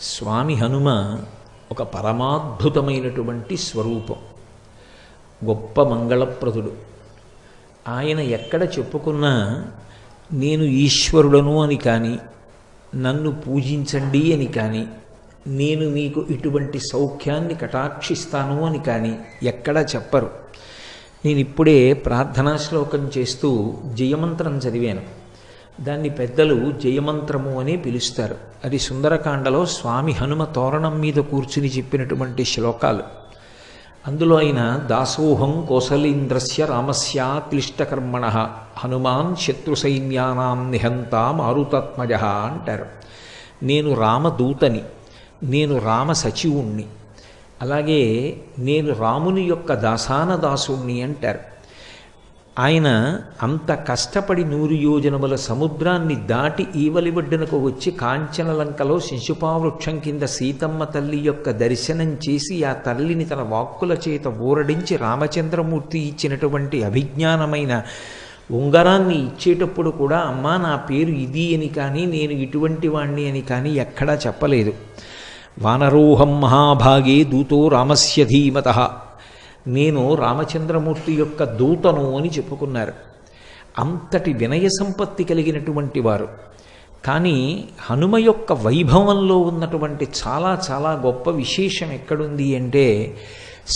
స్వామి హనుమ ఒక పరమాద్భుతమైనటువంటి స్వరూపం, గొప్ప మంగళప్రదుడు. ఆయన ఎక్కడ చెప్పుకున్నా నేను ఈశ్వరుడను అని కానీ, నన్ను పూజించండి అని కానీ, నేను మీకు ఇటువంటి సౌఖ్యాన్ని కటాక్షిస్తాను అని కానీ ఎక్కడా చెప్పరు. నేను ఇప్పుడే ప్రార్థనా శ్లోకం చేస్తూ జయమంత్రం చదివాను. దాన్ని పెద్దలు జయమంత్రము అని పిలుస్తారు. అది సుందరకాండలో స్వామి హనుమ తోరణం మీద కూర్చుని చెప్పినటువంటి శ్లోకాలు. అందులో ఆయన దాసోహం కోసలీంద్రస్య రామస్య క్లిష్టకర్మణ హనుమాన్ శత్రు సైన్యానాం నిహంత మారుతాత్మజ అంటారు. నేను రామదూతని, నేను రామ సచివుణ్ణి, అలాగే నేను రాముని యొక్క దాసాన దాసుణ్ణి అంటారు. ఆయన అంత కష్టపడి 100 యోజనముల సముద్రాన్ని దాటి ఈవలి ఒడ్డునకు వచ్చి కాంచనలంకలో శిశుపావృక్షం కింద సీతమ్మ తల్లి యొక్క దర్శనం చేసి ఆ తల్లిని తన వాక్కుల చేత ఊరడించి రామచంద్రమూర్తి ఇచ్చినటువంటి అభిజ్ఞానమైన ఉంగరాన్ని ఇచ్చేటప్పుడు కూడా అమ్మా నా పేరు ఇది అని కానీ, నేను ఇటువంటి వాణ్ణి అని కానీ ఎక్కడా చెప్పలేదు. వానరోహం మహాభాగే దూతో రామస్య ధీమతః, నేను రామచంద్రమూర్తి యొక్క దూతను అని చెప్పుకున్నారు. అంతటి వినయ సంపత్తి కలిగినటువంటి వారు. కానీ హనుమ యొక్క వైభవంలో ఉన్నటువంటి చాలా చాలా గొప్ప విశేషం ఎక్కడుంది అంటే,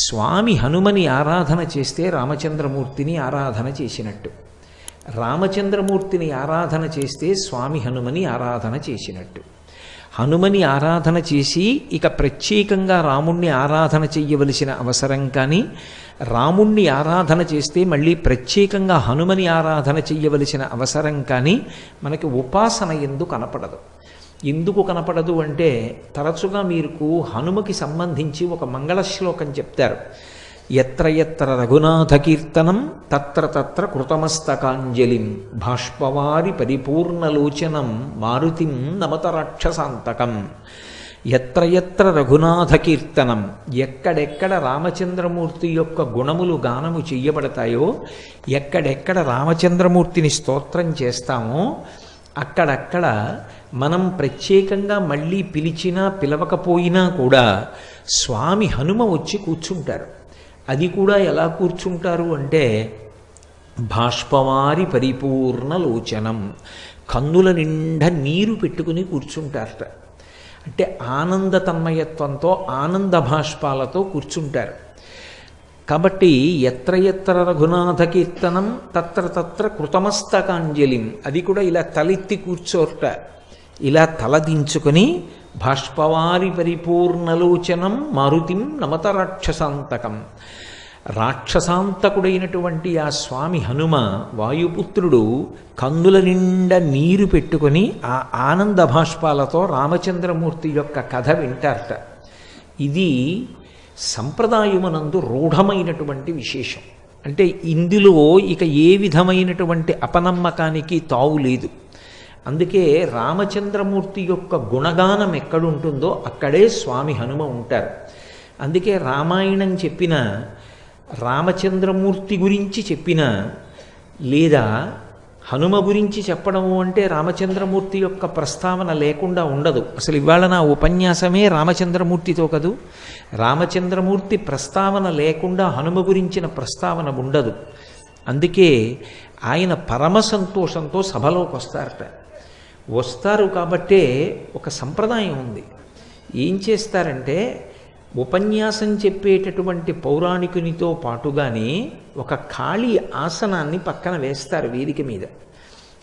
స్వామి హనుమని ఆరాధన చేస్తే రామచంద్రమూర్తిని ఆరాధన చేసినట్టు, రామచంద్రమూర్తిని ఆరాధన చేస్తే స్వామి హనుమని ఆరాధన చేసినట్టు. హనుమని ఆరాధన చేసి ఇక ప్రత్యేకంగా రాముణ్ణి ఆరాధన చెయ్యవలసిన అవసరం కానీ, రాముణ్ణి ఆరాధన చేస్తే మళ్ళీ ప్రత్యేకంగా హనుమని ఆరాధన చెయ్యవలసిన అవసరం కానీ మనకి ఉపాసన ఎందుకు కనపడదు. ఎందుకు కనపడదు అంటే, తరచుగా మీకు హనుమకి సంబంధించి ఒక మంగళ శ్లోకం చెప్తారు. ఎత్ర ఎత్ర రఘునాథ కీర్తనం తత్ర తత్ర కృతమస్తకాంజలిం బాష్పవారి పరిపూర్ణలోచనం మారుతిం నమత రాక్షసాంతకం. ఎత్ర ఎత్ర రఘునాథ కీర్తనం, ఎక్కడెక్కడ రామచంద్రమూర్తి యొక్క గుణములు గానము చెయ్యబడతాయో, ఎక్కడెక్కడ రామచంద్రమూర్తిని స్తోత్రం చేస్తామో అక్కడక్కడ మనం ప్రత్యేకంగా మళ్ళీ పిలిచినా పిలవకపోయినా కూడా స్వామి హనుమ వచ్చి కూర్చుంటారు. అది కూడా ఎలా కూర్చుంటారు అంటే, బాష్పవారి పరిపూర్ణ లోచనం, కన్నుల నిండా నీరు పెట్టుకుని కూర్చుంటారట. అంటే ఆనంద తన్మయత్వంతో, ఆనంద భాష్పాలతో కూర్చుంటారు. కాబట్టి ఎత్ర ఎత్ర రఘునాథ కీర్తనం తత్ర తత్ర కృతమస్తకాంజలిం, అది కూడా ఇలా తలెత్తి కూర్చోట, ఇలా తలదించుకొని బాష్పవారి పరిపూర్ణలోచనం మారుతిం నమత రాక్షసాంతకం. రాక్షసాంతకుడైనటువంటి ఆ స్వామి హనుమ వాయుపుత్రుడు కన్నుల నిండా నీరు పెట్టుకొని ఆ ఆనంద భాష్పాలతో రామచంద్రమూర్తి యొక్క కథ వింటారట. ఇది సంప్రదాయమునందు రూఢమైనటువంటి విశేషం. అంటే ఇందులో ఇక ఏ విధమైనటువంటి అపనమ్మకానికి తావు లేదు. అందుకే రామచంద్రమూర్తి యొక్క గుణగానం ఎక్కడుంటుందో అక్కడే స్వామి హనుమ ఉంటారు. అందుకే రామాయణం చెప్పిన, రామచంద్రమూర్తి గురించి చెప్పిన, లేదా హనుమ గురించి చెప్పడము అంటే రామచంద్రమూర్తి యొక్క ప్రస్తావన లేకుండా ఉండదు. అసలు ఇవాళ నా ఉపన్యాసమే రామచంద్రమూర్తితో కదూ. రామచంద్రమూర్తి ప్రస్తావన లేకుండా హనుమ గురించిన ప్రస్తావన ఉండదు. అందుకే ఆయన పరమ సంతోషంతో సభలోకి వస్తారు. కాబట్టే ఒక సంప్రదాయం ఉంది. ఏం చేస్తారంటే, ఉపన్యాసం చెప్పేటటువంటి పౌరాణికునితో పాటుగానే ఒక ఖాళీ ఆసనాన్ని పక్కన వేస్తారు. వేదిక మీద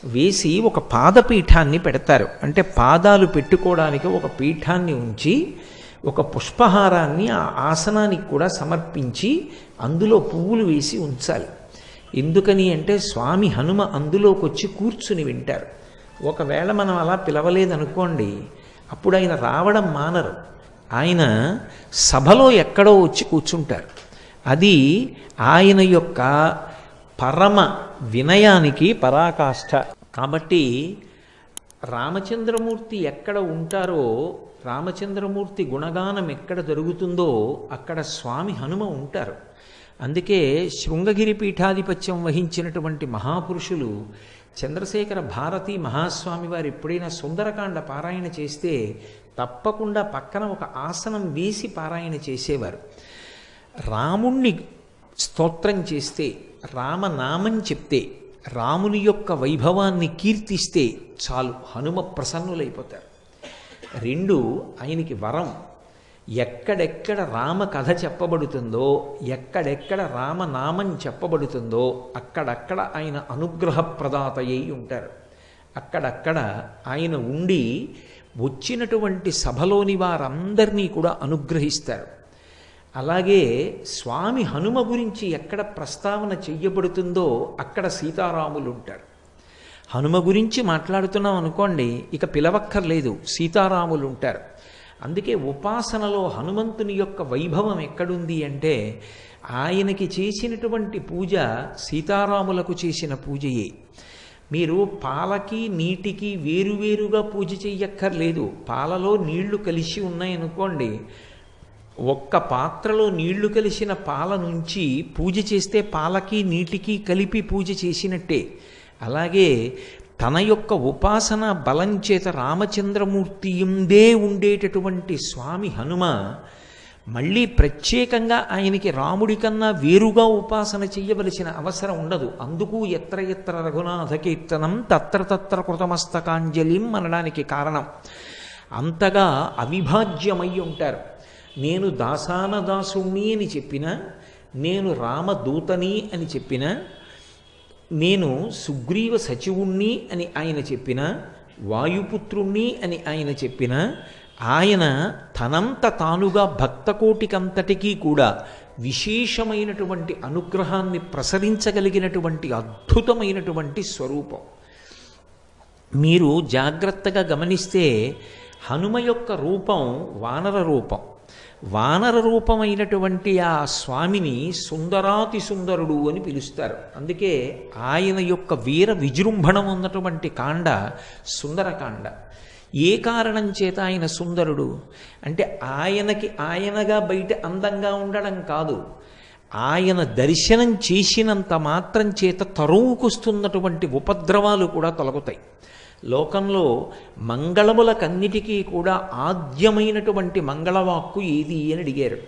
వేసి ఒక పాదపీఠాన్ని పెడతారు. అంటే పాదాలు పెట్టుకోవడానికి ఒక పీఠాన్ని ఉంచి ఒక పుష్పహారాన్ని ఆ ఆసనానికి కూడా సమర్పించి అందులో పువ్వులు వేసి ఉంచాలి. ఎందుకని అంటే, స్వామి హనుమ అందులోకి వచ్చి కూర్చుని వింటారు. ఒకవేళ మనం అలా పిలవలేదనుకోండి, అప్పుడు ఆయన రావడం మానరు. ఆయన సభలో ఎక్కడో వచ్చి కూర్చుంటారు. అది ఆయన యొక్క పరమ వినయానికి పరాకాష్ఠ. కాబట్టి రామచంద్రమూర్తి ఎక్కడ ఉంటారో, రామచంద్రమూర్తి గుణగానం ఎక్కడ జరుగుతుందో అక్కడ స్వామి హనుమ ఉంటారు. అందుకే శృంగగిరి పీఠాధిపత్యం వహించినటువంటి మహాపురుషులు చంద్రశేఖర భారతి మహాస్వామి వారు ఎప్పుడైనా సుందరకాండ పారాయణ చేస్తే తప్పకుండా పక్కన ఒక ఆసనం వేసి పారాయణ చేసేవారు. రాముణ్ణి స్తోత్రం చేస్తే, రామనామం చెప్తే, రాముని యొక్క వైభవాన్ని కీర్తిస్తే చాలు, హనుమ ప్రసన్నులైపోతారు. 2, ఆయనకి వరం. ఎక్కడెక్కడ రామ కథ చెప్పబడుతుందో, ఎక్కడెక్కడ రామనామం చెప్పబడుతుందో అక్కడక్కడ ఆయన అనుగ్రహ ప్రదాతయ్యి ఉంటారు. అక్కడక్కడ ఆయన ఉండి వచ్చినటువంటి సభలోని వారందరినీ కూడా అనుగ్రహిస్తారు. అలాగే స్వామి హనుమ గురించి ఎక్కడ ప్రస్తావన చెయ్యబడుతుందో అక్కడ సీతారాములు ఉంటారు. హనుమ గురించి మాట్లాడుతున్నాం అనుకోండి, ఇక పిలవక్కర్లేదు, సీతారాములు ఉంటారు. అందుకే ఉపాసనలో హనుమంతుని యొక్క వైభవం ఎక్కడుంది అంటే, ఆయనకి చేసినటువంటి పూజ సీతారాములకు చేసిన పూజయే. మీరు పాలకి నీటికి వేరువేరుగా పూజ చెయ్యక్కర్లేదు. పాలలో నీళ్లు కలిసి ఉన్నాయనుకోండి, ఒక్క పాత్రలో నీళ్లు కలిసిన పాల నుంచి పూజ చేస్తే పాలకి నీటికి కలిపి పూజ చేసినట్టే. అలాగే తన యొక్క ఉపాసన బలం చేత రామచంద్రమూర్తి ఎందే ఉండేటటువంటి స్వామి హనుమ మళ్ళీ ప్రత్యేకంగా ఆయనకి రాముడి కన్నా వేరుగా ఉపాసన చెయ్యవలసిన అవసరం ఉండదు. అందుకు ఎత్ర ఎత్ర రఘునాథ కీర్తనం తత్ర తత్ర కృతమస్తకాంజలిం అనడానికి కారణం. అంతగా అవిభాజ్యమై ఉంటారు. నేను దాసాన దాసుణ్ణి అని చెప్పినా, నేను రామదూతని అని చెప్పినా, నేను సుగ్రీవ సచివుణ్ణి అని ఆయన చెప్పిన, వాయుపుత్రుణ్ణి అని ఆయన చెప్పిన, ఆయన తనంత తానుగా భక్తకోటికంతటికీ కూడా విశేషమైనటువంటి అనుగ్రహాన్ని ప్రసరించగలిగినటువంటి అద్భుతమైనటువంటి స్వరూపం. మీరు జాగ్రత్తగా గమనిస్తే హనుమ యొక్క రూపం వానర రూపం. వానర రూపమైనటువంటి ఆ స్వామిని సుందరాతి సుందరుడు అని పిలుస్తారు. అందుకే ఆయన యొక్క వీర విజృంభణం ఉన్నటువంటి కాండ సుందరకాండ. ఏ కారణం చేత ఆయన సుందరుడు అంటే, ఆయనకి ఆయనగా బయట అందంగా ఉండడం కాదు, ఆయన దర్శనం చేసినంత మాత్రం చేత తరువుకొస్తున్నటువంటి ఉపద్రవాలు కూడా తొలగుతాయి. లోకంలో మంగళములకన్నిటికీ కూడా ఆద్యమైనటువంటి మంగళవాక్కు ఏది అని అడిగారు.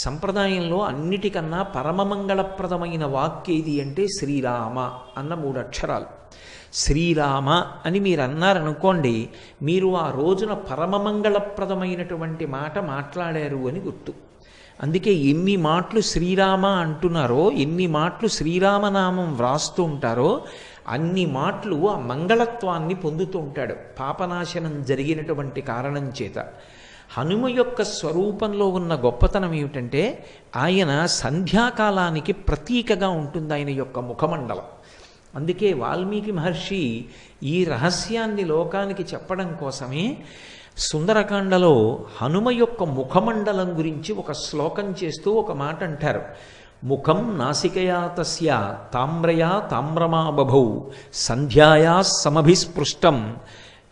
సంప్రదాయంలో అన్నిటికన్నా పరమమంగళప్రదమైన వాక్కు ఏది అంటే శ్రీరామ అన్న 3 అక్షరాలు. శ్రీరామ అని మీరు అన్నారనుకోండి, మీరు ఆ రోజున పరమమంగళప్రదమైనటువంటి మాట మాట్లాడారు అని గుర్తు. అందుకే ఎన్ని మాటలు శ్రీరామ అంటున్నారో, ఎన్ని మాటలు శ్రీరామనామం వ్రాస్తూ ఉంటారో అన్ని మాటలు ఆ మంగళత్వాన్ని పొందుతూ ఉంటాడు, పాపనాశనం జరిగినటువంటి కారణం చేత. హనుమ యొక్క స్వరూపంలో ఉన్న గొప్పతనం ఏమిటంటే, ఆయన సంధ్యాకాలానికి ప్రతీకగా ఉంటుంది ఆయన యొక్క ముఖమండలం. అందుకే వాల్మీకి మహర్షి ఈ రహస్యాన్ని లోకానికి చెప్పడం కోసమే సుందరకాండలో హనుమ యొక్క ముఖమండలం గురించి ఒక శ్లోకం చేస్తూ ఒక మాట అంటారు. ముఖం నాసికయా తస్య తామ్రయా తామ్రమా బభౌ సంధ్యాయా సమభిస్పృష్టం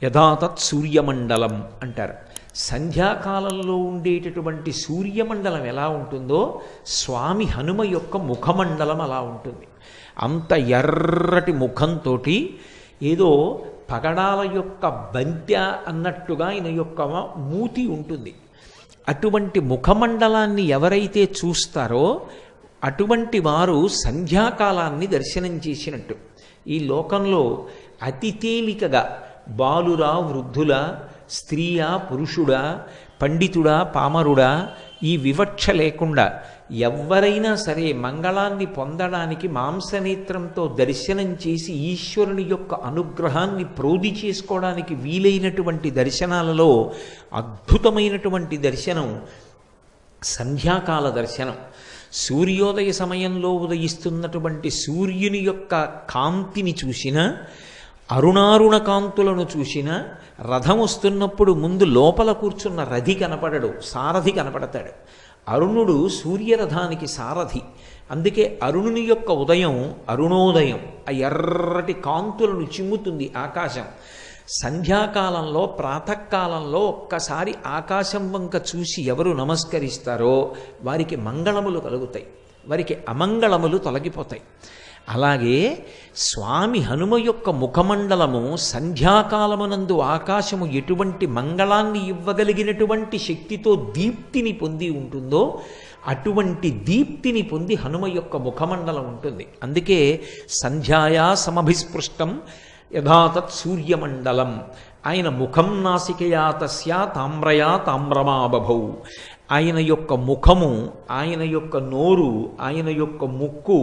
యథాతత్ సూర్యమండలం అంటారు. సంధ్యాకాలంలో ఉండేటటువంటి సూర్యమండలం ఎలా ఉంటుందో స్వామి హనుమ యొక్క ముఖమండలం అలా ఉంటుంది. అంత ఎర్రటి ముఖంతో ఏదో పగడాల యొక్క బంత్య అన్నట్టుగా ఆయన యొక్క మూతి ఉంటుంది. అటువంటి ముఖమండలాన్ని ఎవరైతే చూస్తారో అటువంటి వారు సంధ్యాకాలాన్ని దర్శనం చేసినట్టు. ఈ లోకంలో అతి తేలికగా బాలురా వృద్ధులా, స్త్రీయా పురుషుడా, పండితుడా పామరుడా ఈ వివక్ష లేకుండా ఎవరైనా సరే మంగళాన్ని పొందడానికి మాంసనేత్రంతో దర్శనం చేసి ఈశ్వరుని యొక్క అనుగ్రహాన్ని ప్రోధి చేసుకోవడానికి వీలైనటువంటి దర్శనాలలో అద్భుతమైనటువంటి దర్శనం సంధ్యాకాల దర్శనం. సూర్యోదయ సమయంలో ఉదయిస్తున్నటువంటి సూర్యుని యొక్క కాంతిని చూసిన, అరుణారుణ కాంతులను చూసిన, రథం వస్తున్నప్పుడు ముందు లోపల కూర్చున్న రథి కనపడడు, సారథి కనపడతాడు. అరుణుడు సూర్యరథానికి సారథి. అందుకే అరుణుని యొక్క ఉదయం అరుణోదయం, ఆ ఎర్రటి కాంతులను చిమ్ముతుంది ఆకాశం. సంధ్యాకాలంలో ప్రాతకాలంలో ఒక్కసారి ఆకాశం వంక చూసి ఎవరు నమస్కరిస్తారో వారికి మంగళములు కలుగుతాయి, వారికి అమంగళములు తొలగిపోతాయి. అలాగే స్వామి హనుమ యొక్క ముఖమండలము సంధ్యాకాలమునందు ఆకాశము ఎటువంటి మంగళాన్ని ఇవ్వగలిగినటువంటి శక్తితో దీప్తిని పొంది ఉంటుందో అటువంటి దీప్తిని పొంది హనుమ యొక్క ముఖమండలం ఉంటుంది. అందుకే సంధ్యాయా సమభిస్పృష్టం యథాతత్ సూర్యమండలం. ఆయన ముఖం నాసికయా తస్య తామ్రయా తామ్రమాబభౌ. ఆయన యొక్క ముఖము, ఆయన యొక్క నోరు, ఆయన యొక్క ముక్కు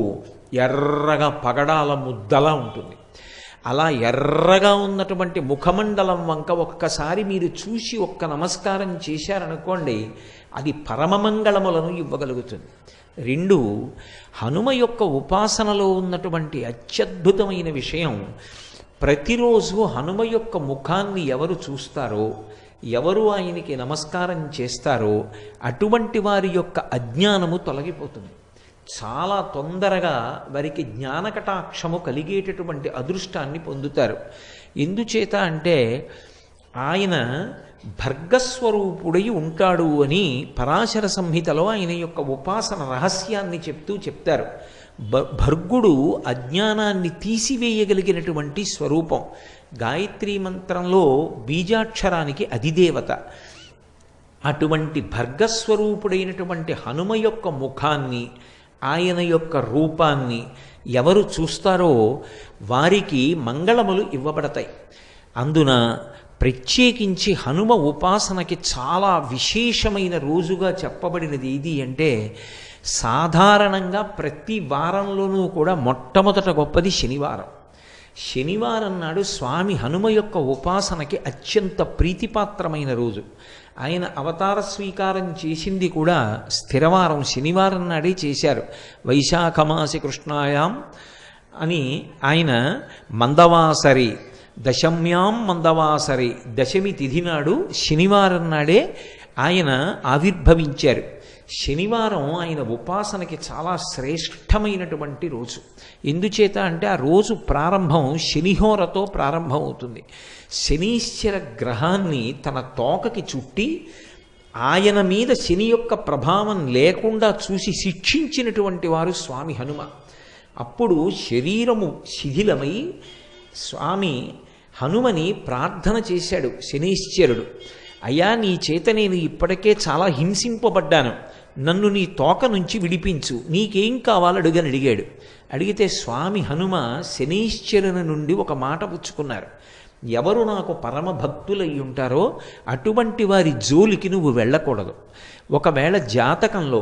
ఎర్రగా పగడాల ముద్దలా ఉంటుంది. అలా ఎర్రగా ఉన్నటువంటి ముఖమండలం వంక ఒక్కసారి మీరు చూసి ఒక్క నమస్కారం చేశారనుకోండి, అది పరమమంగళములను ఇవ్వగలుగుతుంది. రెండు, హనుమ యొక్క ఉపాసనలో ఉన్నటువంటి అత్యద్భుతమైన విషయం, ప్రతిరోజు హనుమ యొక్క ముఖాన్ని ఎవరు చూస్తారో, ఎవరు ఆయనకి నమస్కారం చేస్తారో అటువంటి వారి యొక్క అజ్ఞానము తొలగిపోతుంది. చాలా తొందరగా వారికి జ్ఞానకటాక్షము కలిగేటటువంటి అదృష్టాన్ని పొందుతారు. ఎందుచేత అంటే ఆయన భర్గస్వరూపుడై ఉంటాడు అని పరాశర సంహితలో ఆయన యొక్క ఉపాసన రహస్యాన్ని చెప్తారు. భర్గుడు అజ్ఞానాన్ని తీసివేయగలిగినటువంటి స్వరూపం. గాయత్రీ మంత్రంలో బీజాక్షరానికి అధిదేవత. అటువంటి భర్గస్వరూపుడైనటువంటి హనుమ యొక్క ముఖాన్ని, ఆయన యొక్క రూపాన్ని ఎవరు చూస్తారో వారికి మంగళములు ఇవ్వబడతాయి. అందున ప్రత్యేకించి హనుమ ఉపాసనకి చాలా విశేషమైన రోజుగా చెప్పబడినది ఏది అంటే, సాధారణంగా ప్రతి వారంలోనూ కూడా మొట్టమొదట గొప్పది శనివారం. శనివారం నాడు స్వామి హనుమ యొక్క ఉపాసనకి అత్యంత ప్రీతిపాత్రమైన రోజు. ఆయన అవతార స్వీకారం చేసింది కూడా స్థిరవారం శనివారం నాడే చేశారు. వైశాఖమాసి కృష్ణాయాం అని ఆయన మందవాసరి దశమ్యాం మందవాసరి దశమి తిథి నాడు శనివారం నాడే ఆయన ఆవిర్భవించారు. శనివారం ఆయన ఉపాసనకి చాలా శ్రేష్టమైనటువంటి రోజు. ఎందుచేత అంటే ఆ రోజు ప్రారంభం శనిహోరతో ప్రారంభమవుతుంది. శనీశ్వర గ్రహాన్ని తన తోకకి చుట్టి ఆయన మీద శని యొక్క ప్రభావం లేకుండా చూసి శిక్షించినటువంటి వారు స్వామి హనుమ. అప్పుడు శరీరము శిథిలమై స్వామి హనుమని ప్రార్థన చేశాడు శనీశ్వరుడు. అయ్యా, నీ చేత నేను ఇప్పటికే చాలా హింసింపబడ్డాను, నన్ను నీ తోక నుంచి విడిపించు, నీకేం కావాలో అడిగాడు. అడిగితే స్వామి హనుమ శనీశ్వరుని నుండి ఒక మాట పుచ్చుకున్నారు. ఎవరు నాకు పరమ భక్తులై ఉంటారో అటువంటి వారి జోలికి నువ్వు వెళ్ళకూడదు. ఒకవేళ జాతకంలో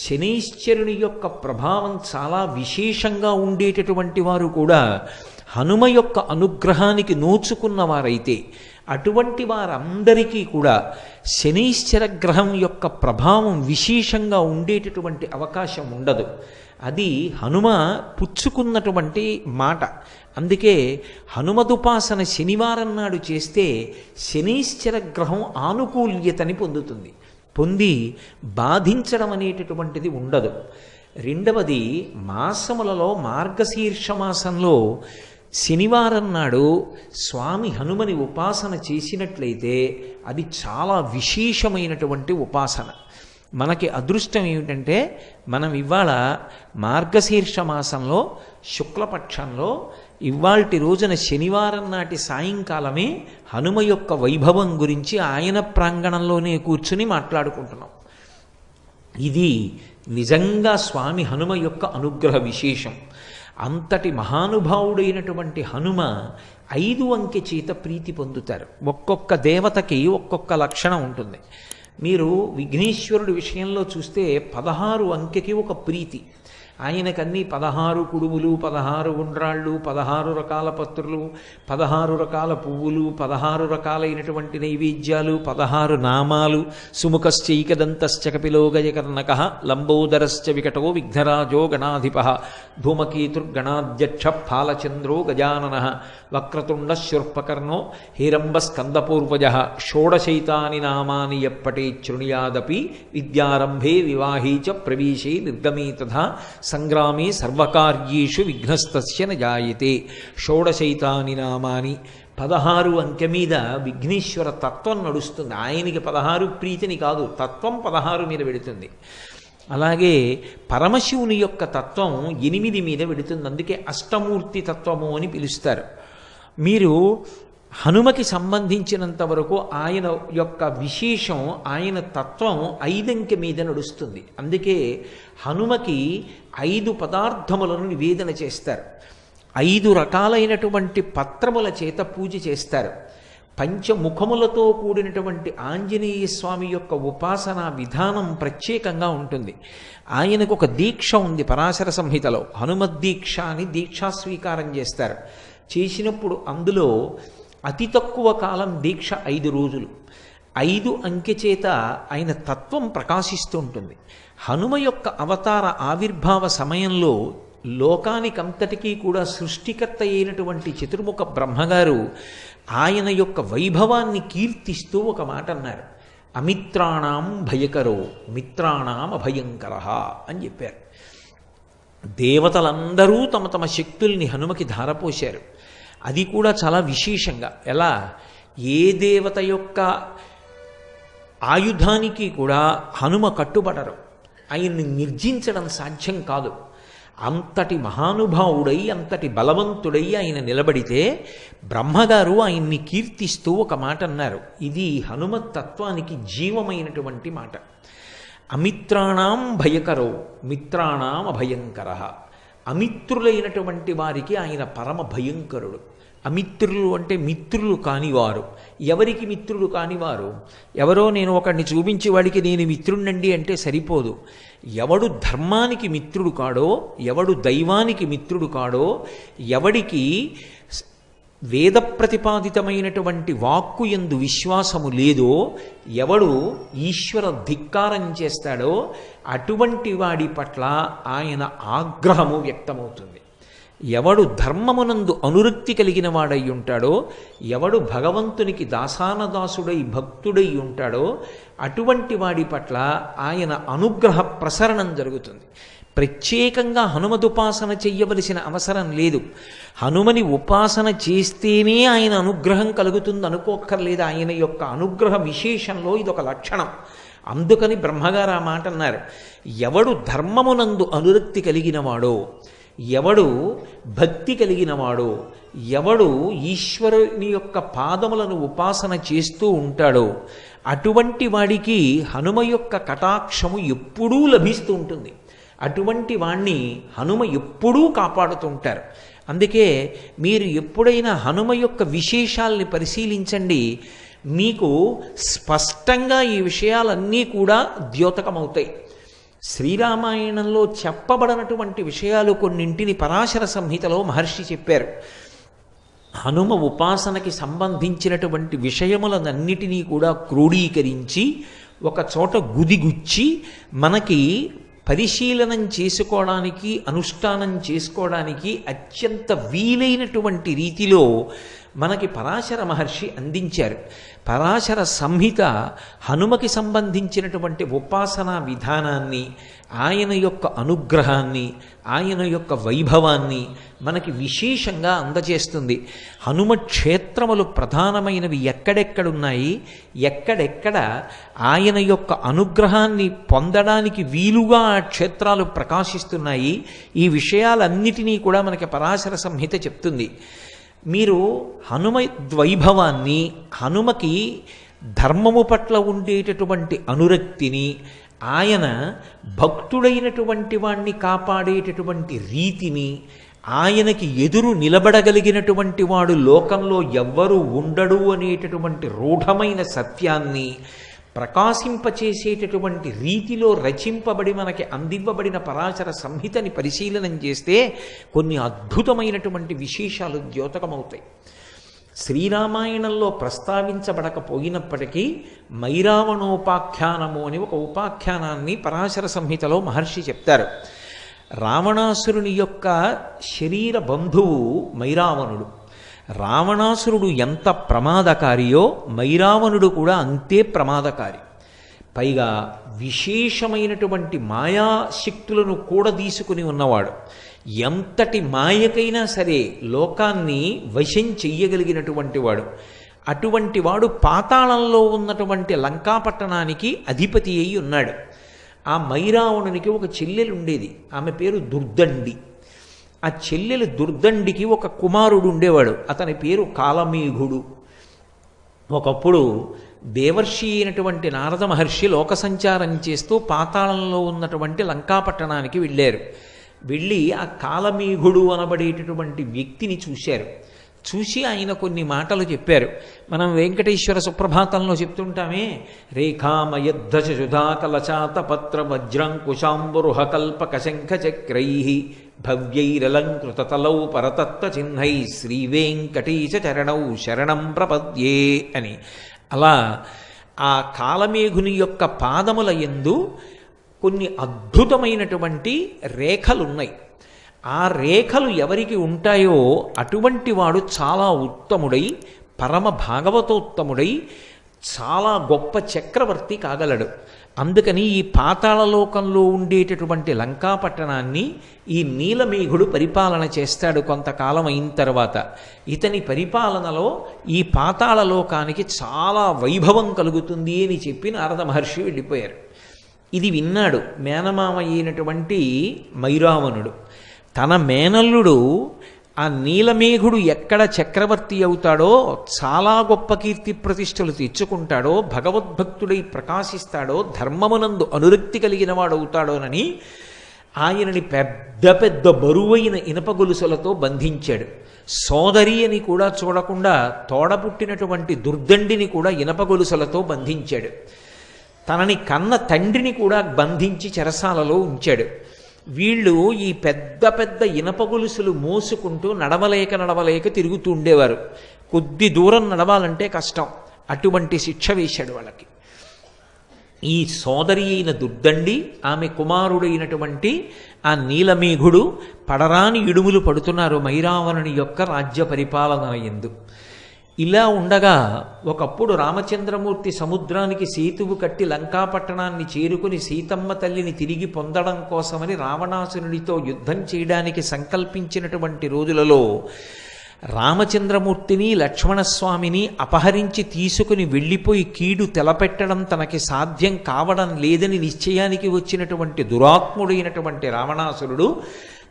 శనీశ్వరుని యొక్క ప్రభావం చాలా విశేషంగా ఉండేటటువంటి వారు కూడా హనుమ యొక్క అనుగ్రహానికి నోచుకున్నవారైతే అటువంటి వారందరికీ కూడా శనీశ్వర గ్రహం యొక్క ప్రభావం విశేషంగా ఉండేటటువంటి అవకాశం ఉండదు. అది హనుమ పుచ్చుకున్నటువంటి మాట. అందుకే హనుమదుపాసన శనివారం నాడు చేస్తే శనీశ్వర గ్రహం ఆనుకూల్యతని పొందుతుంది. పొంది బాధించడం అనేటటువంటిది ఉండదు. రెండవది, మాసములలో మార్గశీర్ష మాసంలో శనివారం నాడు స్వామి హనుమని ఉపాసన చేసినట్లయితే అది చాలా విశేషమైనటువంటి ఉపాసన. మనకి అదృష్టం ఏమిటంటే మనం ఇవాళ మార్గశీర్ష మాసంలో శుక్లపక్షంలో ఇవాల్టి రోజున శనివారం నాటి సాయంకాలమే హనుమ యొక్క వైభవం గురించి ఆయన ప్రాంగణంలోనే కూర్చుని మాట్లాడుకుంటున్నాం. ఇది నిజంగా స్వామి హనుమ యొక్క అనుగ్రహ విశేషం. అంతటి మహానుభావుడైనటువంటి హనుమ 5 అంకె చేత ప్రీతి పొందుతారు. ఒక్కొక్క దేవతకి ఒక్కొక్క లక్షణం ఉంటుంది. మీరు విఘ్నేశ్వరుడి విషయంలో చూస్తే 16 అంకెకి ఒక ప్రీతి. ఆయనకన్నీ 16 కుడుములు, 16 ఉండ్రాళ్ళు, 16 రకాల పత్రులు, 16 రకాల పువ్వులు, 16 రకాలైనటువంటి నైవేద్యాలు, 16 నామాలు. సుముఖశ్చైకదంతశ్చ కపిలో గజకర్ణకః లంబోదరశ్చ వికటో విఘ్నరాజో గణాధిపః ధూమకేతుర్గణాధ్యక్ష ఫాలచంద్రో గజాననః వక్రతుండ శూర్పకర్ణో హేరంబస్కందపూర్వజః షోడశైతాని నామాని యప్పటే శృణుయాదపి విద్యారంభే వివాహే చ ప్రవేశే నిర్గమే తథా సంగ్రామే సర్వకార్యేషు విఘ్నస్తస్య న జాయతే. షోడశైతాని నామాని 16 అంకె మీద విఘ్నేశ్వర తత్వం నడుస్తుంది. ఆయనకి 16 ప్రీతిని కాదు, తత్వం 16 మీద పెడుతుంది. అలాగే పరమశివుని యొక్క తత్వం 8 మీద వెడుతుంది. అందుకే అష్టమూర్తి తత్వము అని పిలుస్తారు. మీరు హనుమకి సంబంధించినంత వరకు ఆయన యొక్క విశేషం, ఆయన తత్వం 5 అంకె మీద నడుస్తుంది. అందుకే హనుమకి 5 పదార్థములను నివేదన చేస్తారు. 5 రకాలైనటువంటి పత్రముల చేత పూజ చేస్తారు. పంచముఖములతో కూడినటువంటి ఆంజనేయ స్వామి యొక్క ఉపాసనా విధానం ప్రత్యేకంగా ఉంటుంది. ఆయనకు ఒక దీక్ష ఉంది పరాశర సంహితలో, హనుమద్దీక్ష అని దీక్షా స్వీకారం చేస్తారు. చేసినప్పుడు అందులో అతి తక్కువ కాలం దీక్ష 5 రోజులు. 5 అంకె చేత ఆయన తత్వం ప్రకాశిస్తూ ఉంటుంది. హనుమ యొక్క అవతార ఆవిర్భావ సమయంలో లోకానికంతటికీ కూడా సృష్టికర్త అయినటువంటి చతుర్ముఖ బ్రహ్మగారు ఆయన యొక్క వైభవాన్ని కీర్తిస్తూ ఒక మాట అన్నారు. అమిత్రాణం భయకరో మిత్రాణం అభయంకర అని చెప్పారు. దేవతలందరూ తమ తమ శక్తుల్ని హనుమకి ధారపోశారు. అది కూడా చాలా విశేషంగా. ఎలా? ఏ దేవత యొక్క ఆయుధానికి కూడా హనుమ కట్టుబడరు. ఆయన్ని నిర్జించడం సాధ్యం కాదు. అంతటి మహానుభావుడై, అంతటి బలవంతుడై ఆయన నిలబడితే బ్రహ్మగారు ఆయన్ని కీర్తిస్తూ ఒక మాట అన్నారు. ఇది హనుమత్ తత్వానికి జీవమైనటువంటి మాట. అమిత్రాణం భయకరో మిత్రాణం అభయంకర. అమిత్రులైనటువంటి వారికి ఆయన పరమ భయంకరుడు. అమిత్రులు అంటే మిత్రులు కానివారు. ఎవరికి మిత్రులు కానివారు? ఎవరో నేను ఒకడిని చూపించి వాడికి నేను మిత్రుణ్ణండి అంటే సరిపోదు. ఎవడు ధర్మానికి మిత్రుడు కాడో, ఎవడు దైవానికి మిత్రుడు కాడో, ఎవడికి వేద ప్రతిపాదితమైనటువంటి వాక్కు యందు విశ్వాసము లేదో, ఎవడు ఈశ్వర ధిక్కారం చేస్తాడో అటువంటి వాడి పట్ల ఆయన ఆగ్రహము వ్యక్తమవుతుంది. ఎవడు ధర్మమునందు అనురక్తి కలిగిన వాడై ఉంటాడో, ఎవడు భగవంతునికి దాసానదాసుడై భక్తుడై ఉంటాడో అటువంటి వాడి పట్ల ఆయన అనుగ్రహ ప్రసరణం జరుగుతుంది. ప్రత్యేకంగా హనుమదుపాసన చెయ్యవలసిన అవసరం లేదు. హనుమని ఉపాసన చేస్తేనే ఆయన అనుగ్రహం కలుగుతుంది అనుకోక్కర్లేదు. ఆయన యొక్క అనుగ్రహ విశేషంలో ఇదొక లక్షణం. అందుకని బ్రహ్మగారు ఆ మాట అన్నారు. ఎవడు ధర్మమునందు అనురక్తి కలిగినవాడో, ఎవడు భక్తి కలిగినవాడో, ఎవడు ఈశ్వరుని యొక్క పాదములను ఉపాసన చేస్తూ ఉంటాడో అటువంటి వాడికి హనుమ యొక్క కటాక్షము ఎప్పుడూ లభిస్తూ ఉంటుంది. అటువంటి వాణ్ణి హనుమ ఎప్పుడూ కాపాడుతుంటారు. అందుకే మీరు ఎప్పుడైనా హనుమ యొక్క విశేషాల్ని పరిశీలించండి, మీకు స్పష్టంగా ఈ విషయాలన్నీ కూడా ద్యోతకమవుతాయి. శ్రీరామాయణంలో చెప్పబడినటువంటి విషయాలు కొన్నింటిని పరాశర సంహితలో మహర్షి చెప్పారు. హనుమ ఉపాసనకి సంబంధించినటువంటి విషయములనన్నిటినీ కూడా క్రోడీకరించి ఒక చోట గుదిగుచ్చి మనకి పరిశీలనం చేసుకోవడానికి, అనుష్ఠానం చేసుకోవడానికి అత్యంత వీలైనటువంటి రీతిలో మనకి పరాశర మహర్షి అందించారు. పరాశర సంహిత హనుమకి సంబంధించినటువంటి ఉపాసనా విధానాన్ని, ఆయన యొక్క అనుగ్రహాన్ని, ఆయన యొక్క వైభవాన్ని మనకి విశేషంగా అందజేస్తుంది. హనుమ క్షేత్రములు ప్రధానమైనవి ఎక్కడెక్కడున్నాయి, ఎక్కడెక్కడ ఆయన యొక్క అనుగ్రహాన్ని పొందడానికి వీలుగా ఆ క్షేత్రాలు ప్రకాశిస్తున్నాయి, ఈ విషయాలన్నిటినీ కూడా మనకి పరాశర సంహిత చెప్తుంది. మీరు హనుమ వైభవాన్ని, హనుమకి ధర్మము పట్ల ఉండేటటువంటి అనురక్తిని, ఆయన భక్తుడైనటువంటి వాణ్ణి కాపాడేటటువంటి రీతిని, ఆయనకి ఎదురు నిలబడగలిగినటువంటి వాడు లోకంలో ఎవ్వరూ ఉండడు అనేటటువంటి రూఢమైన సత్యాన్ని ప్రకాశింపచేసేటటువంటి రీతిలో రచింపబడి మనకి అందివ్వబడిన పరాశర సంహితని పరిశీలనం చేస్తే కొన్ని అద్భుతమైనటువంటి విశేషాలు ద్యోతకమవుతాయి. శ్రీరామాయణంలో ప్రస్తావించబడకపోయినప్పటికీ మైరావణోపాఖ్యానము అని ఒక ఉపాఖ్యానాన్ని పరాశర సంహితలో మహర్షి చెప్తారు. రావణాసురుని యొక్క శరీర బంధువు మైరావణుడు. రావణాసురుడు ఎంత ప్రమాదకారియో మైరావణుడు కూడా అంతే ప్రమాదకారి. పైగా విశేషమైనటువంటి మాయాశక్తులను కూడా తీసుకుని ఉన్నవాడు. ఎంతటి మాయకైనా సరే లోకాన్ని వశం చెయ్యగలిగినటువంటి వాడు. అటువంటి వాడు పాతాళంలో ఉన్నటువంటి లంకాపట్టణానికి అధిపతి అయి ఉన్నాడు. ఆ ఆ మైరావణునికి ఒక చెల్లెలు ఉండేది, ఆమె పేరు దుర్దండి. ఆ చెల్లెలు దుర్దండికి ఒక కుమారుడు ఉండేవాడు, అతని పేరు కాలమేఘుడు. ఒకప్పుడు దేవర్షి అయినటువంటి నారద మహర్షి లోక సంచారం చేస్తూ పాతాళంలో ఉన్నటువంటి లంకాపట్టణానికి వెళ్ళారు. వెళ్ళి ఆ కాలమేఘుడు అనబడేటటువంటి వ్యక్తిని చూశారు. చూసి ఆయన కొన్ని మాటలు చెప్పారు. మనం వెంకటేశ్వర సుప్రభాతంలో చెప్తుంటామే, రేఖామయద్ధ సుధాకలచాత పత్ర వజ్రంకుశాంబురుహ కల్పక శంఖ చక్రై భవ్యైరలంకృతతలౌ పరతత్వ చిహ్నై శ్రీవేంకటేశ చరణౌ శరణం ప్రపద్యే అని. అలా ఆ కాలమేఘుని యొక్క పాదముల యందు కొన్ని అద్భుతమైనటువంటి రేఖలున్నాయి. ఆ రేఖలు ఎవరికి ఉంటాయో అటువంటి వాడు చాలా ఉత్తముడై, పరమ భాగవతోత్తముడై, చాలా గొప్ప చక్రవర్తి కాగలడు. అందుకని ఈ పాతాళలోకంలో ఉండేటటువంటి లంకాపట్టణాన్ని ఈ నీలమేఘుడు పరిపాలన చేస్తాడు కొంతకాలం అయిన తర్వాత. ఇతని పరిపాలనలో ఈ పాతాళలోకానికి చాలా వైభవం కలుగుతుంది అని చెప్పి నారద మహర్షి వెళ్ళిపోయారు. ఇది విన్నాడు మేనమామ అయినటువంటి మైరావణుడు. తన మేనల్లుడు ఆ నీలమేఘుడు ఎక్కడ చక్రవర్తి అవుతాడో, చాలా గొప్ప కీర్తి ప్రతిష్టలు తెచ్చుకుంటాడో, భగవద్భక్తుడై ప్రకాశిస్తాడో, ధర్మమునందు అనురక్తి కలిగిన వాడవుతాడోనని ఆయనని పెద్ద పెద్ద బరువైన ఇనప గొలుసులతో బంధించాడు. సోదరి అని కూడా చూడకుండా తోడపుట్టినటువంటి దుర్దండిని కూడా ఇనప గొలుసులతో బంధించాడు. తనని కన్న తండ్రిని కూడా బంధించి చెరసాలలో ఉంచాడు. వీళ్ళు ఈ పెద్ద పెద్ద ఇనప గొలుసులు మోసుకుంటూ నడవలేక తిరుగుతూ ఉండేవారు. కొద్ది దూరం నడవాలంటే కష్టం, అటువంటి శిక్ష వేశాడు వాళ్ళకి. ఈ సోదరి అయిన దుర్దండి, ఆమె కుమారుడైనటువంటి ఆ నీలమేఘుడు పడరాని ఇడుములు పడుతున్నారు మైరావణుని యొక్క రాజ్య పరిపాలన యందు. ఇలా ఉండగా ఒకప్పుడు రామచంద్రమూర్తి సముద్రానికి సేతువు కట్టి లంకాపట్టణాన్ని చేరుకుని సీతమ్మ తల్లిని తిరిగి పొందడం కోసమని రావణాసురుడితో యుద్ధం చేయడానికి సంకల్పించినటువంటి రోజులలో రామచంద్రమూర్తిని లక్ష్మణస్వామిని అపహరించి తీసుకుని వెళ్ళిపోయి కీడు తెలపెట్టడం తనకి సాధ్యం కావడం లేదని నిశ్చయానికి వచ్చినటువంటి దురాత్ముడైనటువంటి రావణాసురుడు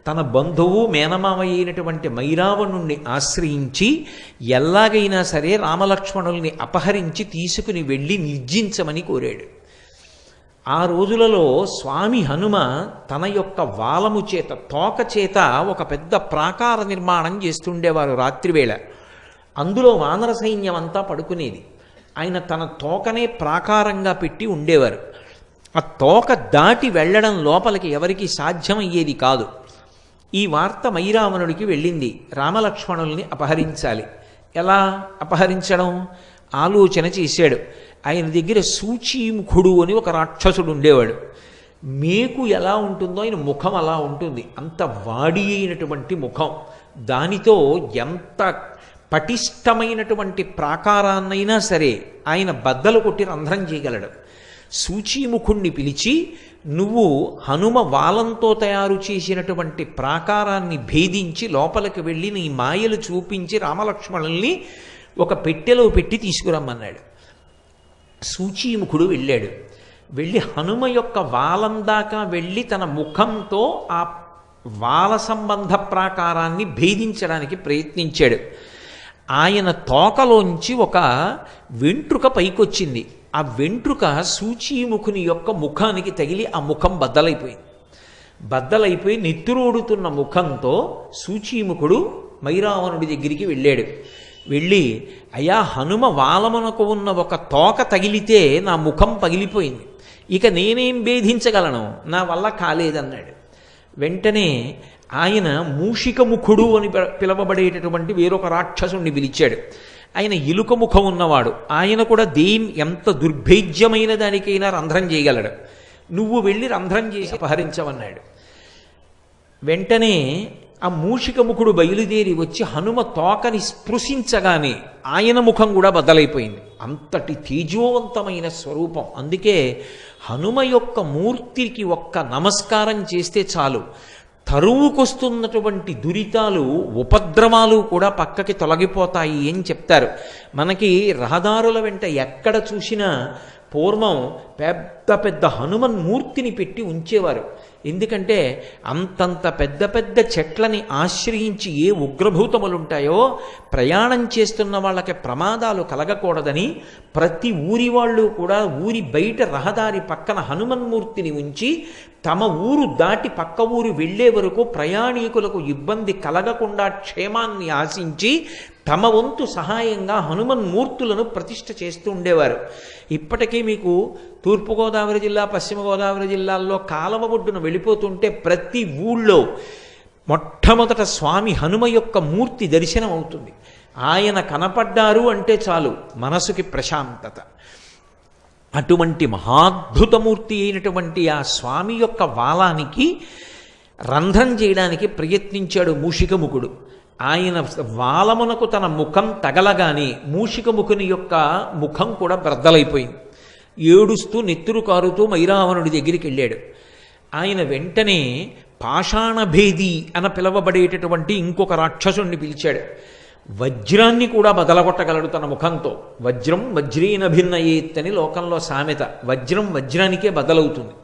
తన బంధువు మేనమామ అయినటువంటి మైరావణుణ్ణి ఆశ్రయించి ఎలాగైనా సరే రామలక్ష్మణుల్ని అపహరించి తీసుకుని వెళ్ళి నిర్జించమని కోరాడు. ఆ రోజులలో స్వామి హనుమ తన యొక్క వాలము చేత, తోక చేత ఒక పెద్ద ప్రాకార నిర్మాణం చేస్తుండేవారు రాత్రివేళ. అందులో వానర సైన్యం అంతా పడుకునేది. ఆయన తన తోకనే ప్రాకారంగా పెట్టి ఉండేవారు. ఆ తోక దాటి వెళ్ళడం లోపలికి ఎవరికి సాధ్యమయ్యేది కాదు. ఈ వార్త మైరావణుడికి వెళ్ళింది, రామలక్ష్మణుల్ని అపహరించాలి. ఎలా అపహరించడం ఆలోచన చేశాడు. ఆయన దగ్గర సూచీముఖుడు అని ఒక రాక్షసుడు ఉండేవాడు. మేకు ఎలా ఉంటుందో ఆయన ముఖం అలా ఉంటుంది, అంత వాడి అయినటువంటి ముఖం. దానితో ఎంత పటిష్టమైనటువంటి ప్రాకారాన్నైనా సరే ఆయన బద్దలు కొట్టి రంధ్రం చేయగలడు. సూచీముఖుణ్ణి పిలిచి, నువ్వు హనుమ వాలంతో తయారు చేసినటువంటి ప్రాకారాన్ని భేదించి లోపలికి వెళ్ళి నీ మాయలు చూపించి రామలక్ష్మణుల్ని ఒక పెట్టెలో పెట్టి తీసుకురమ్మన్నాడు. సూచీముఖుడు వెళ్ళాడు. వెళ్ళి హనుమ యొక్క వాలం దాకా వెళ్ళి తన ముఖంతో ఆ వాల సంబంధ ప్రాకారాన్ని భేదించడానికి ప్రయత్నించాడు. ఆయన తోకలోంచి ఒక వెంట్రుక పైకొచ్చింది. ఆ వెంట్రుక సూచీముఖుని యొక్క ముఖానికి తగిలి ఆ ముఖం బద్దలైపోయి నెత్తురోడుతున్న ముఖంతో సూచీముఖుడు మైరావణుడి దగ్గరికి వెళ్ళాడు. వెళ్ళి, అయ్యా, హనుమ వాలమునకు ఉన్న ఒక తోక తగిలితే నా ముఖం పగిలిపోయింది, ఇక నేనేం భేదించగలను, నా వల్ల కాలేదన్నాడు. వెంటనే ఆయన మూషికముఖుడు అని పిలవబడేటటువంటి వేరొక రాక్షసుణ్ణి పిలిచాడు. ఆయన ఎలుక ముఖం ఉన్నవాడు. ఆయన కూడా ఎంత దుర్భేద్యమైన దానికైనా రంధ్రం చేయగలడు. నువ్వు వెళ్ళి రంధ్రం చేసి అపహరించవన్నాడు. వెంటనే ఆ మూషికముఖుడు బయలుదేరి వచ్చి హనుమ తోకని స్పృశించగానే ఆయన ముఖం కూడా బద్దలైపోయింది. అంతటి తేజోవంతమైన స్వరూపం. అందుకే హనుమ యొక్క మూర్తికి ఒక్క నమస్కారం చేస్తే చాలు, తరువుకొస్తున్నటువంటి దురితాలు, ఉపద్రవాలు కూడా పక్కకి తొలగిపోతాయి అని చెప్తారు. మనకి రహదారుల వెంట ఎక్కడ చూసినా పూర్వం పెద్ద పెద్ద హనుమన్మూర్తిని పెట్టి ఉంచేవారు. ఎందుకంటే అంతంత పెద్ద పెద్ద చెట్లని ఆశ్రయించి ఏ ఉగ్రభూతములుంటాయో ప్రయాణం చేస్తున్న వాళ్ళకి ప్రమాదాలు కలగకూడదని ప్రతి ఊరి వాళ్ళు కూడా ఊరి బయట రహదారి పక్కన హనుమన్మూర్తిని ఉంచి తమ ఊరు దాటి పక్క ఊరు వెళ్లే వరకు ప్రయాణికులకు ఇబ్బంది కలగకుండా క్షేమాన్ని ఆశించి తమ వంతు సహాయంగా హనుమన్మూర్తులను ప్రతిష్ఠ చేస్తూ ఉండేవారు. ఇప్పటికీ మీకు తూర్పుగోదావరి జిల్లా, పశ్చిమ గోదావరి జిల్లాల్లో కాలవ ఒడ్డున వెళ్ళిపోతుంటే ప్రతి ఊళ్ళో మొట్టమొదట స్వామి హనుమ యొక్క మూర్తి దర్శనం అవుతుంది. ఆయన కనపడ్డారు అంటే చాలు మనసుకి ప్రశాంతత. అటువంటి మహాద్భుతమూర్తి అయినటువంటి ఆ స్వామి యొక్క వాలానికి రంధ్రం చేయడానికి ప్రయత్నించాడు మూషికముఖుడు. ఆయన వాలమునకు తన ముఖం తగలగానే మూషికముఖుని యొక్క ముఖం కూడా బ్రద్దలైపోయింది. ఏడుస్తూ నెత్తురు కారుతూ మైరావణుడి దగ్గరికి వెళ్ళాడు. ఆయన వెంటనే పాషాణభేది అన పిలవబడేటటువంటి ఇంకొక రాక్షసుణ్ణి పిలిచాడు. వజ్రాన్ని కూడా బదలగొట్టగలడు తన ముఖంతో. వజ్రం వజ్రీన భిన్నయేత్ అని లోకంలో సామెత. వజ్రం వజ్రానికే బదలవుతుంది.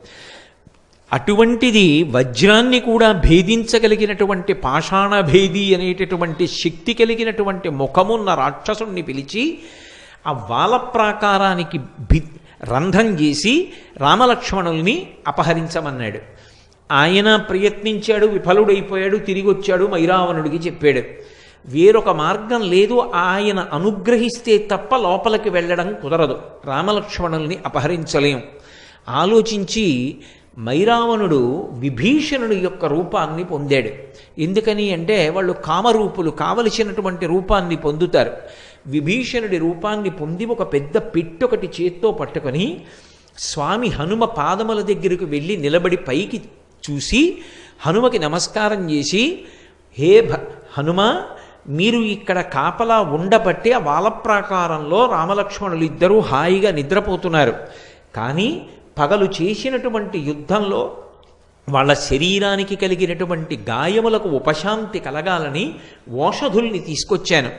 అటువంటిది వజ్రాన్ని కూడా భేదించగలిగినటువంటి పాషాణభేది అనేటటువంటి శక్తి కలిగినటువంటి ముఖమున్న రాక్షసుణ్ణి పిలిచి ఆ వాల ప్రాకారానికి రంధ్రం చేసి రామలక్ష్మణుల్ని అపహరించమన్నాడు. ఆయన ప్రయత్నించాడు, విఫలుడైపోయాడు. తిరిగి వచ్చాడు, మైరావణుడికి చెప్పాడు. వేరొక మార్గం లేదు, ఆయన అనుగ్రహిస్తే తప్ప లోపలికి వెళ్ళడం కుదరదు, రామలక్ష్మణుల్ని అపహరించలేం. ఆలోచించి మైరావణుడు విభీషణుడి యొక్క రూపాన్ని పొందాడు. ఎందుకని అంటే వాళ్ళు కామరూపులు, కావలసినటువంటి రూపాన్ని పొందుతారు. విభీషణుడి రూపాన్ని పొంది ఒక పెద్ద పెట్టొకటి చేత్తో పట్టుకొని స్వామి హనుమ పాదముల దగ్గరకు వెళ్ళి నిలబడి పైకి చూసి హనుమకి నమస్కారం చేసి, హే హనుమ, మీరు ఇక్కడ కాపలా ఉండబట్టి ఆ వాలప్రాకారంలో రామలక్ష్మణులు ఇద్దరూ హాయిగా నిద్రపోతున్నారు. కానీ పగలు చేసినటువంటి యుద్ధంలో వాళ్ళ శరీరానికి కలిగినటువంటి గాయములకు ఉపశాంతి కలగాలని ఓషధుల్ని తీసుకొచ్చాను.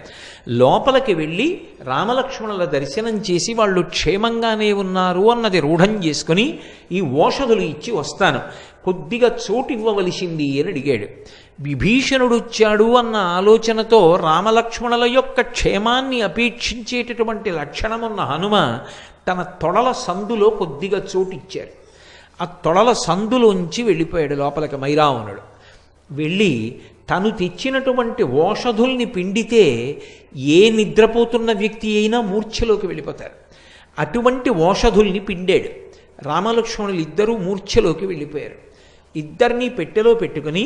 లోపలికి వెళ్ళి రామలక్ష్మణుల దర్శనం చేసి వాళ్ళు క్షేమంగానే ఉన్నారు అన్నది రూఢం చేసుకుని ఈ ఓషధులు ఇచ్చి వస్తాను, కొద్దిగా చోటు ఇవ్వవలసింది అని అడిగాడు. విభీషణుడు వచ్చాడు అన్న ఆలోచనతో రామలక్ష్మణుల యొక్క క్షేమాన్ని అపేక్షించేటటువంటి లక్షణమున్న హనుమ తన తొడల సందులో కొద్దిగా చోటు ఇచ్చాడు. ఆ తొడల సందులోంచి వెళ్ళిపోయాడు లోపలికి మైరావణుడు. వెళ్ళి తను తెచ్చినటువంటి ఓషధుల్ని పిండితే ఏ నిద్రపోతున్న వ్యక్తి అయినా మూర్ఛలోకి వెళ్ళిపోతారు. అటువంటి ఓషధుల్ని పిండాడు. రామలక్ష్మణులు ఇద్దరూ మూర్ఛలోకి వెళ్ళిపోయారు. ఇద్దరినీ పెట్టెలో పెట్టుకుని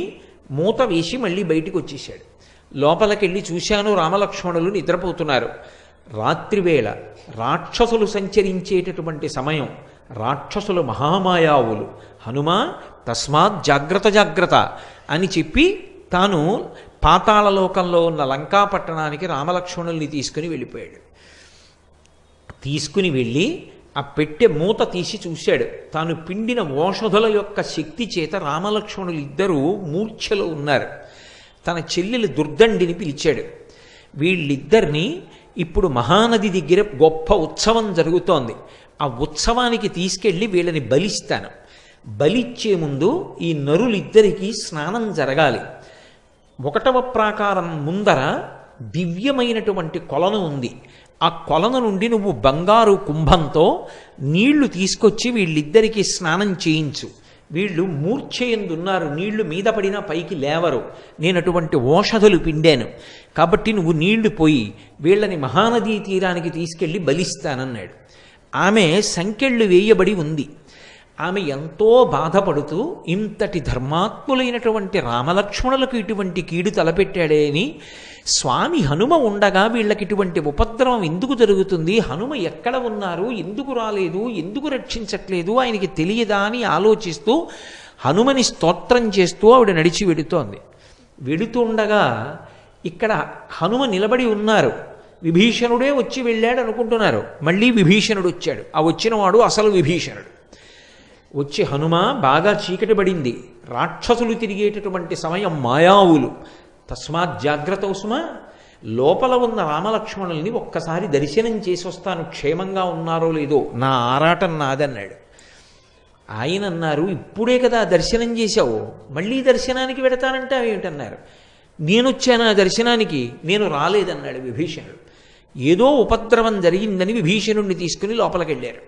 మూత వేసి మళ్ళీ బయటికి వచ్చేసాడు. లోపలికెళ్ళి చూశాను, రామలక్ష్మణులు నిద్రపోతున్నారు. రాత్రివేళ రాక్షసులు సంచరించేటటువంటి సమయం. రాక్షసులు మహామాయావులు. హనుమ తస్మాత్ జాగ్రత్త జాగ్రత్త అని చెప్పి తాను పాతాళలోకంలో ఉన్న లంకాపట్టణానికి రామలక్ష్మణుల్ని తీసుకుని వెళ్ళిపోయాడు. తీసుకుని వెళ్ళి ఆ పెట్టె మూత తీసి చూశాడు. తాను పిండిన ఓషధుల యొక్క శక్తి చేత రామలక్ష్మణులు ఇద్దరూ మూర్ఛలో ఉన్నారు. తన చెల్లెలు దుర్దండిని పిలిచాడు. వీళ్ళిద్దరినీ ఇప్పుడు మహానది దగ్గర గొప్ప ఉత్సవం జరుగుతోంది. ఆ ఉత్సవానికి తీసుకెళ్ళి వీళ్ళని బలిస్తాను. బలిచ్చే ముందు ఈ నరులిద్దరికీ స్నానం జరగాలి. 1వ ప్రాకారం ముందర దివ్యమైనటువంటి కొలను ఉంది. ఆ కొలను నుండి నువ్వు బంగారు కుంభంతో నీళ్లు తీసుకొచ్చి వీళ్ళిద్దరికీ స్నానం చేయించు. వీళ్ళు మూర్ఛయందున్నారు, నీళ్లు మీద పడినా పైకి లేవరు. నేను అటువంటి ఓషధులు పిండాను కాబట్టి నువ్వు నీళ్లు పోయి వీళ్ళని మహానదీ తీరానికి తీసుకెళ్ళి బలిస్తానన్నాడు. ఆమె సంకెళ్ళు వేయబడి ఉంది. ఆమె ఎంతో బాధపడుతూ ఇంతటి ధర్మాత్ములైనటువంటి రామలక్ష్మణులకు ఇటువంటి కీడు తలపెట్టాడే అని, స్వామి హనుమ ఉండగా వీళ్ళకి ఇటువంటి ఉపద్రవం ఎందుకు జరుగుతుంది, హనుమ ఎక్కడ ఉన్నారు, ఎందుకు రాలేదు, ఎందుకు రక్షించట్లేదు, ఆయనకి తెలియదా అని ఆలోచిస్తూ హనుమని స్తోత్రం చేస్తూ ఆవిడ నడిచి వెడుతోంది. వెడుతుండగా ఇక్కడ హనుమ నిలబడి ఉన్నారు. విభీషణుడే వచ్చి వెళ్ళాడు అనుకుంటున్నారు. మళ్ళీ విభీషణుడు వచ్చాడు. ఆ వచ్చినవాడు అసలు విభీషణుడు. వచ్చి హనుమ బాగా చీకటి పడింది, రాక్షసులు తిరిగేటటువంటి సమయం, మాయావులు, తస్మాత్ జాగ్రత్త ఉస్మా, లోపల ఉన్న రామలక్ష్మణుల్ని ఒక్కసారి దర్శనం చేసి వస్తాను, క్షేమంగా ఉన్నారో లేదో, నా ఆరాటం నాదన్నాడు. ఆయన అన్నారు, ఇప్పుడే కదా దర్శనం చేశావు, మళ్ళీ దర్శనానికి వెడతానంటే ఏమిటన్నారు. నేనొచ్చాను ఆ దర్శనానికి, నేను రాలేదన్నాడు విభీషణుడు. ఏదో ఉపద్రవం జరిగిందని విభీషణుడిని తీసుకుని లోపలికి వెళ్ళారు.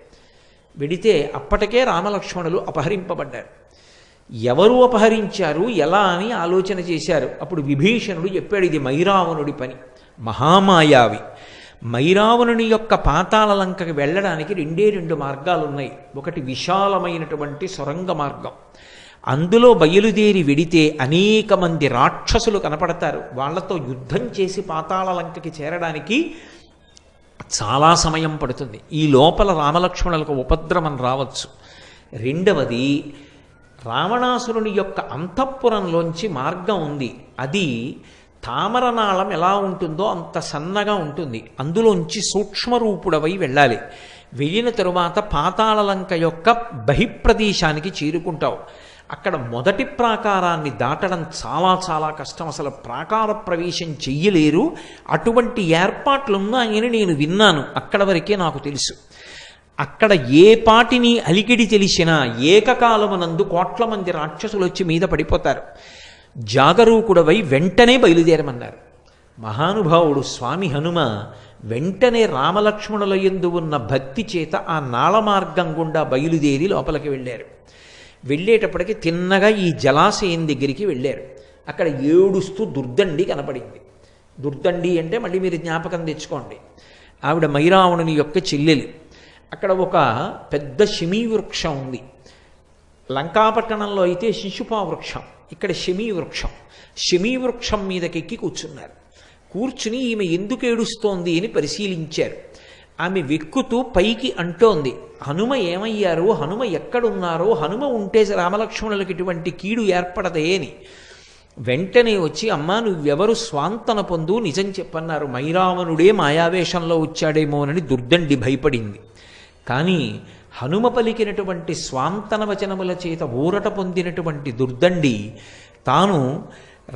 వెడితే అప్పటికే రామలక్ష్మణులు అపహరింపబడ్డారు. ఎవరు అపహరించారు, ఎలా అని ఆలోచన చేశారు. అప్పుడు విభీషణుడు చెప్పాడు, ఇది మైరావణుడి పని, మహామాయావి. మైరావణుని యొక్క పాతాళ లంకకి వెళ్ళడానికి రెండు మార్గాలు ఉన్నాయి. ఒకటి విశాలమైనటువంటి సొరంగ మార్గం, అందులో బయలుదేరి వెడితే అనేక మంది రాక్షసులు కనపడతారు. వాళ్లతో యుద్ధం చేసి పాతాళ లంకకి చేరడానికి చాలా సమయం పడుతుంది. ఈ లోపల రామలక్ష్మణులకు ఉపద్రవం రావచ్చు. రెండవది, రావణాసురుని యొక్క అంతఃపురంలోంచి మార్గం ఉంది. అది తామరనాళం ఎలా ఉంటుందో అంత సన్నగా ఉంటుంది. అందులోంచి సూక్ష్మరూపుడవై వెళ్ళాలి. వెళ్ళిన తరువాత పాతాళలంక యొక్క బహిప్రదేశానికి చేరుకుంటావు. అక్కడ మొదటి ప్రాకారాన్ని దాటడం చాలా చాలా కష్టం. అసలు ప్రాకార ప్రవేశం చెయ్యలేరు. అటువంటి ఏర్పాట్లున్నాయని నేను విన్నాను. అక్కడ వరకే నాకు తెలుసు. అక్కడ ఏ పాటిని అలికిడి తెలిసినా ఏకకాలమునందు కోట్ల మంది రాక్షసులు వచ్చి మీద పడిపోతారు. జాగరూకుడవై వెంటనే బయలుదేరమన్నారు. మహానుభావుడు స్వామి హనుమ వెంటనే రామలక్ష్మణుల యందు ఉన్న భక్తి చేత ఆ నాళ మార్గం గుండా బయలుదేరి లోపలికి వెళ్ళారు. వెళ్ళేటప్పటికి తిన్నగా ఈ జలాశయం దగ్గరికి వెళ్ళారు. అక్కడ ఏడుస్తూ దుర్దండి కనపడింది. దుర్దండి అంటే మళ్ళీ మీరు జ్ఞాపకం తెచ్చుకోండి, ఆవిడ మైరావణుని యొక్క చెల్లెలు. అక్కడ ఒక పెద్ద శమీ వృక్షం ఉంది. లంకాపట్టణంలో అయితే శిశుపా వృక్షం, ఇక్కడ శమీ వృక్షం. శమీ వృక్షం మీదకెక్కి కూర్చున్నారు. కూర్చుని ఈమె ఎందుకు ఏడుస్తోంది అని పరిశీలించారు. ఆమె వెక్కుతూ పైకి అంటోంది, హనుమ ఏమయ్యారు, హనుమ ఎక్కడున్నారో, హనుమ ఉంటే రామలక్ష్మణులకు ఇటువంటి కీడు ఏర్పడదే అని. వెంటనే వచ్చి, అమ్మా నువ్వెవరు, స్వాంతన పొందు, నిజం చెప్పన్నారు. మైరావణుడే మాయావేషంలో వచ్చాడేమోనని దుర్దండి భయపడింది. కానీ హనుమ పలికినటువంటి స్వాంతన వచనముల చేత ఊరట పొందినటువంటి దుర్దండి తాను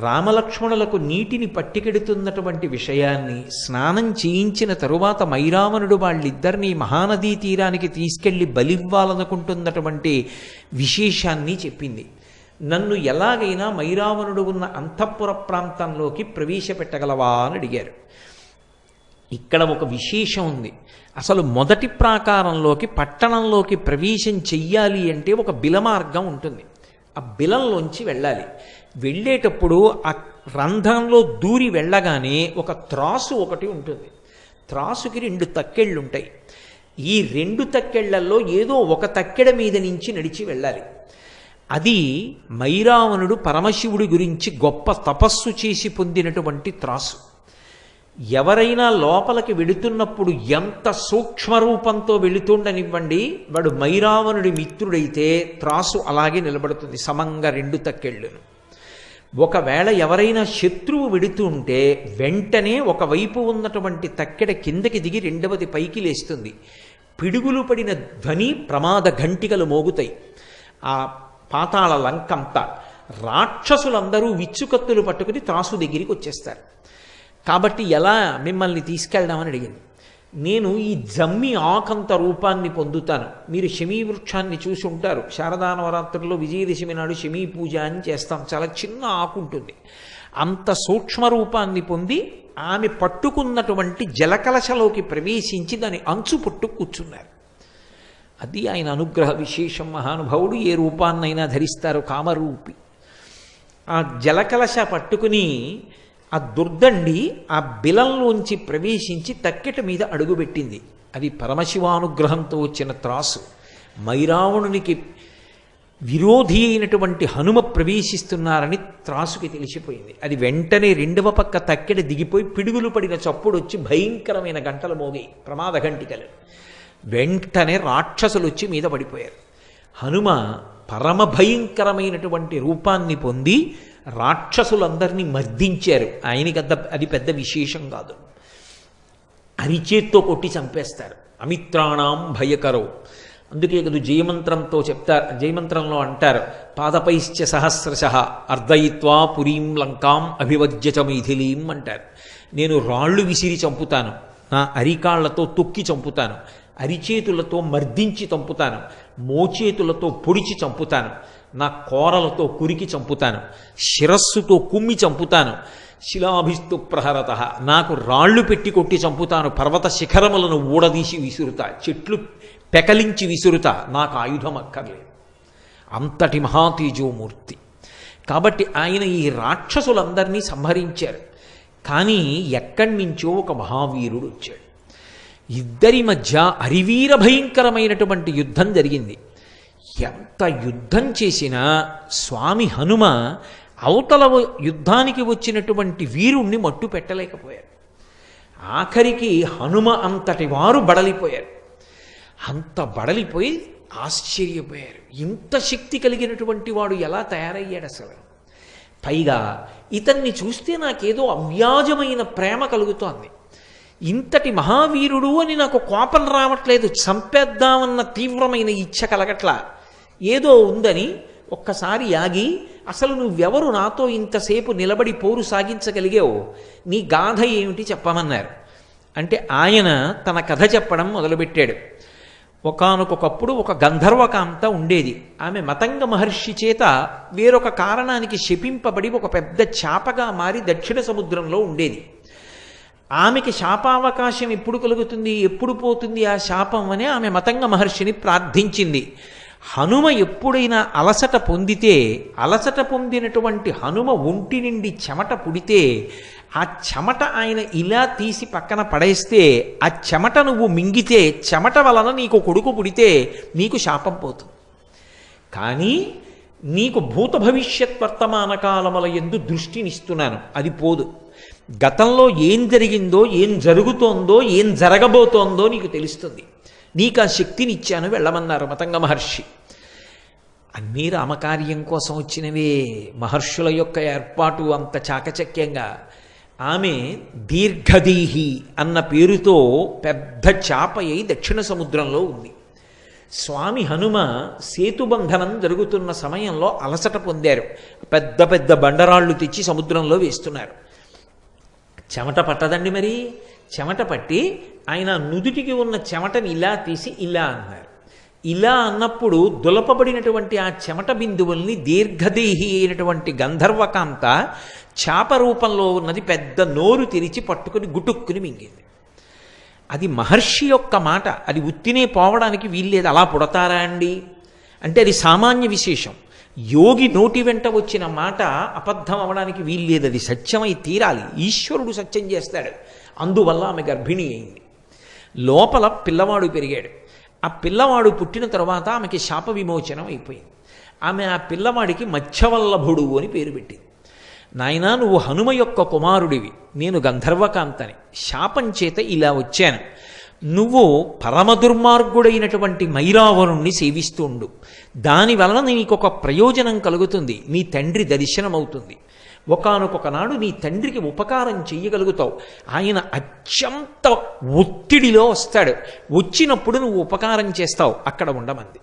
రామలక్ష్మణులకు నీటిని పట్టికెడుతున్నటువంటి విషయాన్ని, స్నానం చేయించిన తరువాత మైరావణుడు వాళ్ళిద్దరినీ మహానదీ తీరానికి తీసుకెళ్లి బలివ్వాలనుకుంటున్నటువంటి విశేషాన్ని చెప్పింది. నన్ను ఎలాగైనా మైరావణుడు ఉన్న అంతఃపుర ప్రాంతంలోకి ప్రవేశపెట్టగలవా అని అడిగారు. ఇక్కడ ఒక విశేషం ఉంది. అసలు మొదటి ప్రాకారంలోకి, పట్టణంలోకి ప్రవేశం చెయ్యాలి అంటే ఒక బిలమార్గం ఉంటుంది. ఆ బిలంలోంచి వెళ్ళాలి. వెళ్ళేటప్పుడు ఆ రంధ్రంలో దూరి వెళ్ళగానే ఒక త్రాసు ఒకటి ఉంటుంది. త్రాసుకి 2 తక్కెళ్ళు ఉంటాయి. ఈ 2 తక్కెళ్లలో ఏదో ఒక తక్కెడ మీద నుంచి నడిచి వెళ్ళాలి. అది మైరావణుడు పరమశివుడి గురించి గొప్ప తపస్సు చేసి పొందినటువంటి త్రాసు. ఎవరైనా లోపలికి వెళుతున్నప్పుడు ఎంత సూక్ష్మరూపంతో వెళుతుండనివ్వండి, వాడు మైరావణుడి మిత్రుడైతే త్రాసు అలాగే నిలబడుతుంది సమంగా 2 తక్కెళ్ళును. ఒకవేళ ఎవరైనా శత్రువు వెడుతుంటే వెంటనే ఒకవైపు ఉన్నటువంటి తక్కెడ కిందకి దిగి రెండవది పైకి లేస్తుంది. పిడుగులు పడిన ధ్వని, ప్రమాద ఘంటికలు మోగుతాయి. ఆ పాతాళ లంకంతా రాక్షసులందరూ విచ్చుకత్తులు పట్టుకుని త్రాసు దగ్గరికి వచ్చేస్తారు. కాబట్టి ఎలా మిమ్మల్ని తీసుకెళ్దామని అడిగింది. నేను ఈ జమ్మి ఆకంత రూపాన్ని పొందుతాను. మీరు శమీ వృక్షాన్ని చూసి ఉంటారు. శారదా నవరాత్రుల్లో విజయదశమి నాడు శమీ పూజ అని చేస్తాం. చాలా చిన్న ఆకు ఉంటుంది. అంత సూక్ష్మ రూపాన్ని పొంది ఆమె పట్టుకున్నటువంటి జలకలశలోకి ప్రవేశించి దాని అంచు పట్టు కూర్చున్నారు. అది ఆయన అనుగ్రహ విశేషం. మహానుభావుడు ఏ రూపాన్నైనా ధరిస్తారు, కామరూపి. ఆ జలకలశ పట్టుకుని ఆ దుర్దండి ఆ బిలంలోంచి ప్రవేశించి తక్కెట మీద అడుగుపెట్టింది. అది పరమశివానుగ్రహంతో వచ్చిన త్రాసు. మైరావణునికి విరోధి అయినటువంటి హనుమ ప్రవేశిస్తున్నారని త్రాసుకి తెలిసిపోయింది. అది వెంటనే రెండవ పక్క తక్కెడ దిగిపోయి పిడుగులు పడిన చప్పుడు వచ్చి భయంకరమైన గంటలు మోగాయి, ప్రమాద ఘంటికలు. వెంటనే రాక్షసులు వచ్చి మీద పడిపోయారు. హనుమ పరమ భయంకరమైనటువంటి రూపాన్ని పొంది రాక్షసులందరినీ మర్దించారు. ఆయనకి అది పెద్ద విశేషం కాదు. అరిచేత్తో కొట్టి చంపేస్తారు. అమిత్రాణం భయకరో. అందుకే కదా జయమంత్రంతో చెప్తారు. జయమంత్రంలో అంటారు, పాదపైశ్చ సహస్రశ అర్ధయిత్వా పురీం లంకాం అభివజ్యచ మైథిలీం అంటారు. నేను రాళ్ళు విసిరి చంపుతాను, నా అరికాళ్లతో తొక్కి చంపుతాను, అరిచేతులతో మర్దించి చంపుతాను, మోచేతులతో పొడిచి చంపుతాను, నా కోరలతో కురికి చంపుతాను, శిరస్సుతో కుమ్మి చంపుతాను, శిలాభిస్తు ప్రహరత, నాకు రాళ్ళు పెట్టి కొట్టి చంపుతాను, పర్వత శిఖరములను ఊడదీసి విసురుతా, చెట్లు పెకలించి విసురుతా, నాకు ఆయుధం అక్కర్లేదు. అంతటి మహాతేజోమూర్తి. కాబట్టి ఆయన ఈ రాక్షసులందరినీ సంహరించారు. కానీ ఎక్కడి నుంచో ఒక మహావీరుడు వచ్చాడు. ఇద్దరి మధ్య అరివీర భయంకరమైనటువంటి యుద్ధం జరిగింది. ఎంత యుద్ధం చేసినా స్వామి హనుమ అవతల యుద్ధానికి వచ్చినటువంటి వీరుణ్ణి మట్టు పెట్టలేకపోయారు. ఆఖరికి హనుమ అంతటి వారు బడలిపోయారు. అంత బడలిపోయి ఆశ్చర్యపోయారు. ఇంత శక్తి కలిగినటువంటి వాడు ఎలా తయారయ్యాడు అసలు? పైగా ఇతన్ని చూస్తే నాకేదో అవ్యాజమైన ప్రేమ కలుగుతోంది. ఇంతటి మహావీరుడు అని నాకు కోపం రావట్లేదు, చంపేద్దామన్న తీవ్రమైన ఇచ్చ కలగట్లా. ఏదో ఉందని ఒక్కసారి ఆగి, అసలు నువ్వెవరు నాతో ఇంతసేపు నిలబడి పోరు సాగించగలిగావు, నీ గాథ ఏమిటి చెప్పమన్నారు. అంటే ఆయన తన కథ చెప్పడం మొదలుపెట్టాడు. ఒకానొకప్పుడు ఒక గంధర్వకాంత ఉండేది. ఆమె మతంగ మహర్షి చేత వేరొక కారణానికి శపింపబడి ఒక పెద్ద చాపగా మారి దక్షిణ సముద్రంలో ఉండేది. ఆమెకి శాపావకాశం ఎప్పుడు కలుగుతుంది, ఎప్పుడు పోతుంది ఆ శాపం అని ఆమె మతంగ మహర్షిని ప్రార్థించింది. హనుమ ఎప్పుడైనా అలసట పొందితే, అలసట పొందినటువంటి హనుమ ఒంటి నుండి చెమట పుడితే, ఆ చెమట ఆయన ఇలా తీసి పక్కన పడేస్తే, ఆ చెమట నువ్వు మింగితే, చెమట వలన నీకు కొడుకు పుడితే నీకు శాపం పోతుంది. కానీ నీకు భూత భవిష్యత్ వర్తమాన కాలముల యందు దృష్టినిస్తున్నాను, అది పోదు. గతంలో ఏం జరిగిందో, ఏం జరుగుతోందో, ఏం జరగబోతోందో నీకు తెలుస్తుంది. నీకు ఆ శక్తినిచ్చాను, వెళ్ళమన్నారు మతంగ మహర్షి. అన్నీ రామకార్యం కోసం వచ్చినవే. మహర్షుల యొక్క ఏర్పాటు అంత చాకచక్యంగా. ఆమె దీర్ఘదీహి అన్న పేరుతో పెద్ద చాప అయి దక్షిణ సముద్రంలో ఉంది. స్వామి హనుమ సేతుబంధనం జరుగుతున్న సమయంలో అలసట పొందారు. పెద్ద పెద్ద బండరాళ్ళు తెచ్చి సముద్రంలో వేస్తున్నారు. చెమట పట్టదండి మరి. చెమట పట్టి ఆయన నుదుటికి ఉన్న చెమటని ఇలా తీసి ఇలా అన్నారు. ఇలా అన్నప్పుడు దులపబడినటువంటి ఆ చెమట బిందువుల్ని దీర్ఘదేహి అయినటువంటి గంధర్వకాంత చాప రూపంలో ఉన్నది పెద్ద నోరు తెరిచి పట్టుకుని గుటుక్కుని మింగింది. అది మహర్షి యొక్క మాట. అది ఉత్తినే పోవడానికి వీల్లేదు. అలా పుడతారా అండి అంటే అది సామాన్య విశేషం. యోగి నోటి వెంట వచ్చిన మాట అబద్ధం అవడానికి వీల్లేదు. అది సత్యమై తీరాలి. ఈశ్వరుడు సత్యం చేస్తాడు. అందువల్ల ఆమె గర్భిణి అయింది. లోపల పిల్లవాడు పెరిగాడు. ఆ పిల్లవాడు పుట్టిన తర్వాత ఆమెకి శాప విమోచనం అయిపోయింది. ఆమె ఆ పిల్లవాడికి మత్స్యవల్లభుడు అని పేరు పెట్టింది. నాయనా, నువ్వు హనుమ యొక్క కుమారుడివి, నేను గంధర్వకాంతని. శాపం చేత ఇలా వచ్చాను. నువ్వు పరమ దుర్మార్గుడైనటువంటి మైరావరుణ్ణి సేవిస్తూ ఉండు. దానివలన నీకొక ప్రయోజనం కలుగుతుంది. నీ తండ్రి దర్శనమవుతుంది. ఒకానొక నాడు నీ తండ్రికి ఉపకారం చెయ్యగలుగుతావు. ఆయన అత్యంత ఒత్తిడిలో వస్తాడు. వచ్చినప్పుడు నువ్వు ఉపకారం చేస్తావు. అక్కడ ఉండమంది.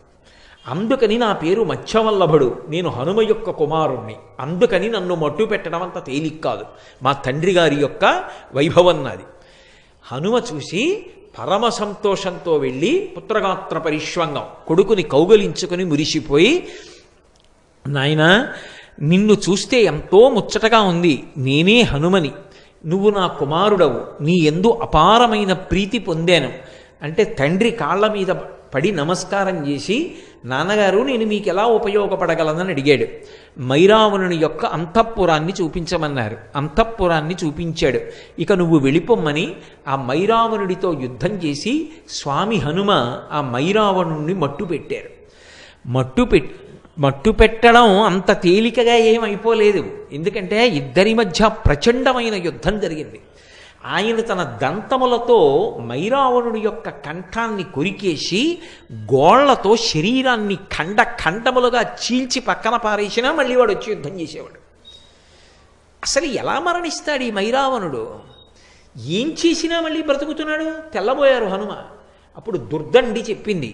అందుకని నా పేరు మత్స్యవల్లభుడు, నేను హనుమ యొక్క కుమారుణ్ణి. అందుకని నన్ను మట్టు పెట్టడం అంత తేలిక కాదు. మా తండ్రి గారి యొక్క వైభవం నాది. హనుమ చూసి పరమ సంతోషంతో వెళ్ళి పుత్రగాత్ర పరిష్వంగం కొడుకుని కౌగలించుకుని మురిసిపోయి, నాయనా, నిన్ను చూస్తే ఎంతో ముచ్చటగా ఉంది. నేనే హనుమని, నువ్వు నా కుమారుడవు. నీ యందు అపారమైన ప్రీతి పొందాను అంటే తండ్రి కాళ్ళ మీద పడి నమస్కారం చేసి, నాన్నగారు నేను మీకు ఎలా ఉపయోగపడగలనని అడిగాడు. మైరావణుని యొక్క అంతఃపురాన్ని చూపించమన్నారు. అంతఃపురాన్ని చూపించాడు. ఇక నువ్వు వెళ్ళిపోమ్మని ఆ మైరావణుడితో యుద్ధం చేసి స్వామి హనుమ ఆ మైరావణుణ్ణి మట్టు పెట్టారు. మట్టు పెట్టడం అంత తేలికగా ఏమైపోలేదు. ఎందుకంటే ఇద్దరి మధ్య ప్రచండమైన యుద్ధం జరిగింది. ఆయన తన దంతములతో మైరావణుడి యొక్క కంఠాన్ని కొరికేసి గోళ్లతో శరీరాన్ని ఖండములుగా చీల్చి పక్కన పారేసినా మళ్ళీ వాడు వచ్చి యుద్ధం చేసేవాడు. అసలు ఎలా మరణిస్తాడు ఈ మైరావణుడు? ఏం చేసినా మళ్ళీ బ్రతుకుతున్నాడు. తెల్లబోయారు హనుమ. అప్పుడు దుర్దండి చెప్పింది,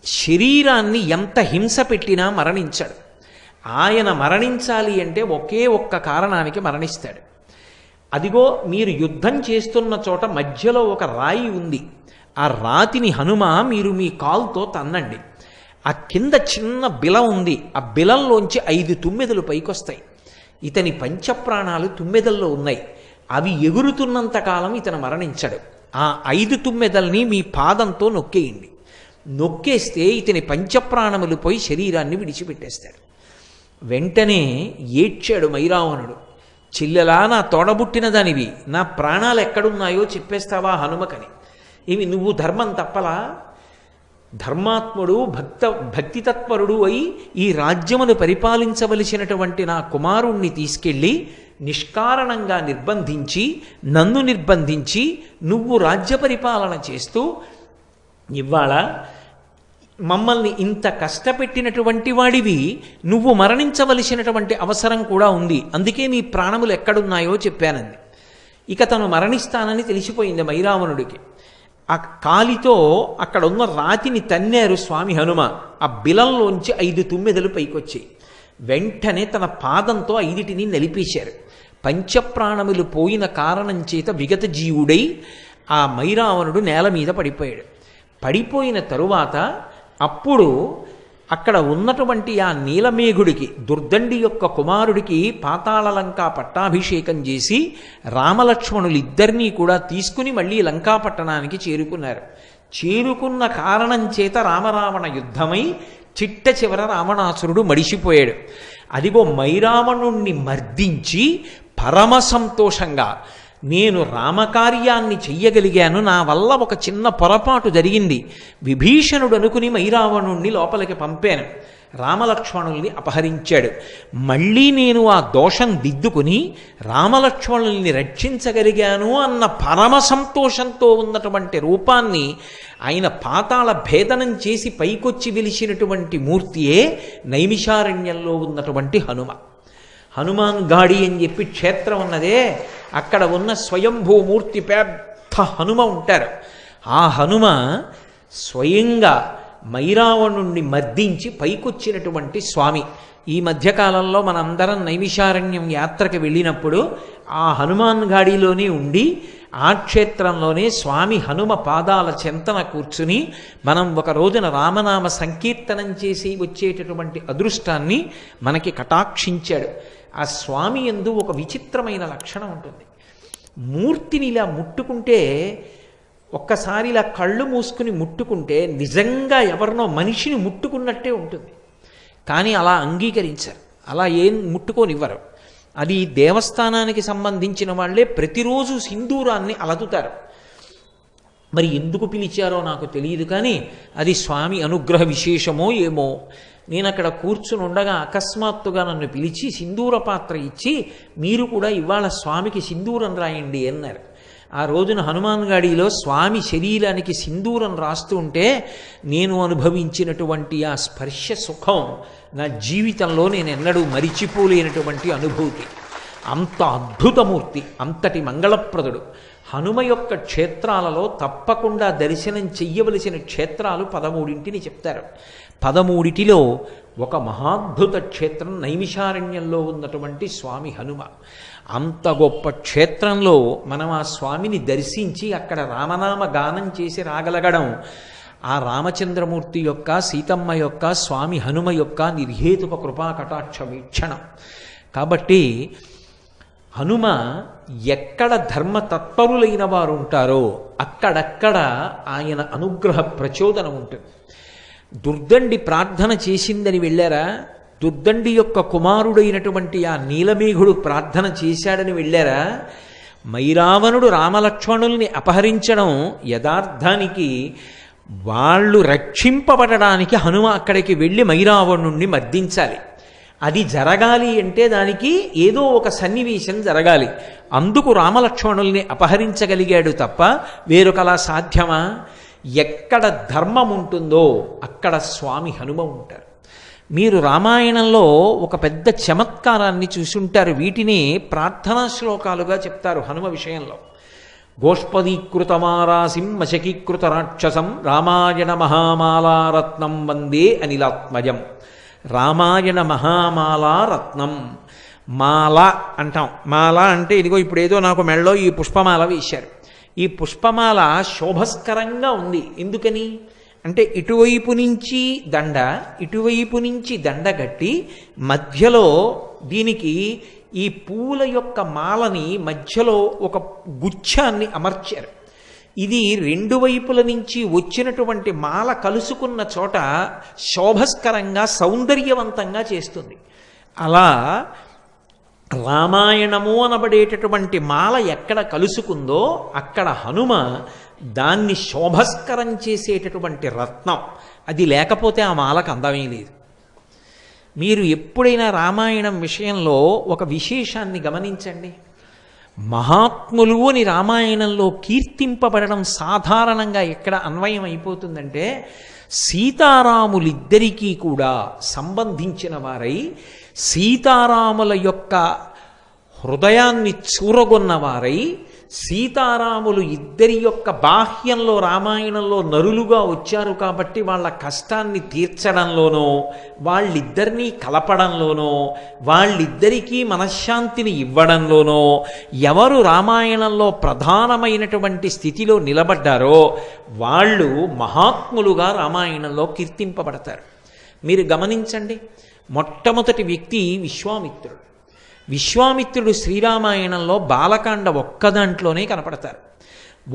శరీరాన్ని ఎంత హింస పెట్టినా మరణించాడు. ఆయన మరణించాలి అంటే ఒకే ఒక్క కారణానికి మరణిస్తాడు. అదిగో మీరు యుద్ధం చేస్తున్న చోట మధ్యలో ఒక రాయి ఉంది, ఆ రాతిని హనుమ మీరు మీ కాలుతో తన్నండి. ఆ కింద చిన్న బిలం ఉంది, ఆ బిలంలోంచి 5 తుమ్మెదలు పైకొస్తాయి. ఇతని పంచప్రాణాలు తుమ్మెదల్లో ఉన్నాయి, అవి ఎగురుతున్నంత కాలం ఇతను మరణించడు. ఆ 5 తుమ్మెదల్ని మీ పాదంతో నొక్కేయండి. నొక్కేస్తే ఇతని పంచప్రాణములు పోయి శరీరాన్ని విడిచిపెట్టేస్తాడు. వెంటనే ఏడ్చాడు మైరావణుడు. చెల్లెలా, నా తోడబుట్టిన దానివి, నా ప్రాణాలు ఎక్కడున్నాయో చెప్పేస్తావా హనుమకని. ఏమి నువ్వు ధర్మం తప్పలా? ధర్మాత్ముడు భక్తితత్పరుడు అయి ఈ రాజ్యమును పరిపాలించవలసినటువంటి నా కుమారుణ్ణి తీసుకెళ్ళి నిష్కారణంగా నిర్బంధించి, నన్ను నిర్బంధించి నువ్వు రాజ్య పరిపాలన చేస్తూ ఇవాళ మమ్మల్ని ఇంత కష్టపెట్టినటువంటి వాడివి, నువ్వు మరణించవలసినటువంటి అవసరం కూడా ఉంది, అందుకే నీ ప్రాణములు ఎక్కడున్నాయో చెప్పానంది. ఇక తను మరణిస్తానని తెలిసిపోయింది మైరావణుడికి. ఆ కాలితో అక్కడ ఉన్న రాతిని తన్నారు స్వామి హనుమ. ఆ బిలంలోంచి 5 తుమ్మెదలు పైకొచ్చాయి. వెంటనే తన పాదంతో 5టిని నలిపేశారు. పంచప్రాణములు పోయిన కారణం చేత విగత జీవుడై ఆ మైరావణుడు నేల మీద పడిపోయాడు. పడిపోయిన తరువాత అప్పుడు అక్కడ ఉన్నటువంటి ఆ నీలమేఘుడికి, దుర్దండి యొక్క కుమారుడికి పాతాళలంకా పట్టాభిషేకం చేసి రామలక్ష్మణులిద్దరినీ కూడా తీసుకుని మళ్ళీ లంకాపట్టణానికి చేరుకున్నారు. చేరుకున్న కారణం చేత రామరావణ యుద్ధమై చిట్ట చివర రావణాసురుడు మడిసిపోయాడు. అదిగో మైరావణుణ్ణి మర్దించి పరమ సంతోషంగా, నేను రామకార్యాన్ని చెయ్యగలిగాను, నా వల్ల ఒక చిన్న పొరపాటు జరిగింది, విభీషణుడు అనుకుని మైరావణుణ్ణి లోపలికి పంపాను, రామలక్ష్మణుల్ని అపహరించాడు, మళ్ళీ నేను ఆ దోషం దిద్దుకుని రామలక్ష్మణుల్ని రక్షించగలిగాను అన్న పరమ సంతోషంతో ఉన్నటువంటి రూపాన్ని ఆయన పాతాళ భేదనం చేసి పైకొచ్చి వెలిసినటువంటి మూర్తియే నైమిషారణ్యంలో ఉన్నటువంటి హనుమ. హనుమాన్ గాడి అని చెప్పి క్షేత్రం ఉన్నదే, అక్కడ ఉన్న స్వయంభూమూర్తి పెద్ద హనుమ ఉంటారు. ఆ హనుమ స్వయంగా మైరావణుణ్ణి మర్దించి పైకొచ్చినటువంటి స్వామి. ఈ మధ్యకాలంలో మనందరం నైమిషారణ్యం యాత్రకు వెళ్ళినప్పుడు ఆ హనుమాన్ గాడిలోనే ఉండి ఆ క్షేత్రంలోనే స్వామి హనుమ పాదాల చెంతన కూర్చుని మనం ఒక రోజున రామనామ సంకీర్తనం చేసి వచ్చేటటువంటి అదృష్టాన్ని మనకి కటాక్షించాడు. ఆ స్వామి యందు ఒక విచిత్రమైన లక్షణం ఉంటుంది. మూర్తిని ఇలా ముట్టుకుంటే, ఒక్కసారి ఇలా కళ్ళు మూసుకుని ముట్టుకుంటే నిజంగా ఎవరినో మనిషిని ముట్టుకున్నట్టే ఉంటుంది. కానీ అలా అంగీకరించారు, అలా ఏం ముట్టుకోనివ్వరు. అది దేవస్థానానికి సంబంధించిన వాళ్ళే ప్రతిరోజు సింధూరాన్ని అలదుతారు. మరి ఎందుకు పిలిచారో నాకు తెలియదు, కానీ అది స్వామి అనుగ్రహ విశేషమో ఏమో. నేను అక్కడ కూర్చుని ఉండగా అకస్మాత్తుగా నన్ను పిలిచి సింధూర పాత్ర ఇచ్చి, మీరు కూడా ఇవాళ స్వామికి సింధూరం రాయండి అన్నారు. ఆ రోజున హనుమాన్ గాడిలో స్వామి శరీరానికి సింధూరం రాస్తూ ఉంటే నేను అనుభవించినటువంటి ఆ స్పర్శ సుఖం నా జీవితంలో నేను ఎన్నడూ మరిచిపోలేనటువంటి అనుభూతి. అంత అద్భుతమూర్తి, అంతటి మంగళప్రదుడు. హనుమ యొక్క క్షేత్రాలలో తప్పకుండా దర్శనం చెయ్యవలసిన క్షేత్రాలు 13ని చెప్తారు. 13లో ఒక మహాద్భుత క్షేత్రం నైమిషారణ్యంలో ఉన్నటువంటి స్వామి హనుమ. అంత గొప్ప క్షేత్రంలో మనం ఆ స్వామిని దర్శించి అక్కడ రామనామ గానం చేసి రాగలగడం ఆ రామచంద్రమూర్తి యొక్క, సీతమ్మ యొక్క, స్వామి హనుమ యొక్క నిర్హేతుక కృపా కటాక్ష వీక్షణం. కాబట్టి హనుమ ఎక్కడ ధర్మతత్పరులైన వారు ఉంటారో అక్కడక్కడ ఆయన అనుగ్రహ ప్రచోదనం ఉంటుంది. దుర్దండి ప్రార్థన చేసిందని వెళ్ళారా? దుర్దండి యొక్క కుమారుడైనటువంటి ఆ నీలమేఘుడు ప్రార్థన చేశాడని వెళ్ళారా? మైరావణుడు రామలక్ష్మణుల్ని అపహరించడం యథార్థానికి వాళ్ళు రక్షింపబడడానికి హనుమ అక్కడికి వెళ్ళి మైరావణుణ్ణి మర్దించాలి. అది జరగాలి అంటే దానికి ఏదో ఒక సన్నివేశం జరగాలి. అందుకు రామలక్ష్మణుల్ని అపహరించగలిగాడు తప్ప వేరొకలా సాధ్యమా? ఎక్కడ ధర్మం ఉంటుందో అక్కడ స్వామి హనుమ ఉంటారు. మీరు రామాయణంలో ఒక పెద్ద చమత్కారాన్ని చూసుంటారు. వీటిని ప్రార్థనా శ్లోకాలుగా చెప్తారు హనుమ విషయంలో. గోష్పదీకృతమారాసిం మశకీకృత రాక్షసం రామాయణ మహామాలారత్నం వందే అనిలాత్మజం. రామాయణ మహామాలారత్నం, మాల అంటాం. మాల అంటే ఇదిగో ఇప్పుడు ఏదో నాకు మెళ్ళలో ఈ పుష్పమాల వేశారు. ఈ పుష్పమాల శోభస్కరంగా ఉంది. ఎందుకని అంటే ఇటువైపు నుంచి దండ, ఇటువైపు నుంచి దండ కట్టి మధ్యలో దీనికి ఈ పూల యొక్క మాలని మధ్యలో ఒక గుచ్ఛాన్ని అమర్చారు. ఇది రెండు వైపుల నుంచి వచ్చినటువంటి మాల కలుసుకున్న చోట శోభస్కరంగా సౌందర్యవంతంగా చేస్తుంది. అలా రామాయణము అనబడేటటువంటి మాల ఎక్కడ కలుసుకుందో అక్కడ హనుమ దాన్ని శోభస్కరం చేసేటటువంటి రత్నం. అది లేకపోతే ఆ మాలకు అందమే లేదు. మీరు ఎప్పుడైనా రామాయణం విషయంలో ఒక విశేషాన్ని గమనించండి. మహాత్ములు అని రామాయణంలో కీర్తింపబడడం సాధారణంగా ఎక్కడ అన్వయం అయిపోతుందంటే సీతారాములిద్దరికీ కూడా సంబంధించిన వారై సీతారాముల యొక్క హృదయాన్ని చూరగొన్నవారై సీతారాములు ఇద్దరి యొక్క బాహ్యంలో రామాయణంలో నరులుగా వచ్చారు కాబట్టి వాళ్ళ కష్టాన్ని తీర్చడంలోనో వాళ్ళిద్దరినీ కలపడంలోనో వాళ్ళిద్దరికీ మనశ్శాంతిని ఇవ్వడంలోనో ఎవరు రామాయణంలో ప్రధానమైనటువంటి స్థితిలో నిలబడ్డారో వాళ్ళు మహాత్ములుగా రామాయణంలో కీర్తింపబడతారు. మీరు గమనించండి, మొట్టమొదటి వ్యక్తి విశ్వామిత్రుడు. విశ్వామిత్రుడు శ్రీరామాయణంలో బాలకాండ ఒక్క దాంట్లోనే కనపడతారు.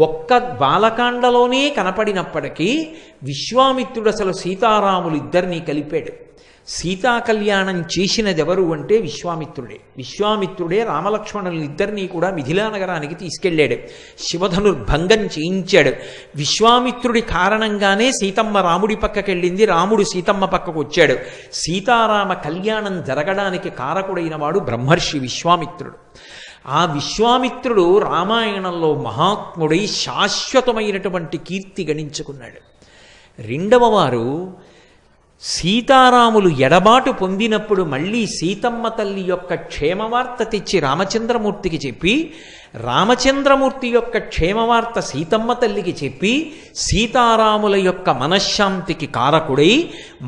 ఒక్క బాలకాండలోనే కనపడినప్పటికీ విశ్వామిత్రుడు అసలు సీతారాములు ఇద్దరినీ కలిపాడు. సీతా కళ్యాణం చేసినది ఎవరు అంటే విశ్వామిత్రుడే. విశ్వామిత్రుడే రామలక్ష్మణులు ఇద్దరినీ కూడా మిథిలా నగరానికి తీసుకెళ్ళాడు. శివధనుర్భంగం చేయించాడు. విశ్వామిత్రుడి కారణంగానే సీతమ్మ రాముడి పక్కకెళ్ళింది, రాముడు సీతమ్మ పక్కకు వచ్చాడు. సీతారామ కళ్యాణం జరగడానికి కారకుడైన వాడు బ్రహ్మర్షి విశ్వామిత్రుడు. ఆ విశ్వామిత్రుడు రామాయణంలో మహాత్ముడై శాశ్వతమైనటువంటి కీర్తి గణించుకున్నాడు. రెండవ వారు సీతారాములు ఎడబాటు పొందినప్పుడు మళ్ళీ సీతమ్మ తల్లి యొక్క క్షేమవార్త తెచ్చి రామచంద్రమూర్తికి చెప్పి రామచంద్రమూర్తి యొక్క క్షేమవార్త సీతమ్మ తల్లికి చెప్పి సీతారాముల యొక్క మనశ్శాంతికి కారకుడై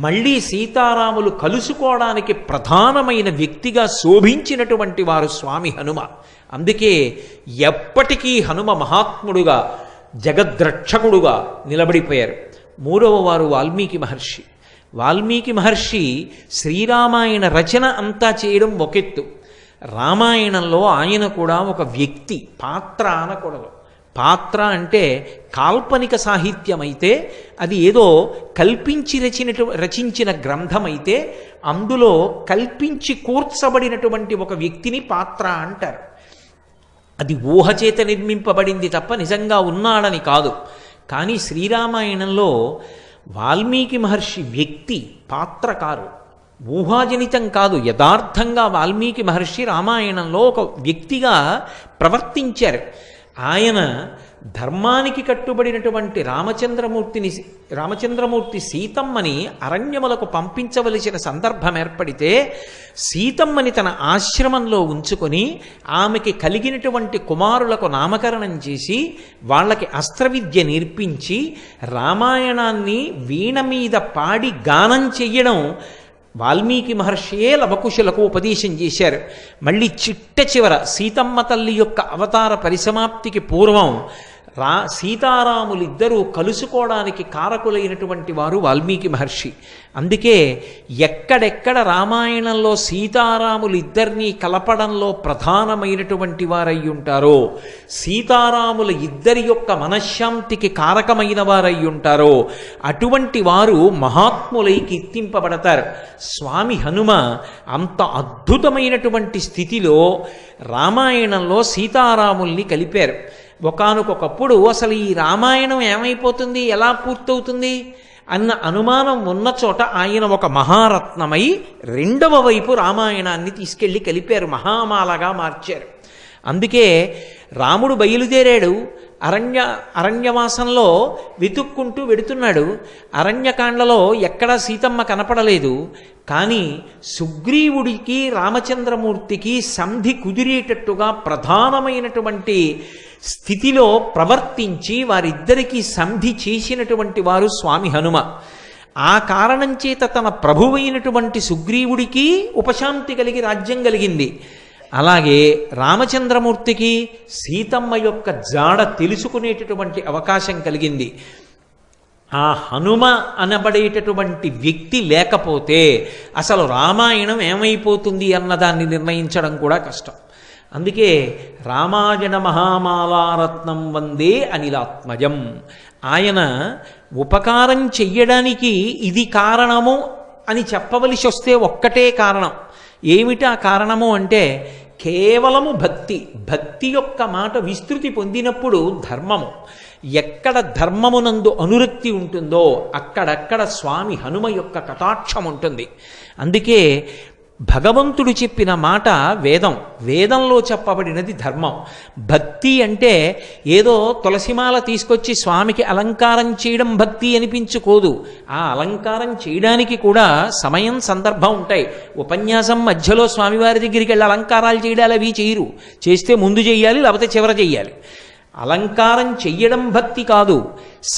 మళ్ళీ సీతారాములు కలుసుకోవడానికి ప్రధానమైన వ్యక్తిగా శోభించినటువంటి వారు స్వామి హనుమ. అందుకే ఎప్పటికీ హనుమ మహాత్ముడుగా జగద్రక్షకుడుగా నిలబడిపోయారు. మూడవ వారు వాల్మీకి మహర్షి. వాల్మీకి మహర్షి శ్రీరామాయణ రచన అంతా చేయడం ఒకెత్తు, రామాయణంలో ఆయన కూడా ఒక వ్యక్తి, పాత్ర అనకూడదు. పాత్ర అంటే కాల్పనిక సాహిత్యం అయితే, అది ఏదో కల్పించి రచించిన గ్రంథం అయితే అందులో కల్పించి కూర్చబడినటువంటి ఒక వ్యక్తిని పాత్ర అంటారు. అది ఊహచేత నిర్మింపబడింది తప్ప నిజంగా ఉన్నాడని కాదు. కానీ శ్రీరామాయణంలో వాల్మీకి మహర్షి వ్యక్తి, పాత్రకారు, ఊహాజనితం కాదు. యథార్థంగా వాల్మీకి మహర్షి రామాయణంలో ఒక వ్యక్తిగా ప్రవర్తించారు. ఆయన ధర్మానికి కట్టుబడినటువంటి రామచంద్రమూర్తి సీతమ్మని అరణ్యములకు పంపించవలసిన సందర్భం ఏర్పడితే సీతమ్మని తన ఆశ్రమంలో ఉంచుకొని ఆమెకి కలిగినటువంటి కుమారులకు నామకరణం చేసి వాళ్ళకి అస్త్రవిద్య నేర్పించి రామాయణాన్ని వీణ మీద పాడి గానం చెయ్యడం వాల్మీకి మహర్షియే లవకుశులకు ఉపదేశం చేశారు. మళ్ళీ చిట్ట చివర సీతమ్మ తల్లి యొక్క అవతార పరిసమాప్తికి పూర్వం సీతారాములిద్దరూ కలుసుకోవడానికి కారకులైనటువంటి వారు వాల్మీకి మహర్షి. అందుకే ఎక్కడెక్కడ రామాయణంలో సీతారాములిద్దరినీ కలపడంలో ప్రధానమైనటువంటి వారై ఉంటారో, సీతారాముల ఇద్దరి యొక్క మనశ్శాంతికి కారకమైన వారై ఉంటారో అటువంటి వారు మహాత్ములై కీర్తింపబడతారు. స్వామి హనుమ అంత అద్భుతమైనటువంటి స్థితిలో రామాయణంలో సీతారాముల్ని కలిపారు. ఒకానొకప్పుడు అసలు ఈ రామాయణం ఏమైపోతుంది, ఎలా పూర్తవుతుంది అన్న అనుమానం ఉన్న చోట ఆయన ఒక మహారత్నమై రెండవ వైపు రామాయణాన్ని తీసుకెళ్ళి కలిపారు, మహామాలగా మార్చారు. అందుకే రాముడు బయలుదేరాడు, అరణ్యవాసంలో వెతుక్కుంటూ వెడుతున్నాడు. అరణ్యకాండలో ఎక్కడా సీతమ్మ కనపడలేదు. కానీ సుగ్రీవుడికి రామచంద్రమూర్తికి సంధి కుదిరేటట్టుగా ప్రధానమైనటువంటి స్థితిలో ప్రవర్తించి వారిద్దరికీ సంధి చేసినటువంటి వారు స్వామి హనుమ. ఆ కారణం చేత తన ప్రభువైనటువంటి సుగ్రీవుడికి ఉపశాంతి కలిగి రాజ్యం కలిగింది. అలాగే రామచంద్రమూర్తికి సీతమ్మ యొక్క జాడ తెలుసుకునేటటువంటి అవకాశం కలిగింది. ఆ హనుమ అనబడేటటువంటి వ్యక్తి లేకపోతే అసలు రామాయణం ఏమైపోతుంది అన్నదాన్ని నిర్ణయించడం కూడా కష్టం. అందుకే రామాయణ మహామాలారత్నం వందే అనిలాత్మజం. ఆయన ఉపకారం చెయ్యడానికి ఇది కారణము అని చెప్పవలసి వస్తే ఒక్కటే కారణం. ఏమిటి ఆ కారణము అంటే కేవలము భక్తి. భక్తి యొక్క మాట విస్తృతి పొందినప్పుడు ధర్మము, ఎక్కడ ధర్మమునందు అనురక్తి ఉంటుందో అక్కడక్కడ స్వామి హనుమ యొక్క కటాక్షం ఉంటుంది. అందుకే భగవంతుడు చెప్పిన మాట వేదం, వేదంలో చెప్పబడినది ధర్మం. భక్తి అంటే ఏదో తులసిమాల తీసుకొచ్చి స్వామికి అలంకారం చేయడం భక్తి అనిపించుకోదు. ఆ అలంకారం చేయడానికి కూడా సమయం సందర్భం ఉంటాయి. ఉపన్యాసం మధ్యలో స్వామివారి దగ్గరికి వెళ్ళి అలంకారాలు చేయడాలు అవి చేయరు. చేస్తే ముందు చెయ్యాలి, లేకపోతే చివర చెయ్యాలి. అలంకారం చెయ్యడం భక్తి కాదు,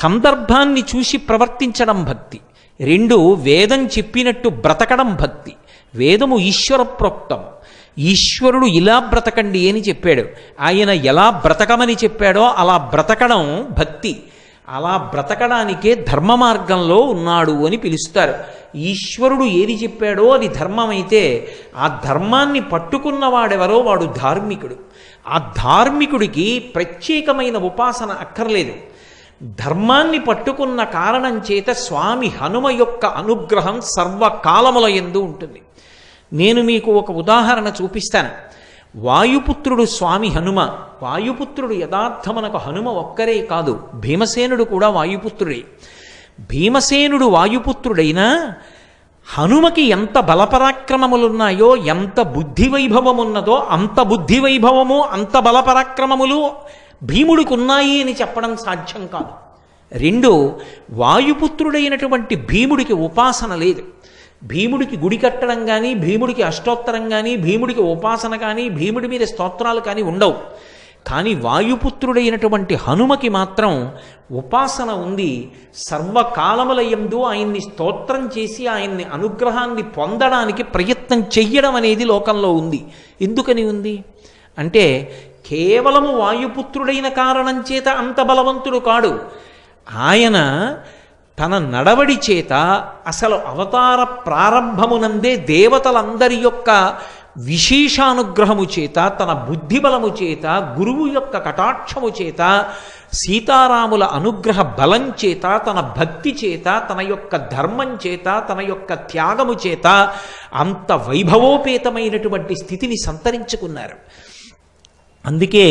సందర్భాన్ని చూసి ప్రవర్తించడం భక్తి. రెండు, వేదం చెప్పినట్టు బ్రతకడం భక్తి. వేదము ఈశ్వర ప్రోక్తం. ఈశ్వరుడు ఇలా బ్రతకండి అని చెప్పాడు. ఆయన ఎలా బ్రతకమని చెప్పాడో అలా బ్రతకడం భక్తి. అలా బ్రతకడానికే ధర్మ మార్గంలో ఉన్నాడు అని పిలుస్తారు. ఈశ్వరుడు ఏది చెప్పాడో అది ధర్మమైతే ఆ ధర్మాన్ని పట్టుకున్నవాడెవరో వాడు ధార్మికుడు. ఆ ధార్మికుడికి ప్రత్యేకమైన ఉపాసన అక్కర్లేదు. ధర్మాన్ని పట్టుకున్న కారణం చేత స్వామి హనుమ యొక్క అనుగ్రహం సర్వకాలముల యందు ఉంటుంది. నేను మీకు ఒక ఉదాహరణ చూపిస్తాను. వాయుపుత్రుడు స్వామి హనుమ. వాయుపుత్రుడు యథార్థమనకు హనుమ ఒక్కరే కాదు, భీమసేనుడు కూడా వాయుపుత్రుడే. భీమసేనుడు వాయుపుత్రుడైనా హనుమకి ఎంత బలపరాక్రమములున్నాయో, ఎంత బుద్ధి వైభవం ఉన్నదో అంత బుద్ధి వైభవము అంత బలపరాక్రమములు భీముడికి ఉన్నాయి అని చెప్పడం సాధ్యం కాదు. రెండు, వాయుపుత్రుడైనటువంటి భీముడికి ఉపాసన లేదు. భీముడికి గుడి కట్టడం కానీ, భీముడికి అష్టోత్తరం కానీ, భీముడికి ఉపాసన కానీ, భీముడి మీద స్తోత్రాలు కానీ ఉండవు. కానీ వాయుపుత్రుడైనటువంటి హనుమకి మాత్రం ఉపాసన ఉంది. సర్వకాలముల యందు ఆయన్ని స్తోత్రం చేసి ఆయన్ని అనుగ్రహాన్ని పొందడానికి ప్రయత్నం చెయ్యడం అనేది లోకంలో ఉంది. ఎందుకని ఉంది అంటే కేవలము వాయుపుత్రుడైన కారణం చేత అంత బలవంతుడు కాడు. ఆయన తన నడవడి చేత అసలు అవతార ప్రారంభమునందే దేవతలందరి యొక్క విశేషానుగ్రహము చేత, తన బుద్ధిబలము చేత, గురువు యొక్క కటాక్షము చేత, సీతారాముల అనుగ్రహ బలం చేత, తన భక్తి చేత, తన యొక్క ధర్మం చేత, తన యొక్క త్యాగము చేత అంత వైభవోపేతమైనటువంటి స్థితిని సంతరించుకున్నారు. అందుకే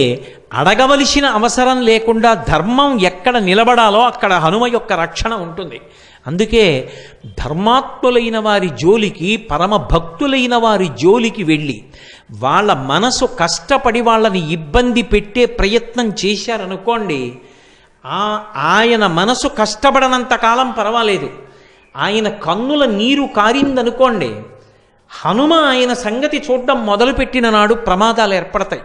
అడగవలసిన అవసరం లేకుండా ధర్మం ఎక్కడ నిలబడాలో అక్కడ హనుమ యొక్క రక్షణ ఉంటుంది. అందుకే ధర్మాత్ములైన వారి జోలికి, పరమ భక్తులైన వారి జోలికి వెళ్ళి వాళ్ళ మనసు కష్టపడి వాళ్ళని ఇబ్బంది పెట్టే ప్రయత్నం చేశారనుకోండి, ఆయన మనసు కష్టపడనంత కాలం పర్వాలేదు. ఆయన కన్నుల నీరు కారిందనుకోండి, హనుమ ఆయన సంగతి చూడడం మొదలుపెట్టిన నాడు ప్రమాదాలు ఏర్పడతాయి.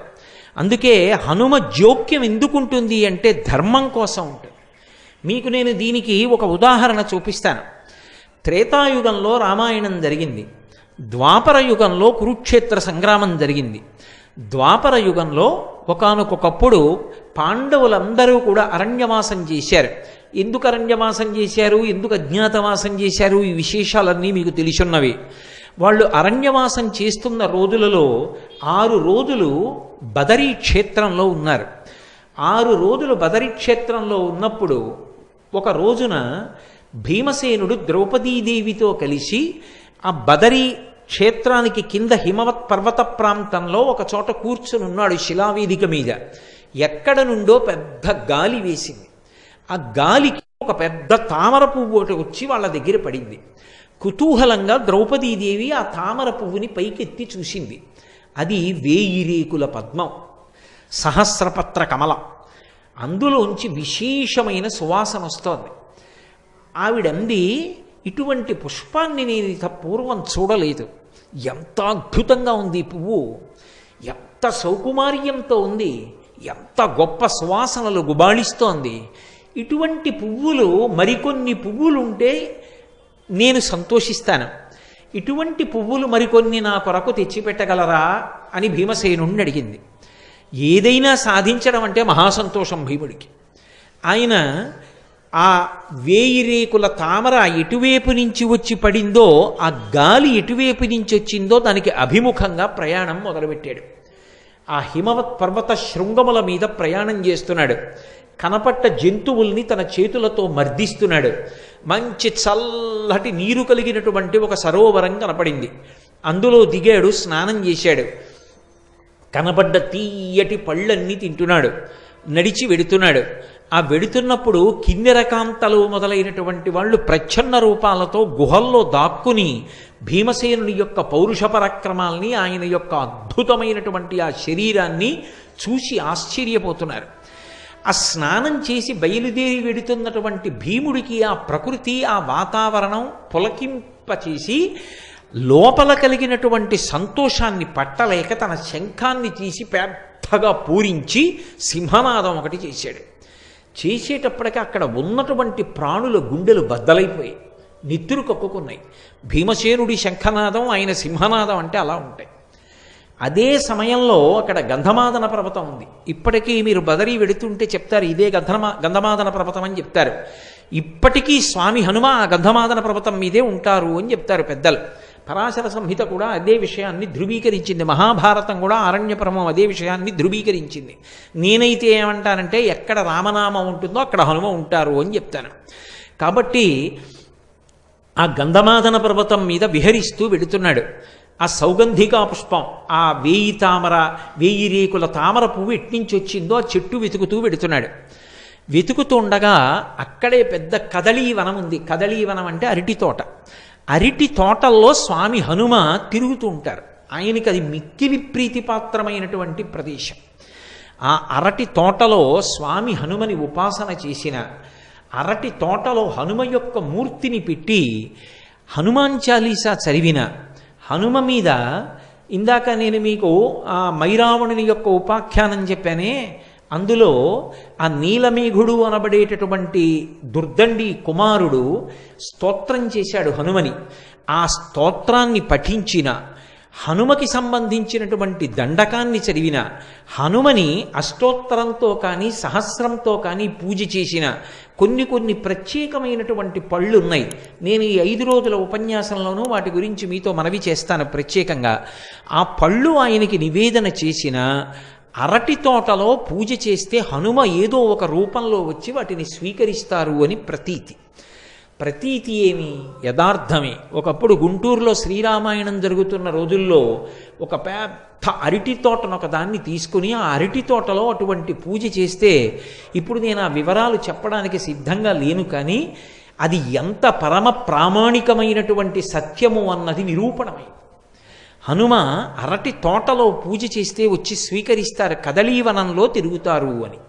అందుకే హనుమ జోక్యం ఎందుకుంటుంది అంటే ధర్మం కోసం ఉంటుంది. మీకు నేను దీనికి ఒక ఉదాహరణ చూపిస్తాను. త్రేతాయుగంలో రామాయణం జరిగింది. ద్వాపర యుగంలో కురుక్షేత్ర సంగ్రామం జరిగింది. ద్వాపర యుగంలో ఒకానొకప్పుడు పాండవులందరూ కూడా అరణ్యవాసం చేశారు. ఎందుకు అరణ్యవాసం చేశారు, ఎందుకు అజ్ఞాతవాసం చేశారు, ఈ విశేషాలన్నీ మీకు తెలిసున్నవి. వాళ్ళు అరణ్యవాసం చేస్తున్న రోజులలో 6 రోజులు బదరీ క్షేత్రంలో ఉన్నారు. 6 రోజులు బదరీ క్షేత్రంలో ఉన్నప్పుడు ఒక రోజున భీమసేనుడు ద్రౌపదీదేవితో కలిసి ఆ బదరీ క్షేత్రానికి కింద హిమవత్ పర్వత ప్రాంతంలో ఒక చోట కూర్చుని ఉన్నాడు శిలావేదిక మీద. ఎక్కడ నుండో పెద్ద గాలి వేసింది. ఆ గాలికి ఒక పెద్ద తామర పువ్వు ఒకటి వచ్చి వాళ్ళ దగ్గర పడింది. కుతూహలంగా ద్రౌపదీదేవి ఆ తామర పువ్వుని పైకెత్తి చూసింది. అది 1000 రేకుల పద్మం, సహస్రపత్ర కమలం. అందులోంచి విశేషమైన సువాసన వస్తోంది. ఆవిడంది, ఇటువంటి పుష్పాన్ని నేను ఇంత పూర్వం చూడలేదు. ఎంత అద్భుతంగా ఉంది ఈ పువ్వు, ఎంత సౌకుమార్యంతో ఉంది, ఎంత గొప్ప సువాసనలు గుబాళిస్తోంది. ఇటువంటి పువ్వులు మరికొన్ని పువ్వులుంటే నేను సంతోషిస్తాను. ఇటువంటి పువ్వులు మరికొన్ని నా కొరకు తెచ్చిపెట్టగలరా అని భీమసేనుణ్ణి అడిగింది. ఏదైనా సాధించడం అంటే మహాసంతోషం భీముడికి. ఆయన ఆ 1000 రేకుల తామర ఎటువైపు నుంచి వచ్చి పడిందో, ఆ గాలి ఎటువైపు నుంచి వచ్చిందో దానికి అభిముఖంగా ప్రయాణం మొదలుపెట్టాడు. ఆ హిమవత్ పర్వత శృంగముల మీద ప్రయాణం చేస్తున్నాడు. కనపట్ట జంతువుల్ని తన చేతులతో మర్దిస్తున్నాడు. మంచి చల్లటి నీరు కలిగినటువంటి ఒక సరోవరం కనపడింది. అందులో దిగాడు, స్నానం చేశాడు. కనపడ్డ తీయటి పళ్ళన్నీ తింటున్నాడు. నడిచి వెడుతున్నాడు. ఆ వెడుతున్నప్పుడు కిన్నెరకాంతలు మొదలైనటువంటి వాళ్ళు ప్రచ్ఛన్న రూపాలతో గుహల్లో దాక్కుని భీమసేనుని యొక్క పౌరుష పరాక్రమాల్ని, ఆయన యొక్క అద్భుతమైనటువంటి ఆ శరీరాన్ని చూసి ఆశ్చర్యపోతున్నారు. ఆ స్నానం చేసి బయలుదేరి వెడుతున్నటువంటి భీముడికి ఆ ప్రకృతి, ఆ వాతావరణం పులకింపచేసి లోపల కలిగినటువంటి సంతోషాన్ని పట్టలేక తన శంఖాన్ని తీసి పెద్దగా పూరించి సింహనాదం ఒకటి చేశాడు. చేసేటప్పటికి అక్కడ ఉన్నటువంటి ప్రాణుల గుండెలు బద్దలైపోయి నిత్తురు కక్కుకున్నాయి. భీమసేనుడి శంఖనాదం, ఆయన సింహనాదం అంటే అలా ఉంటాయి. అదే సమయంలో అక్కడ గంధమాదన పర్వతం ఉంది. ఇప్పటికీ మీరు బదరీ వెడుతుంటే చెప్తారు ఇదే గంధమాదన పర్వతం అని చెప్తారు. ఇప్పటికీ స్వామి హనుమ ఆ గంధమాదన పర్వతం మీదే ఉంటారు అని చెప్తారు పెద్దలు. పరాశర సంహిత కూడా అదే విషయాన్ని ధృవీకరించింది. మహాభారతం కూడా ఆరణ్యపర్వం అదే విషయాన్ని ధృవీకరించింది. నేనైతే ఏమంటానంటే ఎక్కడ రామనామం ఉంటుందో అక్కడ హనుమ ఉంటారు అని చెప్తాను. కాబట్టి ఆ గంధమాదన పర్వతం మీద విహరిస్తూ వెడుతున్నాడు. ఆ సౌగంధికా పుష్పం, ఆ 1000 రేకుల తామర పువ్వు ఎట్నుంచి వచ్చిందో ఆ చెట్టు వెతుకుతూ వెడుతున్నాడు. వెతుకుతుండగా అక్కడే పెద్ద కదళీవనం ఉంది. కదళీవనం అంటే అరటి తోట. అరటి తోటల్లో స్వామి హనుమ తిరుగుతూ ఉంటారు. ఆయనకి అది మిక్కిలి ప్రీతిపాత్రమైనటువంటి ప్రదేశం. ఆ అరటి తోటలో స్వామి హనుమని ఉపాసన చేసిన, అరటి తోటలో హనుమ యొక్క మూర్తిని పెట్టి హనుమాన్ చాలీసా చదివిన, హనుమ మీద ఇందాక నేను మీకు ఆ మైరావణుని యొక్క ఉపాఖ్యానం చెప్పానే, అందులో ఆ నీలమేఘుడు అనబడేటటువంటి దుర్దండి కుమారుడు స్తోత్రం చేశాడు హనుమని. ఆ స్తోత్రాన్ని పఠించిన, హనుమకి సంబంధించినటువంటి దండకాన్ని చదివిన, హనుమని అష్టోత్తరంతో కానీ సహస్రంతో కానీ పూజ చేసిన కొన్ని ప్రత్యేకమైనటువంటి పళ్ళు ఉన్నాయి. నేను ఈ 5 రోజుల ఉపన్యాసంలోనూ వాటి గురించి మీతో మనవి చేస్తాను ప్రత్యేకంగా. ఆ పళ్ళు ఆయనకి నివేదన చేసిన, అరటి తోటలో పూజ చేస్తే హనుమ ఏదో ఒక రూపంలో వచ్చి వాటిని స్వీకరిస్తారు అని ప్రతీతి. ప్రతీతి ఏమి? యథార్థమే. ఒకప్పుడు గుంటూరులో శ్రీరామాయణం జరుగుతున్న రోజుల్లో ఒక పెద్ద అరటి తోటను ఒక దాన్ని తీసుకుని ఆ అరటి తోటలో అటువంటి పూజ చేస్తే, ఇప్పుడు నేను ఆ వివరాలు చెప్పడానికి సిద్ధంగా లేను, కానీ అది ఎంత పరమ ప్రామాణికమైనటువంటి సత్యము అన్నది నిరూపణమైంది. హనుమ అరటి తోటలో పూజ చేస్తే వచ్చి స్వీకరిస్తారు, కదళీవనంలో తిరుగుతారు అని.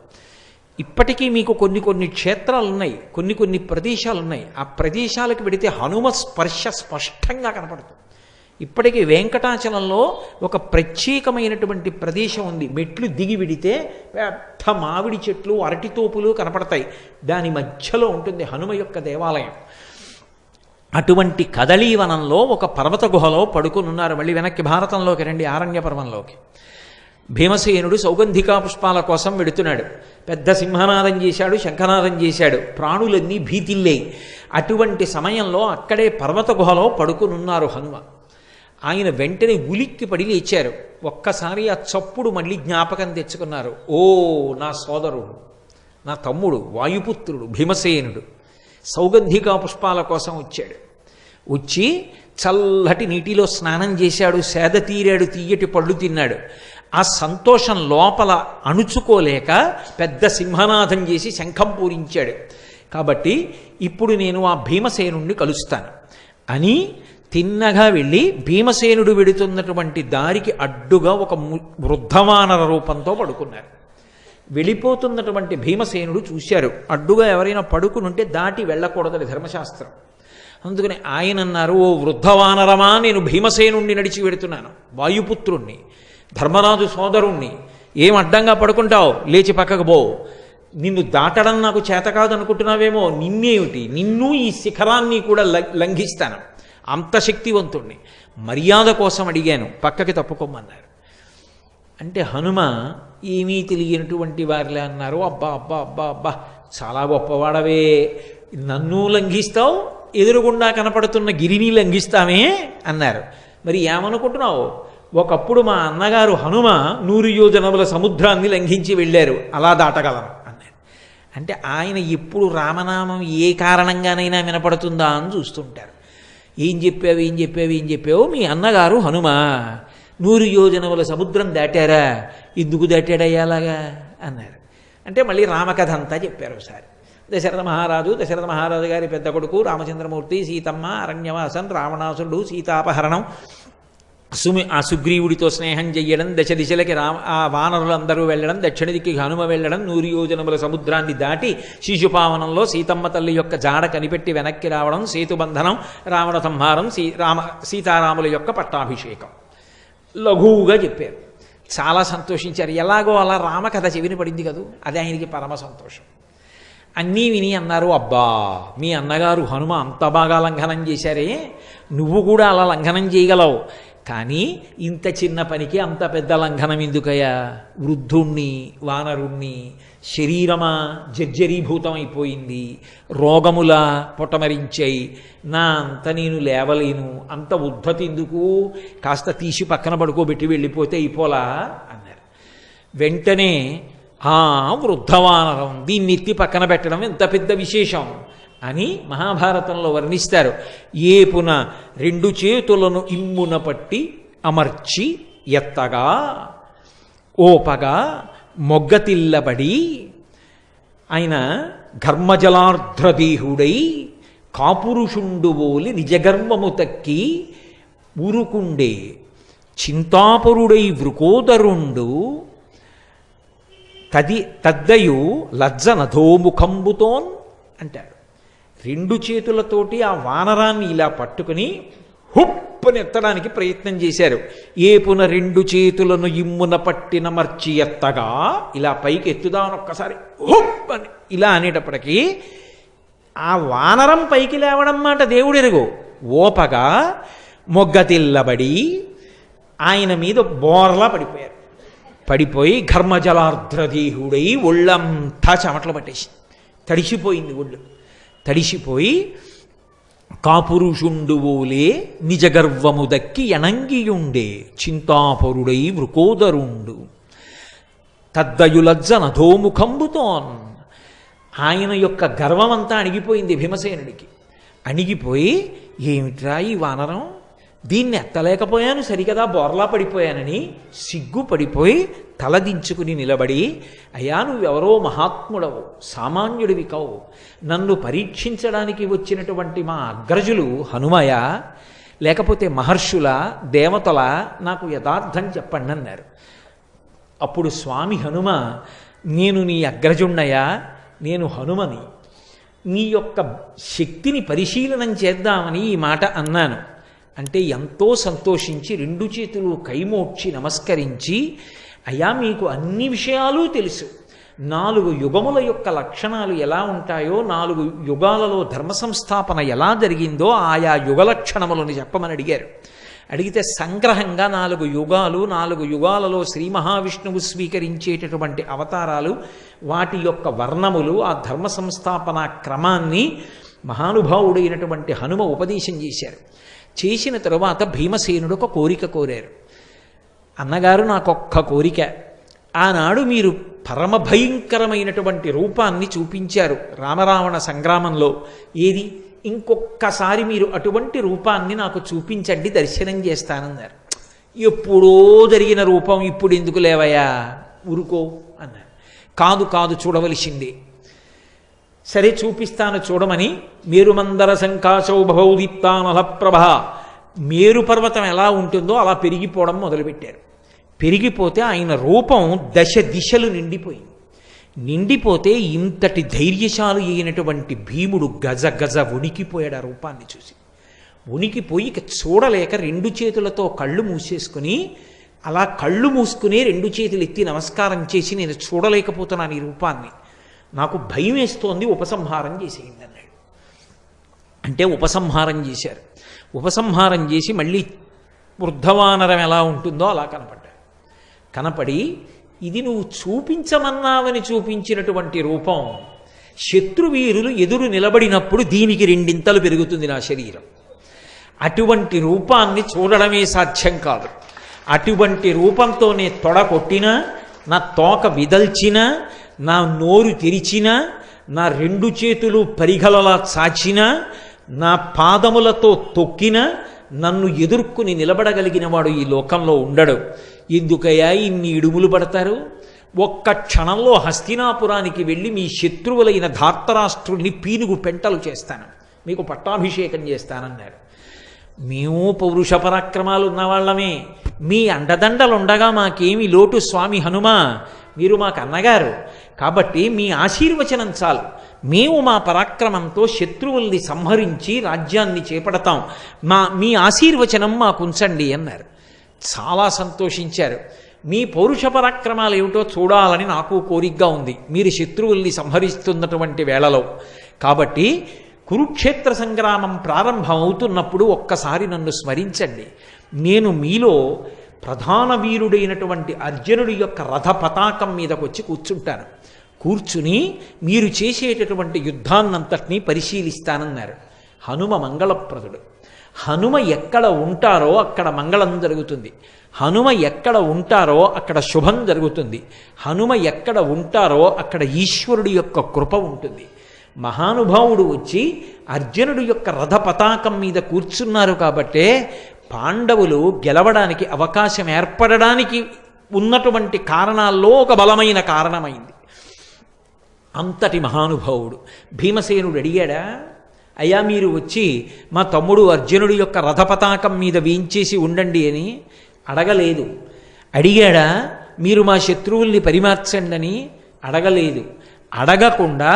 ఇప్పటికీ మీకు కొన్ని క్షేత్రాలు ఉన్నాయి, కొన్ని ప్రదేశాలు ఉన్నాయి. ఆ ప్రదేశాలకు వెడితే హనుమ స్పర్శ స్పష్టంగా కనపడుతుంది. ఇప్పటికీ వెంకటాచలంలో ఒక ప్రత్యేకమైనటువంటి ప్రదేశం ఉంది. మెట్లు దిగి విడితే పెద్ద మామిడి చెట్లు, అరటి తోపులు కనపడతాయి. దాని మధ్యలో ఉంటుంది హనుమ యొక్క దేవాలయం. అటువంటి కదళీవనంలో ఒక పర్వత గుహలో పడుకునున్నారు. మళ్ళీ వెనక్కి భారతంలోకి రండి, ఆరణ్య పర్వంలోకి. భీమసేనుడు సౌగంధికా పుష్పాల కోసం వెడుతున్నాడు. పెద్ద సింహనాదం చేశాడు, శంఖనాదం చేశాడు. ప్రాణులన్నీ భీతిల్లేయి. అటువంటి సమయంలో అక్కడే పర్వత గుహలో పడుకునున్నారు హనుమ. ఆయన వెంటనే ఉలిక్కి పడి లేచారు. ఒక్కసారి ఆ చప్పుడు మళ్ళీ జ్ఞాపకం తెచ్చుకున్నారు. ఓ నా సోదరుడు, నా తమ్ముడు, వాయుపుత్రుడు భీమసేనుడు సౌగంధికా పుష్పాల కోసం వచ్చాడు. వచ్చి చల్లటి నీటిలో స్నానం చేశాడు, సేద తీరాడు, తీయటి పళ్ళు తిన్నాడు. ఆ సంతోషం లోపల అణుచుకోలేక పెద్ద సింహనాదం చేసి శంఖం పూరించాడు. కాబట్టి ఇప్పుడు నేను ఆ భీమసేనుణ్ణి కలుస్తాను అని తిన్నగా వెళ్ళి భీమసేనుడు వెడుతున్నటువంటి దారికి అడ్డుగా ఒక వృద్ధవానర రూపంతో పడుకున్నారు. వెళ్ళిపోతున్నటువంటి భీమసేనుడు చూశారు, అడ్డుగా ఎవరైనా పడుకునుంటే దాటి వెళ్ళకూడదని ధర్మశాస్త్రం. అందుకని ఆయన అన్నారు, ఓ వృద్ధవానరమా, నేను భీమసేనుణ్ణి నడిచి వెడుతున్నాను, వాయుపుత్రుణ్ణి, ధర్మరాజు సోదరుణ్ణి, ఏం అడ్డంగా పడుకుంటావు, లేచి పక్కకు పో. నిన్ను దాటడం నాకు చేత కాదు అనుకుంటున్నావేమో, నిన్నేమిటి, నిన్ను ఈ శిఖరాన్ని కూడా లంఘిస్తాను, అంత శక్తివంతుణ్ణి, మర్యాద కోసం అడిగాను, పక్కకి తప్పుకోమన్నారు. అంటే హనుమ ఏమీ తెలియనటువంటి వారిలే అన్నారు, అబ్బా అబ్బా అబ్బా అబ్బా చాలా గొప్పవాడవే, నన్ను లంఘిస్తావు, ఎదురుగుండా కనపడుతున్న గిరిని లంఘిస్తామే అన్నారు. మరి ఏమనుకుంటున్నావు, ఒకప్పుడు మా అన్నగారు హనుమ 100 యోజనముల సముద్రాన్ని లంఘించి వెళ్ళారు, అలా దాటగలను అన్నారు. అంటే ఆయన ఎప్పుడు రామనామం ఏ కారణంగానైనా వినపడుతుందా అని చూస్తుంటారు. ఏం చెప్పావు, మీ అన్నగారు హనుమ 100 యోజనముల సముద్రం దాటారా, ఎందుకు దాటాడయ్యా అలాగా అన్నారు. అంటే మళ్ళీ రామకథ అంతా చెప్పారు ఒకసారి. దశరథ మహారాజు గారి పెద్ద కొడుకు రామచంద్రమూర్తి, సీతమ్మ, అరణ్యవాసం, రావణాసురుడు, సీతాపహరణం, ఆ సుగ్రీవుడితో స్నేహం చెయ్యడం, దశ దిశలకి ఆ వానరులందరూ వెళ్ళడం, దక్షిణ దిక్కి హనుమ వెళ్ళడం, 100 యోజనముల సముద్రాన్ని దాటి శిశుపావనంలో సీతమ్మ తల్లి యొక్క జాడ కనిపెట్టి వెనక్కి రావడం, సేతుబంధనం, రావణ సంహారం, సీతారాముల యొక్క పట్టాభిషేకం లఘువుగా చెప్పారు. చాలా సంతోషించారు. ఎలాగో అలా రామకథ చెవిని పడింది కదూ, అది ఆయనకి పరమ సంతోషం. అన్నీ విని అన్నారు, అబ్బా మీ అన్నగారు హనుమ అంత బాగా లంఘనం చేశారే, నువ్వు కూడా అలా లంఘనం చేయగలవు, కానీ ఇంత చిన్న పనికి అంత పెద్ద లంఘనం ఎందుకయ్యా, వృద్ధుణ్ణి, వానరుణ్ణి, శరీరమా జర్జరీభూతం అయిపోయింది, రోగములా పొటమరించాయి, నా అంత నేను లేవలేను, అంత ఉద్ధతి ఎందుకు, కాస్త తీసి పక్కన పడుకోబెట్టి వెళ్ళిపోతే అయిపోలా అన్నారు. వెంటనే వృద్ధవానరం, దీన్ని ఎత్తి పక్కన పెట్టడం ఎంత పెద్ద విశేషం అని మహాభారతంలో వర్ణిస్తారు. ఏపున 2 చేతులను ఇమ్మున పట్టి అమర్చి ఎత్తగా ఓపగా మొగ్గతిల్లబడి ఆయన ఘర్మజలార్ధ్రదేహుడై కాపురుషుండువోలి నిజగర్వము తక్కి ఊరుకుండే చింతాపరుడై వృకోదరుండు తద్దయు లజ్జ నధోముఖంబుతోన్ అంటాడు. 2 చేతులతోటి ఆ వానరాన్ని ఇలా పట్టుకుని హుప్పని ఎత్తడానికి ప్రయత్నం చేశారు. ఏపున 2 చేతులను ఇమ్మున పట్టిన మర్చి ఎత్తగా, ఇలా పైకి ఎత్తుదామని ఒక్కసారి హుప్పని ఇలా అనేటప్పటికీ ఆ వానరం పైకి లేవడం మాట దేవుడెరుగు, ఓపగా మొగ్గతిల్లబడి ఆయన మీద బోర్లా పడిపోయారు. పడిపోయి ఘర్మజలార్ధ్రదేహుడై ఒళ్ళంతా చెమటలు పట్టేసి తడిసిపోయింది ఒళ్ళు. తడిసిపోయి కాపురుషుండువోలే నిజగర్వము దక్కి ఎనంగియుండే చింతాపరుడై వృకోదరుండు తద్దయులజ్జ నధోముఖంబుతోన్. ఆయన యొక్క గర్వమంతా అణిగిపోయింది భీమసేనుడికి. అణిగిపోయి ఏమిట్రా ఈ వానరం, దీన్ని ఎత్తలేకపోయాను సరికదా, బోర్లా పడిపోయానని సిగ్గుపడిపోయి తలదించుకుని నిలబడి, అయ్యా నువ్వెవరో మహాత్ముడవు, సామాన్యుడివి కావు, నన్ను పరీక్షించడానికి వచ్చినటువంటి మా అగ్రజులు హనుమయ లేకపోతే మహర్షుల, దేవతల, నాకు యథార్థం చెప్పండి అన్నారు. అప్పుడు స్వామి హనుమ, నేను నీ అగ్రజుణ్ణయా, నేను హనుమని, నీ యొక్క శక్తిని పరిశీలనం చేద్దామని ఈ మాట అన్నాను అంటే ఎంతో సంతోషించి 2 చేతులు కైమోడ్చి నమస్కరించి, అయ్యా మీకు అన్ని విషయాలు తెలుసు, 4 యుగముల యొక్క లక్షణాలు ఎలా ఉంటాయో, 4 యుగాలలో ధర్మ సంస్థాపన ఎలా జరిగిందో ఆయా యుగ లక్షణములను చెప్పమని అడిగారు. అడిగితే సంగ్రహంగా 4 యుగాలు, 4 యుగాలలో శ్రీ మహావిష్ణువు స్వీకరించేటటువంటి అవతారాలు, వాటి యొక్క వర్ణములు, ఆ ధర్మ సంస్థాపన క్రమాన్ని మహానుభావుడైనటువంటి హనుమ ఉపదేశం చేశారు. చేసిన తరువాత భీమసేనుడు ఒక కోరిక కోరారు. అన్నగారు నాకొక్క కోరిక, ఆనాడు మీరు పరమ భయంకరమైనటువంటి రూపాన్ని చూపించారు రామరావణ సంగ్రామంలో, ఏది ఇంకొక్కసారి మీరు అటువంటి రూపాన్ని నాకు చూపించండి, దర్శనం చేస్తానన్నారు. ఎప్పుడో జరిగిన రూపం ఇప్పుడు ఎందుకు లేవయా, ఊరుకో అన్నారు. కాదు కాదు చూడవలసిందే. సరే చూపిస్తాను చూడమని మేరుమందర సంకాశౌ భవౌదీప్తానలప్రభ, మేరు పర్వతం ఎలా ఉంటుందో అలా పెరిగిపోవడం మొదలుపెట్టారు. పెరిగిపోతే ఆయన రూపం 10 దిశలు నిండిపోయింది. నిండిపోతే ఇంతటి ధైర్యశాలి అయినటువంటి భీముడు గజ గజ వణికిపోయాడు ఆ రూపాన్ని చూసి. వణికిపోయి ఇక చూడలేక 2 చేతులతో కళ్ళు మూసేసుకుని, అలా కళ్ళు మూసుకుని 2 చేతులు ఎత్తి నమస్కారం చేసి, నేను చూడలేకపోతున్నాను ఈ రూపాన్ని, నాకు భయం వేస్తోంది, ఉపసంహారం చేసేయండి అన్నాడు. అంటే ఉపసంహారం చేశారు. ఉపసంహారం చేసి మళ్ళీ వృద్ధవానరం ఎలా ఉంటుందో అలా కనపడ్డాడు. కనపడి ఇది నువ్వు చూపించమన్నావని చూపించినటువంటి రూపం, శత్రువీరులు ఎదురు నిలబడినప్పుడు దీనికి 2 ఇంతలు పెరుగుతుంది నా శరీరం. అటువంటి రూపాన్ని చూడడమే సాధ్యం కాదు. అటువంటి రూపంతోనే తొడ కొట్టినా, నా తోక విదల్చినా, నా నోరు తెరిచినా, నా 2 చేతులు పరిగలలా చాచినా, నా పాదములతో తొక్కినా నన్ను ఎదుర్కొని నిలబడగలిగిన వాడు ఈ లోకంలో ఉండడు. ఎందుకయ్యా ఇన్ని ఇడుములు పడతారు? ఒక్క క్షణంలో హస్తినాపురానికి వెళ్ళి మీ శత్రువులైన ధార్తరాష్ట్రుల్ని పీనుగు పెంటలు చేస్తాను, మీకు పట్టాభిషేకం చేస్తానన్నారు. మేము పౌరుష పరాక్రమాలు ఉన్నవాళ్ళమే, మీ అండదండలుండగా మాకేమి లోటు స్వామి హనుమ, మీరు మాకు అన్నగారు కాబట్టి మీ ఆశీర్వచనం చాలు, మేము మా పరాక్రమంతో శత్రువుల్ని సంహరించి రాజ్యాన్ని చేపడతాం, మీ ఆశీర్వచనం మాకు ఉంచండి అన్నారు. చాలా సంతోషించారు. మీ పౌరుష పరాక్రమాలు ఏమిటో చూడాలని నాకు కోరికగా ఉంది మీరు శత్రువుల్ని సంహరిస్తున్నటువంటి వేళలో. కాబట్టి కురుక్షేత్ర సంగ్రామం ప్రారంభమవుతున్నప్పుడు ఒక్కసారి నన్ను స్మరించండి, నేను మీలో ప్రధాన వీరుడైనటువంటి అర్జునుడి యొక్క రథ పతాకం మీదకి వచ్చి కూర్చుంటాను, కూర్చుని మీరు చేసేటటువంటి యుద్ధాన్నంతటినీ పరిశీలిస్తానన్నారు. హనుమ మంగళప్రదుడు. హనుమ ఎక్కడ ఉంటారో అక్కడ మంగళం జరుగుతుంది, హనుమ ఎక్కడ ఉంటారో అక్కడ శుభం జరుగుతుంది, హనుమ ఎక్కడ ఉంటారో అక్కడ ఈశ్వరుడి యొక్క కృప ఉంటుంది. మహానుభావుడు వచ్చి అర్జునుడి యొక్క రథ పతాకం మీద కూర్చున్నారు కాబట్టే పాండవులు గెలవడానికి అవకాశం ఏర్పడడానికి ఉన్నటువంటి కారణాల్లో ఒక బలమైన కారణమైంది. అంతటి మహానుభావుడు. భీమసేనుడు అడిగాడా, అయ్యా మీరు వచ్చి మా తమ్ముడు అర్జునుడి యొక్క రథ పతాకం మీద వేయించేసి ఉండండి అని అడగలేదు. అడిగాడా, మీరు మా శత్రువుల్ని పరిమార్చండి అని అడగలేదు. అడగకుండా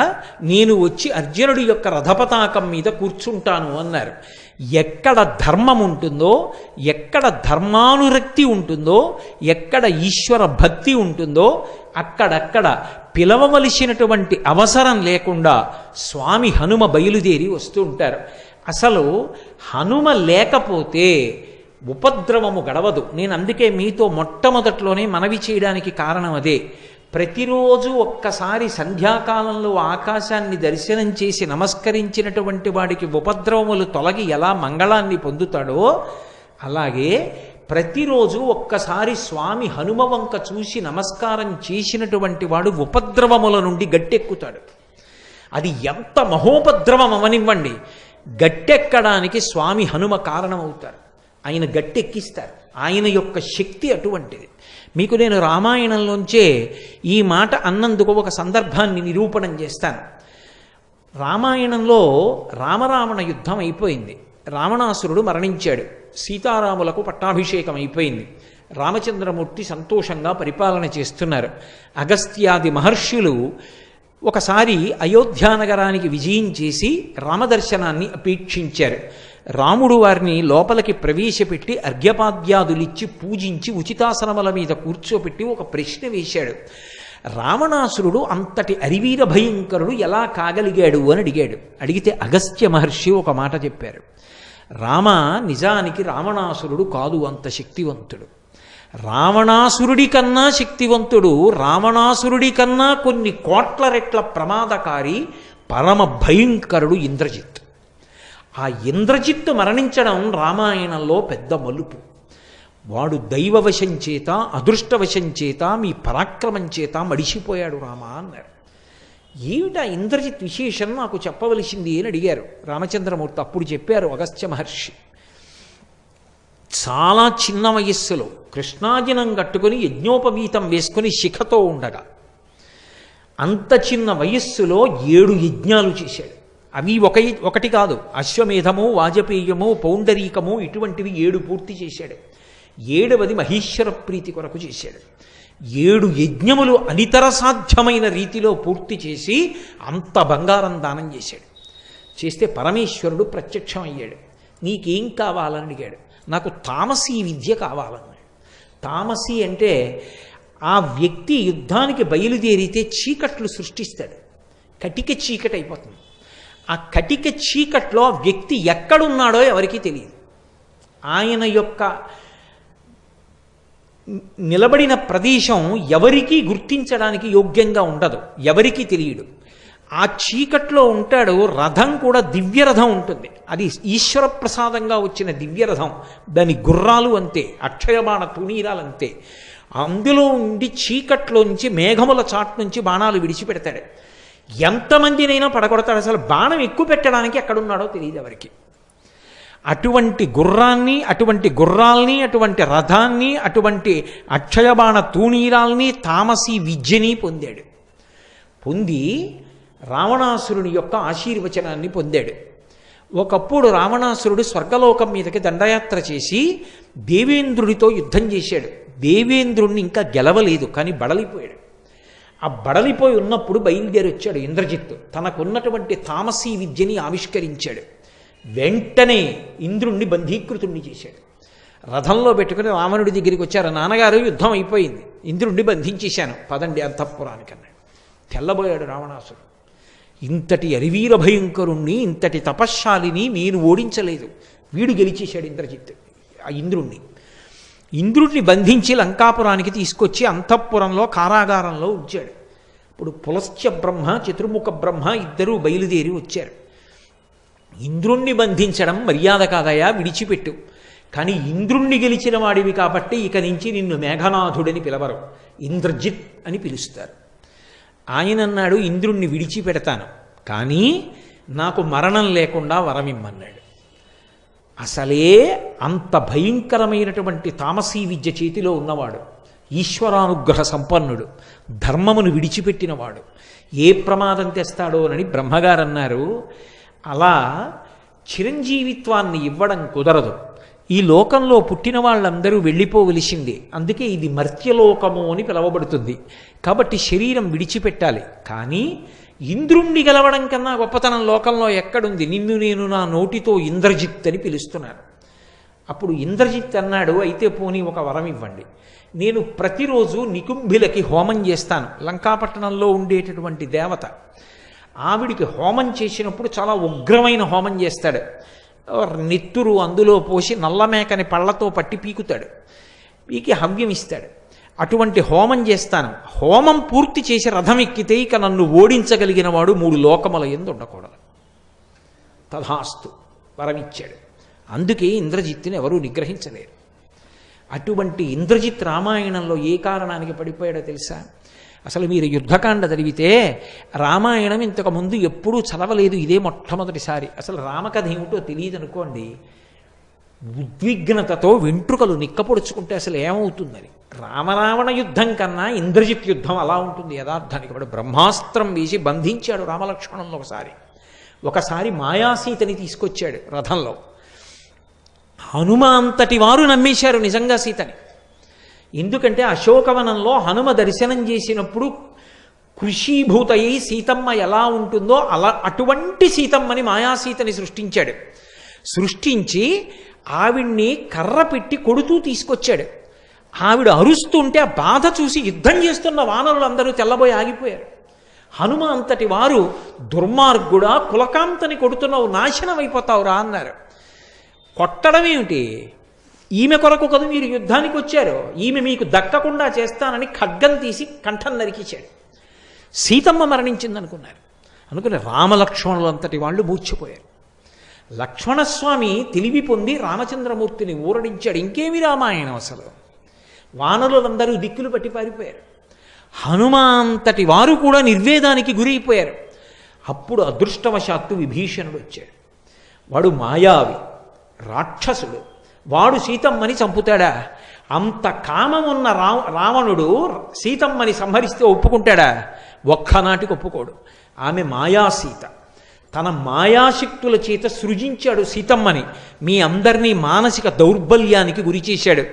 నేను వచ్చి అర్జునుడి యొక్క రథపతాకం మీద కూర్చుంటాను అన్నారు. ఎక్కడ ధర్మం ఉంటుందో, ఎక్కడ ధర్మానురక్తి ఉంటుందో, ఎక్కడ ఈశ్వర భక్తి ఉంటుందో అక్కడక్కడ పిలవవలసినటువంటి అవసరం లేకుండా స్వామి హనుమ బయలుదేరి వస్తూ ఉంటారు. అసలు హనుమ లేకపోతే ఉపద్రవము గడవదు. నేను అందుకే మీతో మొట్టమొదట్లోనే మనవి చేయడానికి కారణం అదే. ప్రతిరోజు ఒక్కసారి సంధ్యాకాలంలో ఆకాశాన్ని దర్శనం చేసి నమస్కరించినటువంటి వాడికి ఉపద్రవములు తొలగి ఎలా మంగళాన్ని పొందుతాడో అలాగే ప్రతిరోజు ఒక్కసారి స్వామి హనుమ వంక చూసి నమస్కారం చేసినటువంటి వాడు ఉపద్రవముల నుండి గట్టెక్కుతాడు. అది ఎంత మహోపద్రవం అవనివ్వండి, గట్టెక్కడానికి స్వామి హనుమ కారణమవుతారు. ఆయన గట్టెక్కిస్తారు. ఆయన యొక్క శక్తి అటువంటిది. మీకు నేను రామాయణంలోంచే ఈ మాట అన్నందుకు ఒక సందర్భాన్ని నిరూపణం చేస్తాను. రామాయణంలో రామరావణ యుద్ధం అయిపోయింది, రావణాసురుడు మరణించాడు, సీతారాములకు పట్టాభిషేకం అయిపోయింది, రామచంద్రమూర్తి సంతోషంగా పరిపాలన చేస్తున్నారు. అగస్త్యాది మహర్షులు ఒకసారి అయోధ్యానగరానికి విజయం చేసి రామదర్శనాన్ని అపేక్షించారు. రాముడు వారిని లోపలికి ప్రవేశపెట్టి అర్ఘ్యపాద్యాదులిచ్చి పూజించి ఉచితాసనముల మీద కూర్చోపెట్టి ఒక ప్రశ్న వేశాడు. రావణాసురుడు అంతటి అరివీర భయంకరుడు ఎలా కాగలిగాడు అని అడిగాడు. అడిగితే అగస్త్య మహర్షి ఒక మాట చెప్పారు, రామ నిజానికి రావణాసురుడు కాదు అంత శక్తివంతుడు, రావణాసురుడి కన్నా శక్తివంతుడు, రావణాసురుడి కన్నా కొన్ని కోట్ల రెట్ల ప్రమాదకారి పరమ భయంకరుడు ఇంద్రజిత్. ఆ ఇంద్రజిత్తు మరణించడం రామాయణంలో పెద్ద మలుపు. వాడు దైవవశం చేత అదృష్టవశం చేత మీ పరాక్రమం చేత మడిసిపోయాడు రామ అన్నారు. ఏమిటా ఇంద్రజిత్ విశేషం నాకు చెప్పవలసింది అని అడిగారు రామచంద్రమూర్తి. అప్పుడు చెప్పారు అగస్త్య మహర్షి, చాలా చిన్న వయస్సులో కృష్ణాజినం కట్టుకుని యజ్ఞోపవీతం వేసుకుని శిఖతో ఉండగా అంత చిన్న వయస్సులో 7 యజ్ఞాలు చేశాడు. అవి ఒకటి కాదు, అశ్వమేధము, వాజపేయము, పౌండరీకము ఇటువంటివి 7 పూర్తి చేశాడు. 7వది మహేశ్వర ప్రీతి కొరకు చేశాడు. 7 యజ్ఞములు అనితర సాధ్యమైన రీతిలో పూర్తి చేసి అంత బంగారం దానం చేశాడు. చేస్తే పరమేశ్వరుడు ప్రత్యక్షం అయ్యాడు. నీకేం కావాలని అడిగాడు. నాకు తామసీ విద్య కావాలన్నాడు. తామసీ అంటే ఆ వ్యక్తి యుద్ధానికి బయలుదేరితే చీకట్లు సృష్టిస్తాడు. కటిక చీకటి అయిపోతుంది. ఆ కటిక చీకట్లో ఆ వ్యక్తి ఎక్కడున్నాడో ఎవరికీ తెలియదు. ఆయన యొక్క నిలబడిన ప్రదేశం ఎవరికీ గుర్తించడానికి యోగ్యంగా ఉండదు, ఎవరికీ తెలియడు. ఆ చీకట్లో ఉంటాడు. రథం కూడా దివ్యరథం ఉంటుంది, అది ఈశ్వర ప్రసాదంగా వచ్చిన దివ్యరథం. దాని గుర్రాలు అంతే, అక్షయబాణ తుణీరాలు అంతే. అందులో ఉండి చీకట్లోంచి మేఘముల చాటు నుంచి బాణాలు విడిచిపెడతాడు. ఎంతమందినైనా పడగొడతాడు. అసలు బాణం ఎక్కువ పెట్టడానికి ఎక్కడున్నాడో తెలియదు ఎవరికి. అటువంటి గుర్రాన్ని, అటువంటి గుర్రాల్ని, అటువంటి రథాన్ని, అటువంటి అక్షయబాణ తూణీరాల్ని, తామసీ విద్యని పొందాడు. పొంది రావణాసురుని యొక్క ఆశీర్వచనాన్ని పొందాడు. ఒకప్పుడు రావణాసురుడు స్వర్గలోకం మీదకి దండయాత్ర చేసి దేవేంద్రుడితో యుద్ధం చేశాడు. దేవేంద్రుణ్ణి ఇంకా గెలవలేదు, కానీ బడలిపోయాడు. ఆ బడలిపోయి ఉన్నప్పుడు బయలుదేరి వచ్చాడు ఇంద్రజిత్తు. తనకున్నటువంటి తామసీ విద్యని ఆవిష్కరించాడు. వెంటనే ఇంద్రుణ్ణి బంధీకృతుణ్ణి చేశాడు. రథంలో పెట్టుకుని రావణుడి దగ్గరికి వచ్చారు. నాన్నగారు యుద్ధం అయిపోయింది, ఇంద్రుణ్ణి బంధించేశాను, పదండి అంతఃపురానికి అన్నాడు. తెల్లబోయాడు రావణాసురుడు. ఇంతటి అరివీర భయంకరుణ్ణి, ఇంతటి తపశ్శాలిని నేను ఓడించలేదు, వీడు గెలిచేశాడు ఇంద్రజిత్తు ఆ ఇంద్రుణ్ణి. ఇంద్రుడిని బంధించి లంకాపురానికి తీసుకొచ్చి అంతఃపురంలో కారాగారంలో ఉంచాడు. ఇప్పుడు పులస్త్య బ్రహ్మ, చతుర్ముఖ బ్రహ్మ ఇద్దరూ బయలుదేరి వచ్చారు. ఇంద్రుణ్ణి బంధించడం మర్యాద కాదయా, విడిచిపెట్టు. కానీ ఇంద్రుణ్ణి గెలిచిన వాడివి కాబట్టి ఇక నుంచి నిన్ను మేఘనాథుడని పిలవరు, ఇంద్రజిత్ అని పిలుస్తారు. ఆయన అన్నాడు, ఇంద్రుణ్ణి విడిచిపెడతాను, కానీ నాకు మరణం లేకుండా వరమిమ్మన్నాడు. అసలే అంత భయంకరమైనటువంటి తామసీ విద్య చేతిలో ఉన్నవాడు, ఈశ్వరానుగ్రహ సంపన్నుడు, ధర్మమును విడిచిపెట్టినవాడు, ఏ ప్రమాదం తెస్తాడోనని బ్రహ్మగారు అన్నారు. అలా చిరంజీవిత్వాన్ని ఇవ్వడం కుదరదు. ఈ లోకంలో పుట్టిన వాళ్ళందరూ వెళ్ళిపోవలసిందే. అందుకే ఇది మర్త్యలోకము అని పిలవబడుతుంది. కాబట్టి శరీరం విడిచిపెట్టాలి. కానీ ఇంద్రుణ్ణి గెలవడం కన్నా గొప్పతనం లోకంలో ఎక్కడుంది? నిన్ను నేను నా నోటితో ఇంద్రజిత్ అని పిలుస్తున్నాను. అప్పుడు ఇంద్రజిత్ అన్నాడు, అయితే పోనీ ఒక వరం ఇవ్వండి. నేను ప్రతిరోజు నికుంభిలకి హోమం చేస్తాను. లంకాపట్టణంలో ఉండేటటువంటి దేవత, ఆవిడికి హోమం చేసినప్పుడు చాలా ఉగ్రమైన హోమం చేస్తాడు. నెత్తురు అందులో పోసి నల్లమేకని పళ్ళతో పట్టి పీకుతాడు, పీకి హవ్యం ఇస్తాడు. అటువంటి హోమం చేస్తాను. హోమం పూర్తి చేసి రథం ఎక్కితే ఇక నన్ను ఓడించగలిగిన వాడు 3 లోకముల యందు ఉండకూడదు. తథాస్తు వరమిచ్చాడు. అందుకే ఇంద్రజిత్తుని ఎవరూ నిగ్రహించలేరు. అటువంటి ఇంద్రజిత్ రామాయణంలో ఏ కారణానికి పడిపోయాడో తెలుసా? అసలు మీరు యుద్ధకాండ చదివితే రామాయణం ఇంతకుముందు ఎప్పుడూ చదవలేదు, ఇదే మొట్టమొదటిసారి. అసలు రామకథ ఏమిటో తెలియదు అనుకోండి, ఉద్విగ్నతతో వెంట్రుకలు నిక్కపొడుచుకుంటే అసలు ఏమవుతుందని. రామరావణ యుద్ధం కన్నా ఇంద్రజిత్ యుద్ధం అలా ఉంటుంది యథార్థానికి. వాడు బ్రహ్మాస్త్రం వేసి బంధించాడు రామలక్ష్మణులను. ఒకసారి మాయాసీతని తీసుకొచ్చాడు రథంలో. హనుమ అంతటి వారు నమ్మేశారు నిజంగా సీతని. ఎందుకంటే అశోకవనంలో హనుమ దర్శనం చేసినప్పుడు కృషీభూతయి సీతమ్మ ఎలా ఉంటుందో అటువంటి సీతమ్మని మాయాసీతని సృష్టించాడు. సృష్టించి ఆవిడ్ని కర్ర పెట్టి కొడుతూ తీసుకొచ్చాడు. ఆవిడ అరుస్తుంటే ఆ బాధ చూసి యుద్ధం చేస్తున్న వానరులందరూ తెల్లబోయి ఆగిపోయారు. హనుమ అంతటి వారు దుర్మార్గుడా, కులకాంతని కొడుతున్నావు, నాశనం అయిపోతావురా అన్నారు. కొట్టడం ఏమిటి? ఈమె కొరకు కదా మీరు యుద్ధానికి వచ్చారు, ఈమె మీకు దక్కకుండా చేస్తానని ఖడ్గం తీసి కంఠం నరికించాడు. సీతమ్మ మరణించిందనుకున్నారు. అనుకుని రామలక్ష్మణులు అంతటి వాళ్ళు మూర్చిపోయారు. లక్ష్మణస్వామి తెలివి పొంది రామచంద్రమూర్తిని ఊరడించాడు. ఇంకేమి రామాయణం అసలు. వానరులందరూ దిక్కులు పట్టి పారిపోయారు. హనుమంతటి వారు కూడా నిర్వేదానికి గురైపోయారు. అప్పుడు అదృష్టవశాత్తు విభీషణుడు వచ్చాడు. వాడు మాయావి, రాక్షసుడు. వాడు సీతమ్మని చంపుతాడా? అంత కామమున్న రావణుడు సీతమ్మని సంహరిస్తే ఒప్పుకుంటాడా? ఒక్కనాటికి ఒప్పుకోడు. ఆమె మాయాసీత. తన మాయాశక్తుల చేత సృజించాడు సీతమ్మని. మీ అందరినీ మానసిక దౌర్బల్యానికి గురి చేశాడు.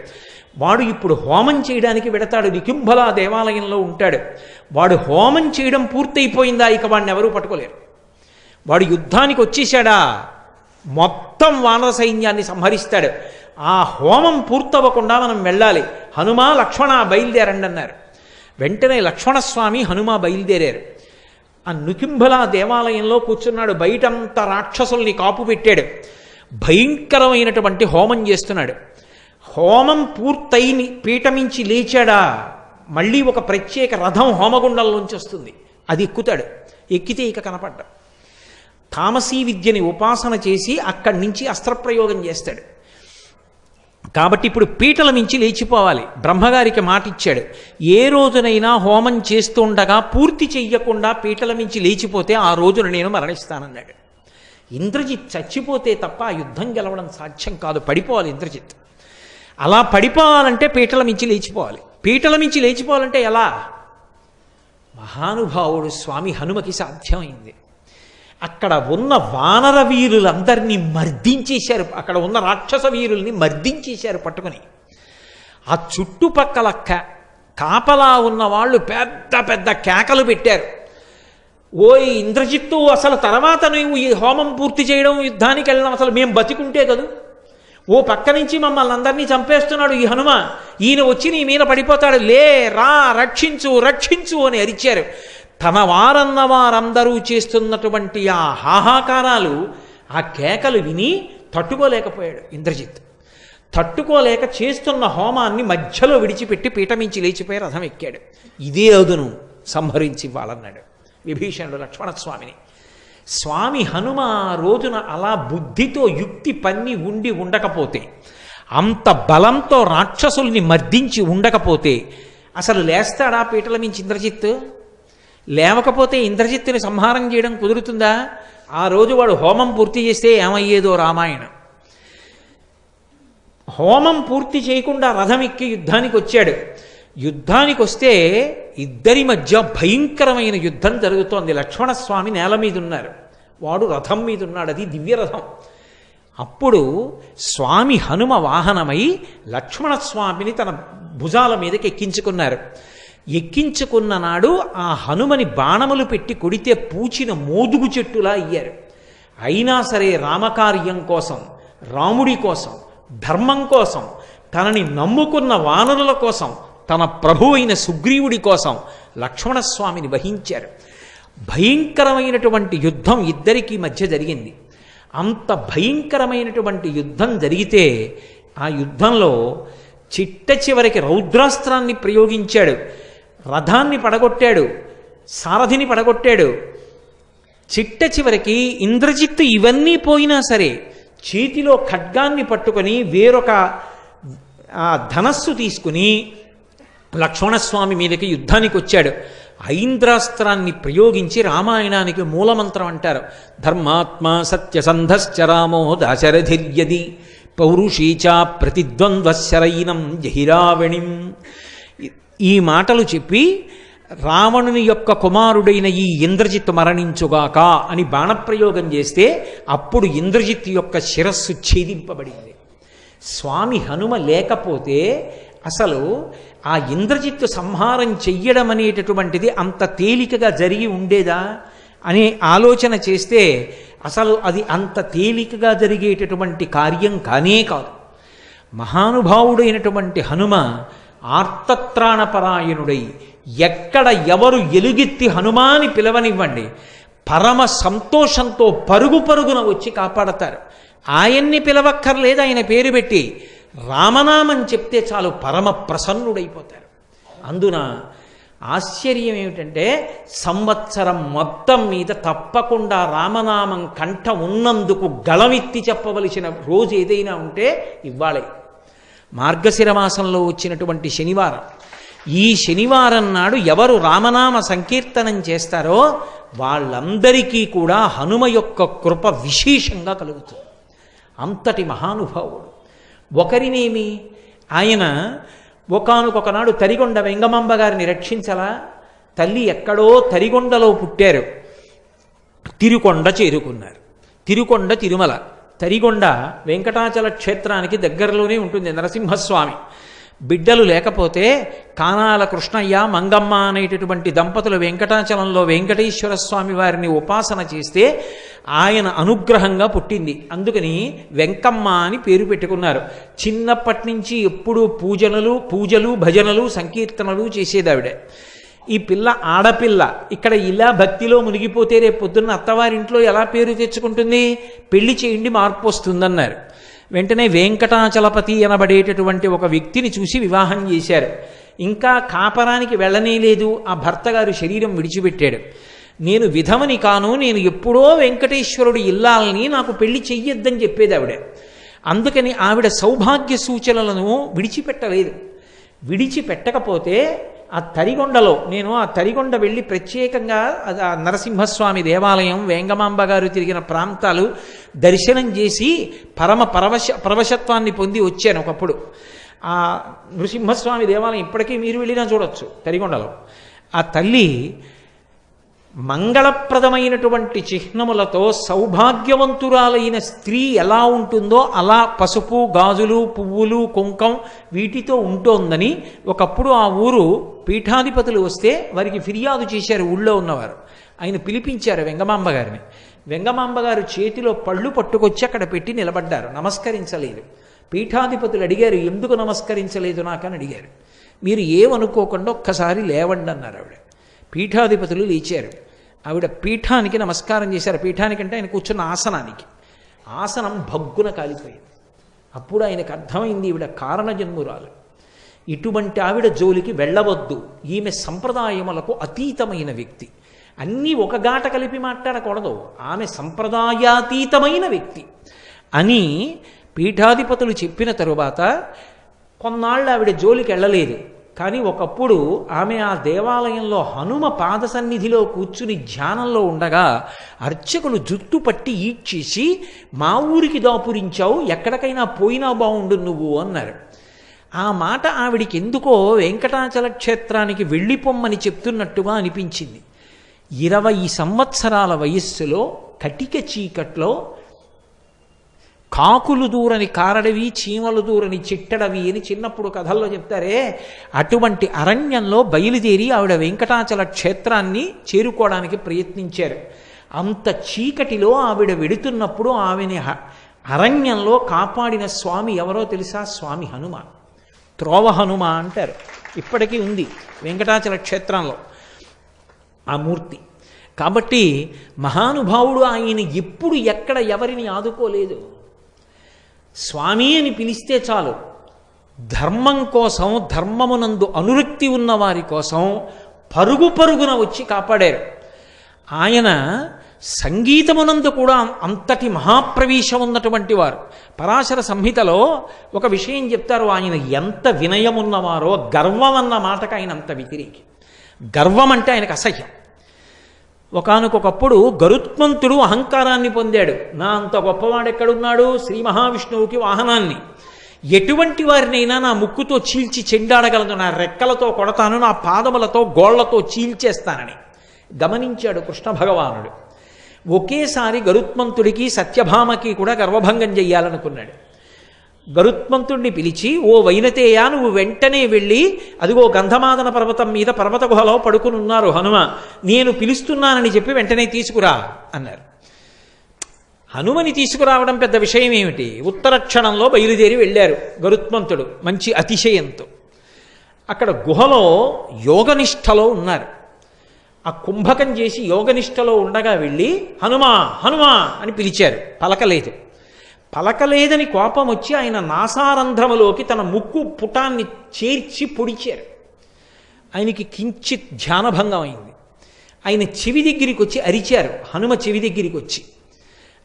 వాడు ఇప్పుడు హోమం చేయడానికి వెడతాడు. నికుంభలా దేవాలయంలో ఉంటాడు. వాడు హోమం చేయడం పూర్తయిపోయిందా, ఇక వాడిని ఎవరూ పట్టుకోలేరు. వాడు యుద్ధానికి వచ్చేశాడా, మొత్తం వానర సైన్యాన్ని సంహరిస్తాడు. ఆ హోమం పూర్తవ్వకుండా మనం వెళ్ళాలి. హనుమ, లక్ష్మణ బయలుదేరండి అన్నారు. వెంటనే లక్ష్మణస్వామి, హనుమ బయలుదేరారు. ఆ నుకింబల దేవాలయంలో కూర్చున్నాడు. బయటంతా రాక్షసుల్ని కాపు పెట్టాడు. భయంకరమైనటువంటి హోమం చేస్తున్నాడు. హోమం పూర్తయి పీఠమించి లేచాడా, మళ్ళీ ఒక ప్రత్యేక రథం హోమగుండంలోంచి వస్తుంది. అది ఎక్కుతాడు. ఎక్కితే ఇక కనపడ్డా. తామసీ విద్యని ఉపాసన చేసి అక్కడి నుంచి అస్త్రప్రయోగం చేస్తాడు. కాబట్టి ఇప్పుడు పీటల మించి లేచిపోవాలి. బ్రహ్మగారికి మాట ఇచ్చాడు, ఏ రోజునైనా హోమం చేస్తుండగా పూర్తి చెయ్యకుండా పీటల మించి లేచిపోతే ఆ రోజున నేను మరణిస్తానన్నాడు. ఇంద్రజిత్ చచ్చిపోతే తప్ప ఆ యుద్ధం గెలవడం సాధ్యం కాదు. పడిపోవాలి ఇంద్రజిత్. అలా పడిపోవాలంటే పీటల మించి లేచిపోవాలి. పీటల మించి లేచిపోవాలంటే ఎలా? మహానుభావుడు స్వామి హనుమకి సాధ్యమైంది. అక్కడ ఉన్న వానర వీరులందరినీ మర్దించేశారు. అక్కడ ఉన్న రాక్షస వీరుల్ని మర్దించేశారు పట్టుకుని. ఆ చుట్టుపక్కల కాపలా ఉన్న వాళ్ళు పెద్ద పెద్ద కేకలు పెట్టారు. ఓయ్ ఇంద్రజిత్తు, అసలు తర్వాత నువ్వు ఈ హోమం పూర్తి చేయడం, యుద్ధానికి వెళ్ళడం, అసలు మేము బతికుంటే కదూ. ఓ పక్క నుంచి మమ్మల్ని అందరినీ చంపేస్తున్నాడు ఈ హనుమ, ఈయన వచ్చి నీ మీద పడిపోతాడు, లే రా రక్షించు రక్షించు అని అరిచారు. తన వారన్న వారందరూ చేస్తున్నటువంటి ఆ హాహాకారాలు, ఆ కేకలు విని తట్టుకోలేకపోయాడు ఇంద్రజిత్. తట్టుకోలేక చేస్తున్న హోమాన్ని మధ్యలో విడిచిపెట్టి పీఠమించి లేచిపోయి రథం ఎక్కాడు. ఇదే అదును సంహరించి ఇవ్వాలన్నాడు విభీషణుడు లక్ష్మణస్వామిని. స్వామి హనుమ రోజున అలా బుద్ధితో యుక్తి పన్ని ఉండి ఉండకపోతే, అంత బలంతో రాక్షసుల్ని మర్దించి ఉండకపోతే అసలు లేస్తాడా పీటల మించి ఇంద్రజిత్? లేవకపోతే ఇంద్రజిత్తుని సంహారం చేయడం కుదురుతుందా? ఆ రోజు వాడు హోమం పూర్తి చేస్తే ఏమయ్యేదో రామాయణం. హోమం పూర్తి చేయకుండా రథం ఎక్కి యుద్ధానికి వచ్చాడు. యుద్ధానికి వస్తే ఇద్దరి మధ్య భయంకరమైన యుద్ధం జరుగుతోంది. లక్ష్మణస్వామి నేల మీద ఉన్నారు, వాడు రథం మీద ఉన్నాడు. అది దివ్యరథం. అప్పుడు స్వామి హనుమ వాహనమై లక్ష్మణస్వామిని తన భుజాల మీదకి ఎక్కించుకున్నారు. ఎక్కించుకున్న నాడు ఆ హనుమని బాణములు పెట్టి కొడితే పూచిన మోదుగు చెట్టులా అయ్యారు. అయినా సరే రామకార్యం కోసం, రాముడి కోసం, ధర్మం కోసం, తనని నమ్ముకున్న వానరుల కోసం, తన ప్రభు అయిన సుగ్రీవుడి కోసం లక్ష్మణస్వామిని వహించారు. భయంకరమైనటువంటి యుద్ధం ఇద్దరికీ మధ్య జరిగింది. అంత భయంకరమైనటువంటి యుద్ధం జరిగితే ఆ యుద్ధంలో చిట్ట చివరికి రౌద్రాస్త్రాన్ని ప్రయోగించాడు. రథాన్ని పడగొట్టాడు, సారథిని పడగొట్టాడు. చిట్ట చివరికి ఇంద్రజిత్తు ఇవన్నీ పోయినా సరే చేతిలో ఖడ్గాన్ని పట్టుకొని వేరొక ధనస్సు తీసుకుని లక్ష్మణస్వామి మీదకి యుద్ధానికి వచ్చాడు. ఐంద్రాస్త్రాన్ని ప్రయోగించి రామాయణానికి మూలమంత్రం అంటారు. ధర్మాత్మ సత్యసంధశ్చ రామో దాశరథిర్యది పౌరుషీచా ప్రతిద్వంద్వశరైనం జహిరావణిం. ఈ మాటలు చెప్పి రావణుని యొక్క కుమారుడైన ఈ ఇంద్రజిత్తు మరణించుగాక అని బాణప్రయోగం చేస్తే అప్పుడు ఇంద్రజిత్తు యొక్క శిరస్సు ఛేదింపబడింది. స్వామి హనుమ లేకపోతే అసలు ఆ ఇంద్రజిత్తు సంహారం చెయ్యడం అనేటటువంటిది అంత తేలికగా జరిగి ఉండేదా అనే ఆలోచన చేస్తే అసలు అది అంత తేలికగా జరిగేటటువంటి కార్యం కానే కాదు. మహానుభావుడైనటువంటి హనుమ ఆర్తత్రాణపరాయణుడై ఎక్కడ ఎవరు ఎలుగెత్తి హనుమాని పిలవనివ్వండి, పరమ సంతోషంతో పరుగు పరుగున వచ్చి కాపాడతారు. ఆయన్ని పిలవక్కర్లేదు, ఆయన పేరు పెట్టి రామనామం చెప్తే చాలు పరమ ప్రసన్నుడైపోతారు. అందున ఆశ్చర్యం ఏమిటంటే సంవత్సరం మొత్తం మీద తప్పకుండా రామనామం కంఠ ఉన్నందుకు గళమెత్తి చెప్పవలసిన రోజు ఏదైనా ఉంటే ఇవ్వాలే. మార్గశిర మాసంలో వచ్చినటువంటి శనివారం. ఈ శనివారం నాడు ఎవరు రామనామ సంకీర్తనం చేస్తారో వాళ్ళందరికీ కూడా హనుమ యొక్క కృప విశేషంగా కలుగుతుంది. అంతటి మహానుభావుడు. ఒకరినేమి, ఆయన ఒకానొకనాడు తరిగొండ వెంగమాంబ గారిని రక్షించలా. తల్లి ఎక్కడో తరిగొండలో పుట్టారు, తిరుకొండ చేరుకున్నారు. తిరుకొండ తిరుమల, తరిగొండ వెంకటాచల క్షేత్రానికి దగ్గరలోనే ఉంటుంది. నరసింహస్వామి బిడ్డలు లేకపోతే కానాల కృష్ణయ్య మంగమ్మ అనేటటువంటి దంపతులు వెంకటాచలంలో వెంకటేశ్వర స్వామి వారిని ఉపాసన చేస్తే ఆయన అనుగ్రహంగా పుట్టింది. అందుకని వెంకమ్మ అని పేరు పెట్టుకున్నారు. చిన్నప్పటి నుంచి ఎప్పుడూ పూజలు భజనలు సంకీర్తనలు చేసేదావిడ. ఈ పిల్ల ఆడపిల్ల ఇక్కడ ఇలా భక్తిలో మునిగిపోతే రేపు పొద్దున్న అత్తవారింట్లో ఎలా పేరు తెచ్చుకుంటుంది? పెళ్లి చేయండి మార్పు వస్తుందన్నారు. వెంటనే వెంకటాచలపతి అనబడేటటువంటి ఒక వ్యక్తిని చూసి వివాహం చేశారు. ఇంకా కాపరానికి వెళ్ళనే లేదు. ఆ భర్త గారు శరీరం విడిచిపెట్టాడు. నేను విధవని కాను, నేను ఎప్పుడో వెంకటేశ్వరుడు ఇల్లాలని, నాకు పెళ్లి చెయ్యొద్దని చెప్పేది ఆవిడ. అందుకని ఆవిడ సౌభాగ్య సూచనలను విడిచిపెట్టలేదు. విడిచిపెట్టకపోతే ఆ తరిగొండలో నేను ఆ తరిగొండ వెళ్ళి ప్రత్యేకంగా నరసింహస్వామి దేవాలయం, వేంగమాంబ గారు తిరిగిన ప్రాంతాలు దర్శనం చేసి పరవశత్వాన్ని పొంది వచ్చాను ఒకప్పుడు. ఆ నృసింహస్వామి దేవాలయం ఇప్పటికీ మీరు వెళ్ళినా చూడొచ్చు తరిగొండలో. ఆ తల్లి మంగళప్రదమైనటువంటి చిహ్నములతో సౌభాగ్యవంతురాలైన స్త్రీ ఎలా ఉంటుందో అలా పసుపు, గాజులు, పువ్వులు, కుంకం వీటితో ఉంటోందని ఒకప్పుడు ఆ ఊరు పీఠాధిపతులు వస్తే వారికి ఫిర్యాదు చేశారు. ఊళ్ళో ఉన్నవారు ఆయన పిలిపించారు వెంగమాంబ గారిని. వెంగమాంబ గారు చేతిలో పళ్ళు పట్టుకొచ్చి అక్కడ పెట్టి నిలబడ్డారు. నమస్కరించలేదు. పీఠాధిపతులు అడిగారు, ఎందుకు నమస్కరించలేదు నాకని అడిగారు. మీరు ఏమనుకోకుండా ఒక్కసారి లేవండి అన్నారు ఆవిడ. పీఠాధిపతులు లేచారు. ఆవిడ పీఠానికి నమస్కారం చేశారు. పీఠానికంటే ఆయన కూర్చున్న ఆసనానికి. ఆసనం భగ్గున కాలిపోయింది. అప్పుడు ఆయనకు అర్థమైంది ఈవిడ కారణజన్మురాలు. ఇటువంటి ఆవిడ జోలికి వెళ్ళవద్దు. ఈమె సంప్రదాయములకు అతీతమైన వ్యక్తి. అన్నీ ఒక గాట కలిపి మాట్లాడకూడదు. ఆమె సంప్రదాయాతీతమైన వ్యక్తి అని పీఠాధిపతులు చెప్పిన తరువాత కొన్నాళ్ళు ఆవిడ జోలికి వెళ్ళలేదు. కానీ ఒకప్పుడు ఆమె ఆ దేవాలయంలో హనుమ పాద సన్నిధిలో కూర్చుని ధ్యానంలో ఉండగా అర్చకులు జుట్టు పట్టి ఈడ్చేసి, మా ఊరికి దాపురించావు, ఎక్కడికైనా పోయినా బాగుండు నువ్వు అన్నారు. ఆ మాట ఆవిడికి ఎందుకో వెంకటాచల క్షేత్రానికి వెళ్ళిపోమ్మని చెప్తున్నట్టుగా అనిపించింది. 20 సంవత్సరాల వయస్సులో కటిక చీకట్లో కాకులు దూరని కారడవి, చీమలు దూరని చిట్టడవి అని చిన్నప్పుడు కథల్లో చెప్తారే, అటువంటి అరణ్యంలో బయలుదేరి ఆవిడ వెంకటాచల క్షేత్రాన్ని చేరుకోవడానికి ప్రయత్నించారు. అంత చీకటిలో ఆవిడ వెడుతున్నప్పుడు ఆమెని అరణ్యంలో కాపాడిన స్వామి ఎవరో తెలుసా? స్వామి హనుమ. త్రోవ హనుమ అంటారు. ఇప్పటికీ ఉంది వెంకటాచల క్షేత్రంలో ఆ మూర్తి. కాబట్టి మహానుభావుడు ఆయన ఎప్పుడు ఎక్కడ ఎవరిని ఆదుకోలేదు. స్వామి అని పిలిస్తే చాలు, ధర్మం కోసం, ధర్మమునందు అనురక్తి ఉన్న వారి కోసం పరుగు పరుగున వచ్చి కాపాడారు. ఆయన సంగీతమునందు కూడా అంతటి మహాప్రవేశం ఉన్నటువంటి వారు. పరాశర సంహితలో ఒక విషయం చెప్తారు. ఆయన ఎంత వినయమున్నవారో, గర్వం అన్న మాటకు ఆయన అంత వ్యతిరేకి. గర్వం అంటే ఆయనకు అసహ్యం. ఒకానొకప్పుడు గరుత్మంతుడు అహంకారాన్ని పొందాడు. నా అంత గొప్పవాడెక్కడున్నాడు? శ్రీ మహావిష్ణువుకి వాహనాన్ని. ఎటువంటి వారినైనా నా ముక్కుతో చీల్చి చెండాడగలను, నా రెక్కలతో కొడతాను, నా పాదములతో గోళ్లతో చీల్చేస్తానని గమనించాడు కృష్ణ భగవానుడు. ఒకేసారి గరుత్మంతుడికి సత్యభామకి కూడా గర్వభంగం చెయ్యాలనుకున్నాడు. గరుత్మంతుడిని పిలిచి, ఓ వైనతేయ, నువ్వు వెంటనే వెళ్ళి అదిగో గంధమాదన పర్వతం మీద పర్వత గుహలో పడుకుని ఉన్నారు హనుమ, నేను పిలుస్తున్నానని చెప్పి వెంటనే తీసుకురా అన్నారు. హనుమని తీసుకురావడం పెద్ద విషయం ఏమిటి? ఉత్తర క్షణంలో బయలుదేరి వెళ్ళారు గరుత్మంతుడు మంచి అతిశయంతో. అక్కడ గుహలో యోగనిష్టలో ఉన్నారు. ఆ కుంభకం చేసి యోగనిష్టలో ఉండగా వెళ్ళి హనుమా హనుమా అని పిలిచారు. పలకలేదు. పలకలేదని కోపం వచ్చి ఆయన నాసారంధ్రములోకి తన ముక్కు పుటాన్ని చేర్చి పొడిచారు. ఆయనకి కించిత్ ధ్యానభంగం అయింది. ఆయన చెవి దగ్గరికి వచ్చి అరిచారు. హనుమ చెవి దగ్గరికి వచ్చి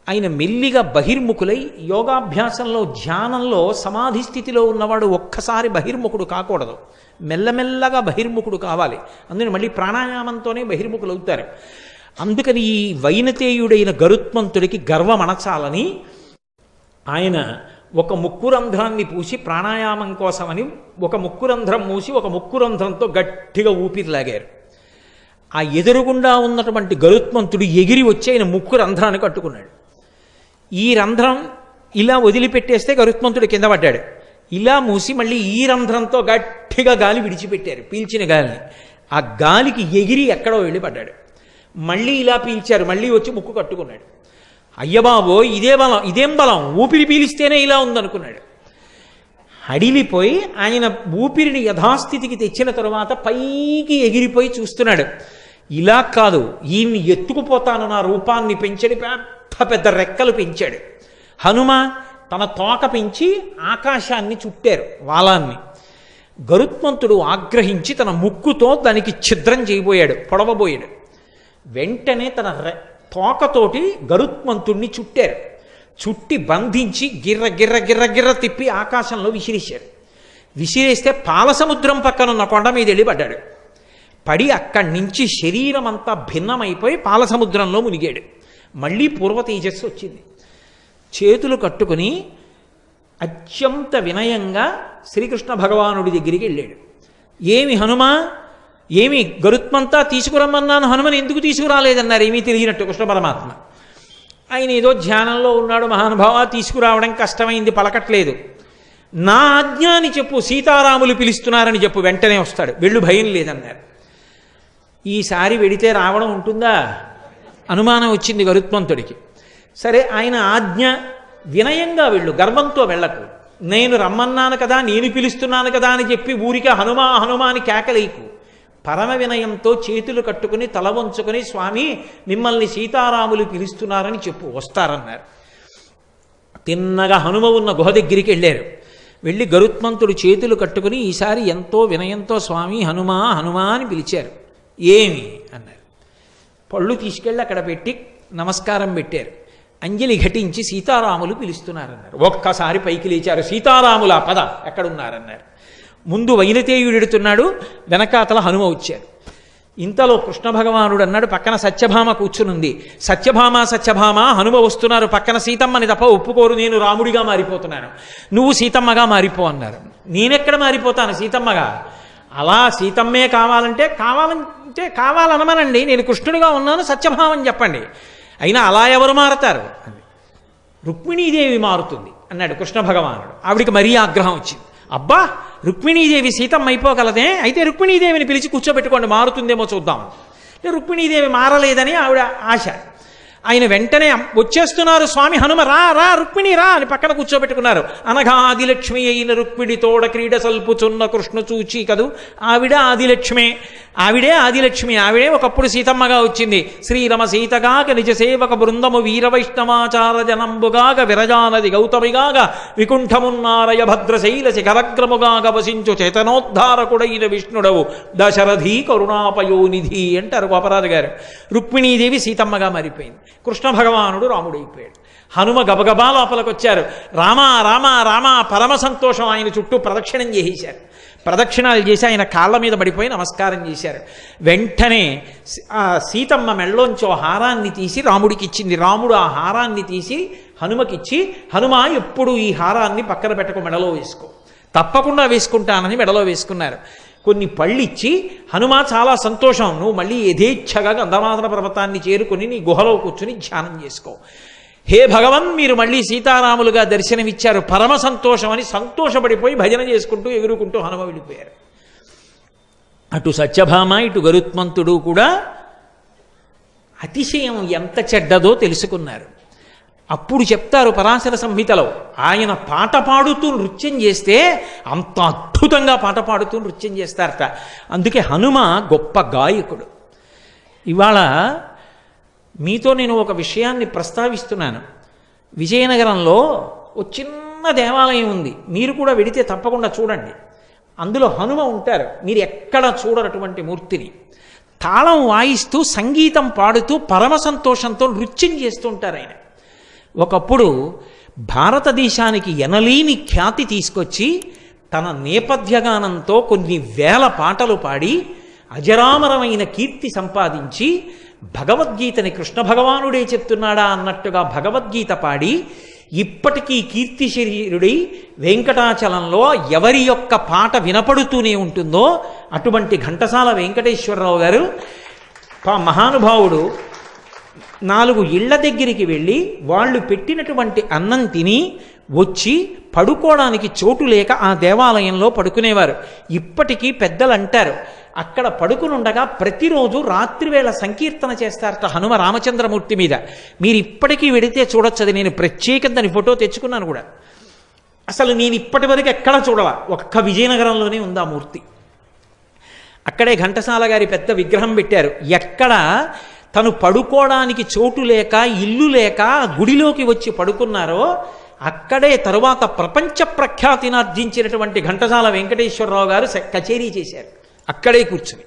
ఆయన మెల్లిగా బహిర్ముఖులై, యోగాభ్యాసంలో ధ్యానంలో సమాధి స్థితిలో ఉన్నవాడు ఒక్కసారి బహిర్ముఖుడు కాకూడదు, మెల్లమెల్లగా బహిర్ముఖుడు కావాలి. అందుకని మళ్ళీ ప్రాణాయామంతోనే బహిర్ముఖులు అవుతారు. అందుకని ఈ వైనతేయుడైన గరుత్మంతుడికి గర్వం అణచాలని ఆయన ఒక ముక్కురంధ్రాన్ని పూసి ప్రాణాయామం కోసమని ఒక ముక్కురంధ్రం మూసి ఒక ముక్కురంధ్రంతో గట్టిగా ఊపిరి లాగారు. ఆ ఎదురుగుండా ఉన్నటువంటి గరుత్మంతుడు ఎగిరి వచ్చి ఆయన ముక్కు రంధ్రాన్ని కట్టుకున్నాడు. ఈ రంధ్రం ఇలా వదిలిపెట్టేస్తే గరుత్మంతుడు కింద పడ్డాడు. ఇలా మూసి మళ్ళీ ఈ రంధ్రంతో గట్టిగా గాలి విడిచిపెట్టారు, పీల్చిన గాలిని. ఆ గాలికి ఎగిరి ఎక్కడో వెళ్ళి పడ్డాడు. మళ్ళీ ఇలా పీల్చారు, మళ్ళీ వచ్చి ముక్కు కట్టుకున్నాడు. అయ్యబాబో ఇదే బలం, ఇదేం బలం, ఊపిరి పీలిస్తేనే ఇలా ఉందనుకున్నాడు. హడిలిపోయి ఆయన ఊపిరిని యథాస్థితికి తెచ్చిన తరువాత పైకి ఎగిరిపోయి చూస్తున్నాడు. ఇలా కాదు, ఈయన్ని ఎత్తుకుపోతాను, నా రూపాన్ని పెంచడి, పెద్ద పెద్ద రెక్కలు పెంచాడు. హనుమ తన తోక పెంచి ఆకాశాన్ని చుట్టారు, వాలాన్ని. గరుత్మంతుడు ఆగ్రహించి తన ముక్కుతో దానికి ఛిద్రం చేయబోయాడు, పొడవబోయాడు. వెంటనే తన తోకతోటి గరుత్మంతుడిని చుట్టారు. చుట్టి బంధించి గిర్ర గిర్ర గిర్ర గిర్ర తిప్పి ఆకాశంలో విసిరేశారు. విసిరేస్తే పాలసముద్రం పక్కనున్న కొండ మీద వెళ్ళి పడ్డాడు. పడి అక్కడి నుంచి శరీరం అంతా భిన్నమైపోయి పాలసముద్రంలో మునిగాడు. మళ్ళీ పూర్వ తేజస్సు వచ్చింది. చేతులు కట్టుకుని అత్యంత వినయంగా శ్రీకృష్ణ భగవానుడి దగ్గరికి వెళ్ళాడు. ఏమి హనుమా, ఏమి గరుత్మంతా తీసుకురమ్మన్నాను, హనుమని ఎందుకు తీసుకురాలేదన్నారు. ఏమీ తెలియనట్టు కృష్ణ పరమాత్మ. ఆయన ఏదో ధ్యానంలో ఉన్నాడు, మహానుభావ తీసుకురావడం కష్టమైంది, పలకట్లేదు. నా ఆజ్ఞాని చెప్పు, సీతారాములు పిలుస్తున్నారని చెప్పు, వెంటనే వస్తాడు, వెళ్ళు, భయం లేదన్నారు. ఈసారి వెడితే రావడం ఉంటుందా? అనుమానం వచ్చింది గరుత్మంతుడికి. సరే, ఆయన ఆజ్ఞ, వినయంగా వెళ్ళు, గర్వంతో వెళ్ళకు. నేను రమ్మన్నాను కదా, నేను పిలుస్తున్నాను కదా అని చెప్పి ఊరికే హనుమా హనుమా అని కేకలేకు. పరమ వినయంతో చేతులు కట్టుకుని తల వంచుకొని, స్వామి మిమ్మల్ని సీతారాములు పిలుస్తున్నారని చెప్పు, వస్తారన్నారు. తిన్నగా హనుమ ఉన్న గుహ దగ్గరికి వెళ్ళారు. వెళ్ళి గరుత్మంతుడు చేతులు కట్టుకుని ఈసారి ఎంతో వినయంతో స్వామి హనుమా హనుమా అని పిలిచారు. ఏమి అన్నారు. పళ్ళు తీసుకెళ్ళి అక్కడ పెట్టి నమస్కారం పెట్టారు. అంజలి ఘటించి సీతారాములు పిలుస్తున్నారన్నారు. ఒక్కసారి పైకి లేచారు. సీతారాముల పద, ఎక్కడున్నారన్నారు. ముందు వైనతేయుడెడుతున్నాడు, వెనకాతల హనుమ వచ్చారు. ఇంతలో కృష్ణ భగవానుడు అన్నాడు, పక్కన సత్యభామ కూర్చునుంది. సత్యభామ సత్యభామ, హనుమ వస్తున్నారు, పక్కన సీతమ్మని తప్ప ఒప్పుకోరు, నేను రాముడిగా మారిపోతున్నాను, నువ్వు సీతమ్మగా మారిపో అన్నారు. నేనెక్కడ మారిపోతాను సీతమ్మగా? అలా సీతమ్మే కావాలంటే కావాలనమనండి, నేను కృష్ణుడిగా ఉన్నాను, సత్యభామని చెప్పండి. అయినా అలా ఎవరు మారతారు? రుక్మిణీదేవి మారుతుంది అన్నాడు కృష్ణ భగవానుడు. ఆవిడికి మరీ ఆగ్రహం వచ్చింది. అబ్బా, రుక్మిణీదేవి సీతమ్మ అయిపోగలదే, అయితే రుక్మిణీదేవిని పిలిచి కూర్చోబెట్టుకోండి, మారుతుందేమో చూద్దాం. రుక్మిణీదేవి మారలేదని ఆవిడ ఆశ. ఆయన వెంటనే వచ్చేస్తున్నారు, స్వామి హనుమ రా రా, రుక్మిణి రా అని పక్కన కూర్చోబెట్టుకున్నారు. అనగా ఆదిలక్ష్మి అయిన రుక్మిణి తోడ క్రీడ సల్పుచున్న కృష్ణ చూచి కదూ, ఆవిడ ఆదిలక్ష్మే, ఆవిడే ఆదిలక్ష్మి, ఆవిడే ఒకప్పుడు సీతమ్మగా వచ్చింది. శ్రీరమ సీతగాక నిజ సేవక బృందము వీర వైష్ణవాచార జనంబుగాగ విరజానది గౌతమిగాగ వికుంఠమున్నారయ భద్రశైల శిఖరగ్రముగాగ వసించు చేతనోద్ధారకుడైన విష్ణుడవు దశరథి కరుణాపయోనిధి అంటారు గోపరాజు గారు. రుక్మిణీదేవి సీతమ్మగా మారిపోయింది. కృష్ణ భగవానుడు రాముడైపోయాడు. హనుమ గబగబా లోపలికి వచ్చారు. రామా రామా రామా, పరమ సంతోషం. ఆయన చుట్టూ ప్రదక్షిణం చేసేశారు. ప్రదక్షిణాలు చేసి ఆయన కాళ్ళ మీద పడిపోయి నమస్కారం చేశారు. వెంటనే సీతమ్మ మెళ్ళలోంచి హారాన్ని తీసి రాముడికి ఇచ్చింది. రాముడు ఆ హారాన్ని తీసి హనుమకిచ్చి, హనుమ ఎప్పుడు ఈ హారాన్ని పక్కన పెట్టకు, మెడలో వేసుకో. తప్పకుండా వేసుకుంటానని మెడలో వేసుకున్నారు. కొన్ని పళ్ళిచ్చి, హనుమ చాలా సంతోషం, నువ్వు మళ్ళీ యథేచ్ఛగా గంధమాదన పర్వతాన్ని చేరుకుని నీ గుహలో కూర్చుని ధ్యానం చేసుకో. హే భగవన్, మీరు మళ్ళీ సీతారాములుగా దర్శనమిచ్చారు, పరమ సంతోషం అని సంతోషపడిపోయి భజన చేసుకుంటూ ఎగురుకుంటూ హనుమ వెళ్ళిపోయారు. అటు సత్యభామ ఇటు గరుత్మంతుడు కూడా అతిశయం ఎంత చెడ్డదో తెలుసుకున్నారు. అప్పుడు చెప్తారు పరాశర సంహితలో, ఆయన పాట పాడుతూ నృత్యం చేస్తే అంత అద్భుతంగా పాట పాడుతూ నృత్యం చేస్తారట. అందుకే హనుమ గొప్ప గాయకుడు. ఇవాళ మీతో నేను ఒక విషయాన్ని ప్రస్తావిస్తున్నాను. విజయనగరంలో ఒక చిన్న దేవాలయం ఉంది, మీరు కూడా వెడితే తప్పకుండా చూడండి. అందులో హనుమ ఉంటారు, మీరు ఎక్కడ చూడనటువంటి మూర్తిని. తాళం వాయిస్తూ సంగీతం పాడుతూ పరమ సంతోషంతో నృత్యం చేస్తుంటారు ఆయన. ఒకప్పుడు భారతదేశానికి ఎనలేని ఖ్యాతి తీసుకొచ్చి తన నేపథ్యగానంతో కొన్ని వేల పాటలు పాడి అజరామరమైన కీర్తి సంపాదించి భగవద్గీతని కృష్ణ భగవానుడే చెప్తున్నాడా అన్నట్టుగా భగవద్గీత పాడి ఇప్పటికీ కీర్తి శరీరుడై వెంకటాచలంలో ఎవరి యొక్క పాట వినపడుతూనే ఉంటుందో అటువంటి ఘంటసాల వెంకటేశ్వరరావు గారు మహానుభావుడు 4 ఇళ్ల దగ్గరికి వెళ్ళి వాళ్ళు పెట్టినటువంటి అన్నం తిని వచ్చి పడుకోవడానికి చోటు లేక ఆ దేవాలయంలో పడుకునేవారు. ఇప్పటికీ పెద్దలు అంటారు, అక్కడ పడుకునుండగా ప్రతిరోజు రాత్రివేళ సంకీర్తన చేస్తారట హనుమ రామచంద్రమూర్తి మీద. మీరు ఇప్పటికీ వెడితే చూడొచ్చు, అది నేను ప్రత్యేకంగా దాని ఫోటో తెచ్చుకున్నాను కూడా. అసలు నేను ఇప్పటి వరకు ఎక్కడా చూడాల, ఒక్క విజయనగరంలోనే ఉంది ఆ మూర్తి. అక్కడే ఘంటసాల గారి పెద్ద విగ్రహం పెట్టారు. ఎక్కడ తను పడుకోవడానికి చోటు లేక, ఇల్లు లేక గుడిలోకి వచ్చి పడుకున్నారో అక్కడే తరువాత ప్రపంచ ప్రఖ్యాతిని ఆర్జించినటువంటి ఘంటసాల వెంకటేశ్వరరావు గారు కచేరీ చేశారు అక్కడే కూర్చుని.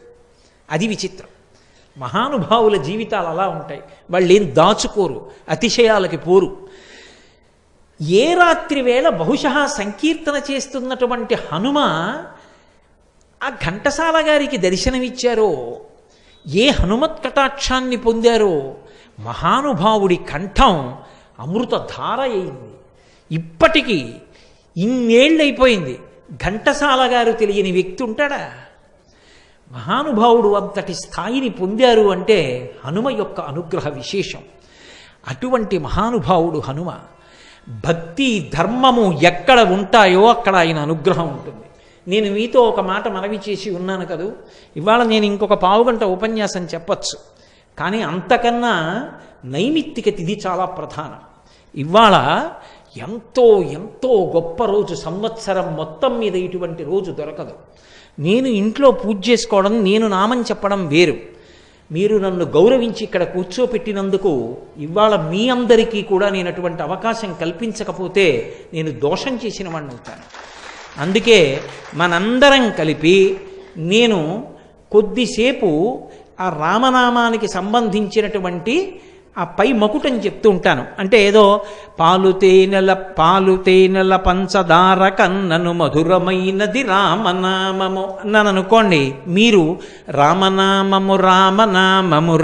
అది విచిత్రం. మహానుభావుల జీవితాలు అలా ఉంటాయి. వాళ్ళు ఏం దాచుకోరు, అతిశయాలకి పోరు. ఏ రాత్రి వేళ బహుశా సంకీర్తన చేస్తున్నటువంటి హనుమ ఆ ఘంటసాల గారికి దర్శనమిచ్చారో, ఏ హనుమత్ కటాక్షాన్ని పొందారో, మహానుభావుడి కంఠం అమృతధార అయింది. ఇప్పటికీ ఇన్నేళ్ళైపోయింది, ఘంటసాల గారు తెలియని వ్యక్తి ఉంటాడా? మహానుభావుడు అంతటి స్థాయిని పొందారు అంటే హనుమ యొక్క అనుగ్రహ విశేషం. అటువంటి మహానుభావుడు హనుమ. భక్తి ధర్మము ఎక్కడ ఉంటాయో అక్కడ ఆయన అనుగ్రహం ఉంటుంది. నేను మీతో ఒక మాట మనవి చేసి ఉన్నాను కదూ, ఇవాళ నేను ఇంకొక పావుగంట ఉపన్యాసం చెప్పచ్చు, కానీ అంతకన్నా నైమిత్తిక తిథి చాలా ప్రధానం. ఇవాళ ఎంతో ఎంతో గొప్ప రోజు, సంవత్సరం మొత్తం మీద ఇటువంటి రోజు దొరకదు. నేను ఇంట్లో పూజ చేసుకోవడం, నేను నామం చెప్పడం వేరు. మీరు నన్ను గౌరవించి ఇక్కడ కూర్చోపెట్టినందుకు ఇవాళ మీ అందరికీ కూడా నేను అటువంటి అవకాశం కల్పించకపోతే నేను దోషం చేసిన వాడిని అవుతాను. అందుకే మనందరం కలిపి నేను కొద్దిసేపు ఆ రామనామానికి సంబంధించినటువంటి ఆ పై మకుటం చెప్తూ ఉంటాను. అంటే ఏదో పాలు తేనెల పంచదార కన్నను మధురమైనది రామనామము అన్నాను అనుకోండి, మీరు రామనామము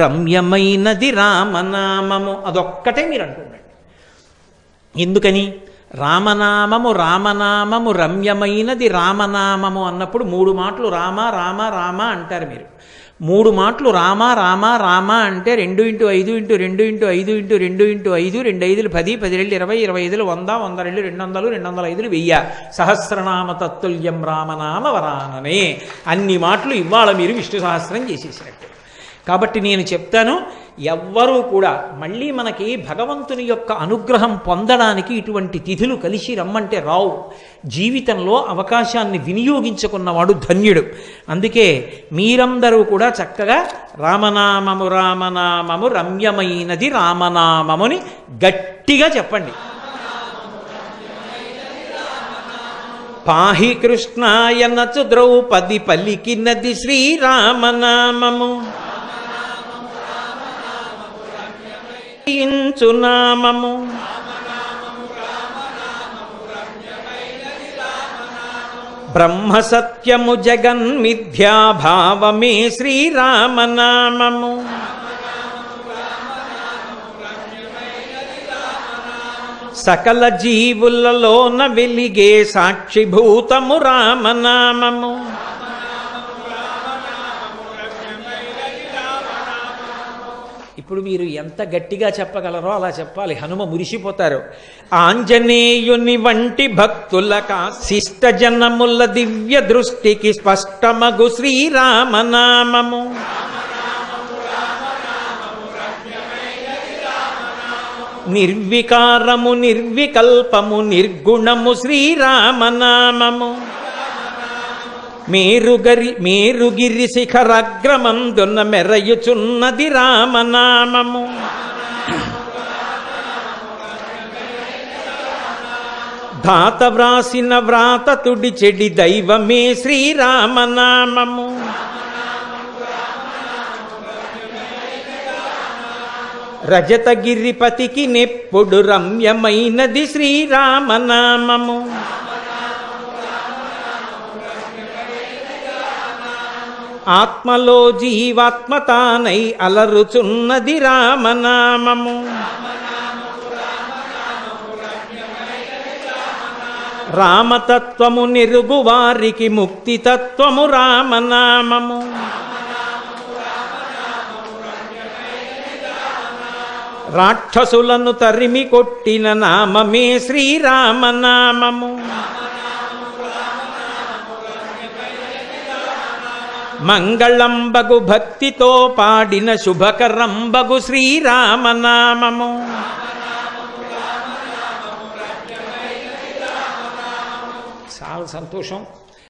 రమ్యమైనది రామనామము అదొక్కటే మీరు అంటుండండి. ఎందుకని? రామనామము రమ్యమైనది రామనామము అన్నప్పుడు 3 మాటలు రామ రామ రామ అంటారు. మీరు 3 మాటలు రామ రామ రామ అంటే 2 × 5 × 2 × 5 × 2 × 5 2 5 10 10 20 20 100 100 200 205 1000 సహస్రనామ తత్తుల్యం రామనామ వరాననే. అన్ని మాటలు ఇవాళ మీరు విష్ణు సహస్రం చేసేసినట్టు. కాబట్టి నేను చెప్తాను, ఎవ్వరూ కూడా మళ్ళీ మనకి భగవంతుని యొక్క అనుగ్రహం పొందడానికి ఇటువంటి తిథులు కలిసి రమ్మంటే రావు. జీవితంలో అవకాశాన్ని వినియోగించుకున్నవాడు ధన్యుడు. అందుకే మీరందరూ కూడా చక్కగా రామనామము రమ్యమైనది రామనామముని గట్టిగా చెప్పండి. పాహి కృష్ణాయనచు ద్రౌపది పలికినది శ్రీరామనామము నామము బ్రహ్మ సత్యము జగన్మిథ్యాభావమే శ్రీరామనామము సకల జీవులలోన వెలిగే సాక్షిభూతము రామనామము ఇప్పుడు మీరు ఎంత గట్టిగా చెప్పగలరో అలా చెప్పాలి. హనుమ మురిసిపోతారు. ఆంజనేయుని వంటి భక్తులక శిష్ట జనముల దివ్య దృష్టికి స్పష్టమగు శ్రీరామనామము నిర్వికారము నిర్వికల్పము నిర్గుణము శ్రీరామనామము మేరుగిరి శిఖరగ్రమందున మెరయుచున్నది రామనామము ధాత వ్రాసిన వ్రాత తుడి చెడి దైవమే శ్రీరామనామము రజతగిరిపతికి నెప్పుడు రమ్యమైనది శ్రీరామనామము ఆత్మలో జీవాత్మతానై అలరుచున్నది రామనామము రామతత్వము నెరుగు వారికి ముక్తితత్వము రామనామము రాక్షసులను తరిమి కొట్టిన నామమే శ్రీరామనామము మంగళంబగు భక్తితో పాడిన శుభకరంబగు శ్రీరామనామము చాలా సంతోషం.